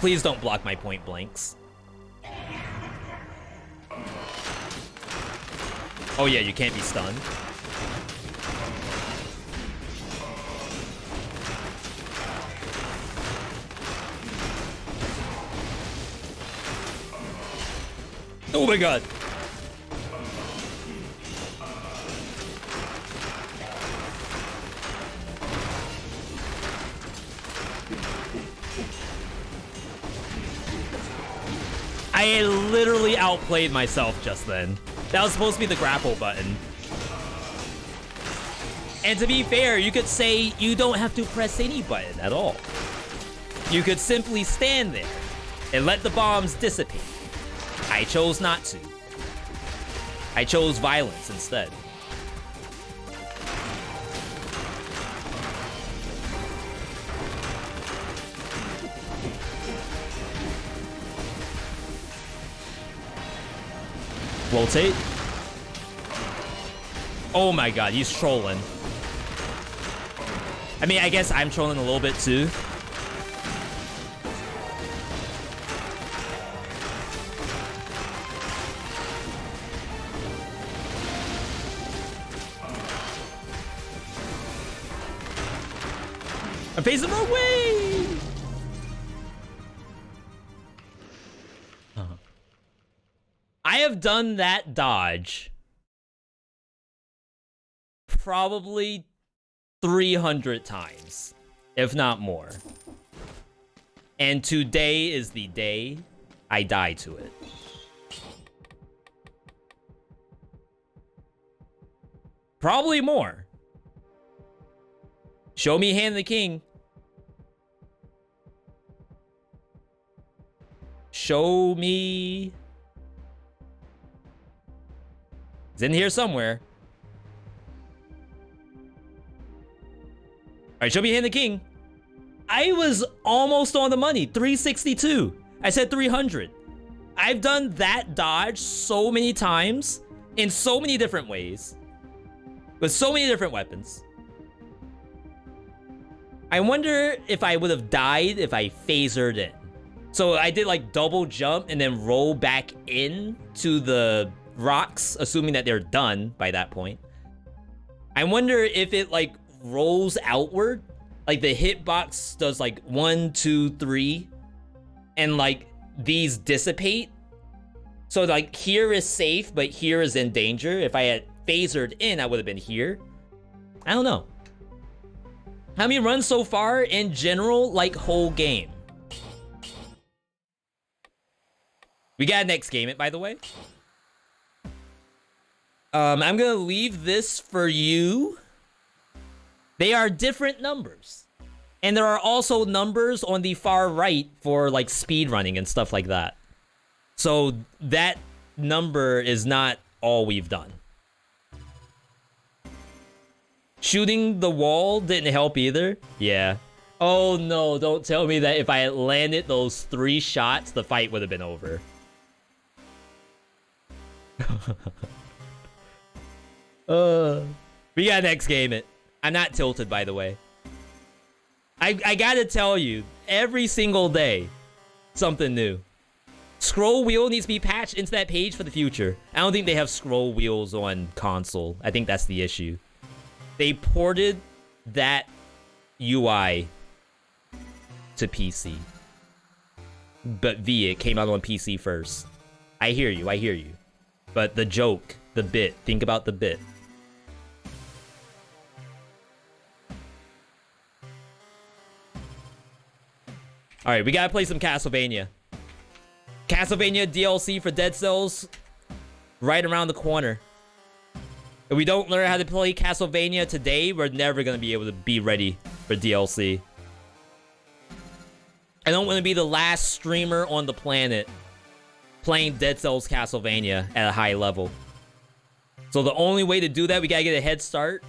Please don't block my point blanks. Oh yeah, you can't be stunned. Oh my god. I literally outplayed myself just then. That was supposed to be the grapple button. And to be fair, you could say you don't have to press any button at all. You could simply stand there and let the bombs dissipate. I chose not to. I chose violence instead. Rotate. Oh my god, he's trolling. I mean, I guess I'm trolling a little bit too. I'm facing the wrong way! I have done that dodge probably 300 times, if not more. And today is the day I die to it. Probably more. Show me hand the king. Show me. It's in here somewhere. All right, show me hand the king. I was almost on the money. 362. I said 300. I've done that dodge so many times in so many different ways with so many different weapons. I wonder if I would have died if I phasered in. So I did like double jump and then roll back in to the rocks, assuming that they're done by that point. I wonder if it like rolls outward, like the hitbox does like 1, 2, 3, and like these dissipate. So like here is safe, but here is in danger. If I had phasered in, I would have been here. I don't know. How many runs so far in general, like whole game? We got next game it, by the way. I'm gonna leave this for you. They are different numbers. And there are also numbers on the far right for like speed running and stuff like that. So that number is not all we've done. Shooting the wall didn't help either. Yeah. Oh no, don't tell me that if I had landed those 3 shots, the fight would have been over. We got next game it. I'm not tilted, by the way. I gotta tell you, every single day, something new. Scroll wheel needs to be patched into that page for the future. I don't think they have scroll wheels on console. I think that's the issue. They ported that UI to PC. But it came out on PC first. I hear you, I hear you. But the joke, the bit, think about the bit. Alright, we gotta play some Castlevania. Castlevania DLC for Dead Cells right around the corner. If we don't learn how to play Castlevania today, we're never gonna be able to be ready for DLC. I don't want to be the last streamer on the planet playing Dead Cells Castlevania at a high level. So the only way to do that, we gotta get a head start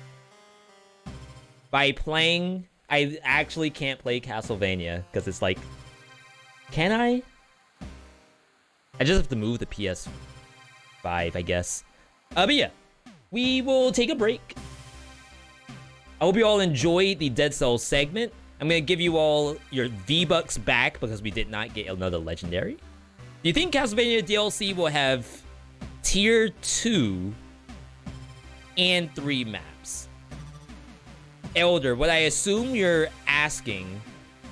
by playing. I actually can't play Castlevania because it's like, can I? I just have to move the PS5, I guess. But yeah, we will take a break. I hope you all enjoyed the Dead Cells segment. I'm gonna give you all your V-Bucks back because we did not get another legendary. Do you think Castlevania DLC will have tier 2 and 3 maps? Elder, what I assume you're asking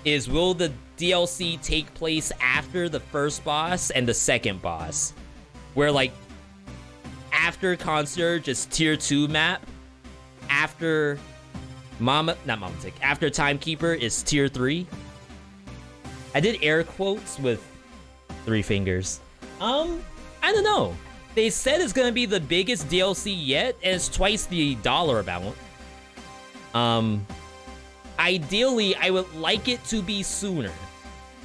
is, will the DLC take place after the first boss and the second boss? Where like, after Concierge is tier 2 map, after after Timekeeper is tier 3? I did air quotes with 3 fingers. I don't know. They said it's gonna be the biggest DLC yet, and it's twice the dollar amount. Ideally, I would like it to be sooner,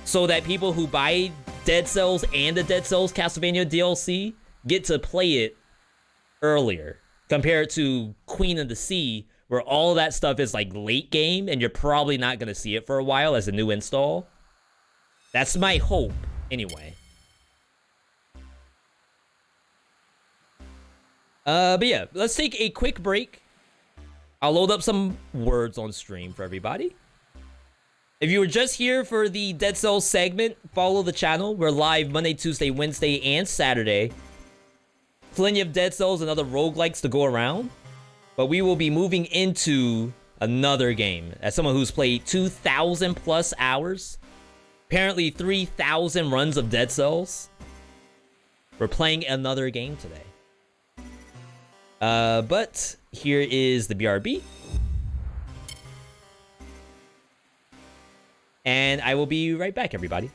so that people who buy Dead Cells and the Dead Cells Castlevania DLC get to play it earlier compared to Queen of the Sea, where all of that stuff is like late game and you're probably not going to see it for a while as a new install. That's my hope anyway. But yeah, let's take a quick break. I'll load up some words on stream for everybody. If you were just here for the Dead Cells segment, follow the channel. We're live Monday, Tuesday, Wednesday, and Saturday. Plenty of Dead Cells and other roguelikes to go around. But we will be moving into another game. As someone who's played 2,000 plus hours, apparently 3,000 runs of Dead Cells, we're playing another game today. But here is the BRB. And I will be right back, everybody.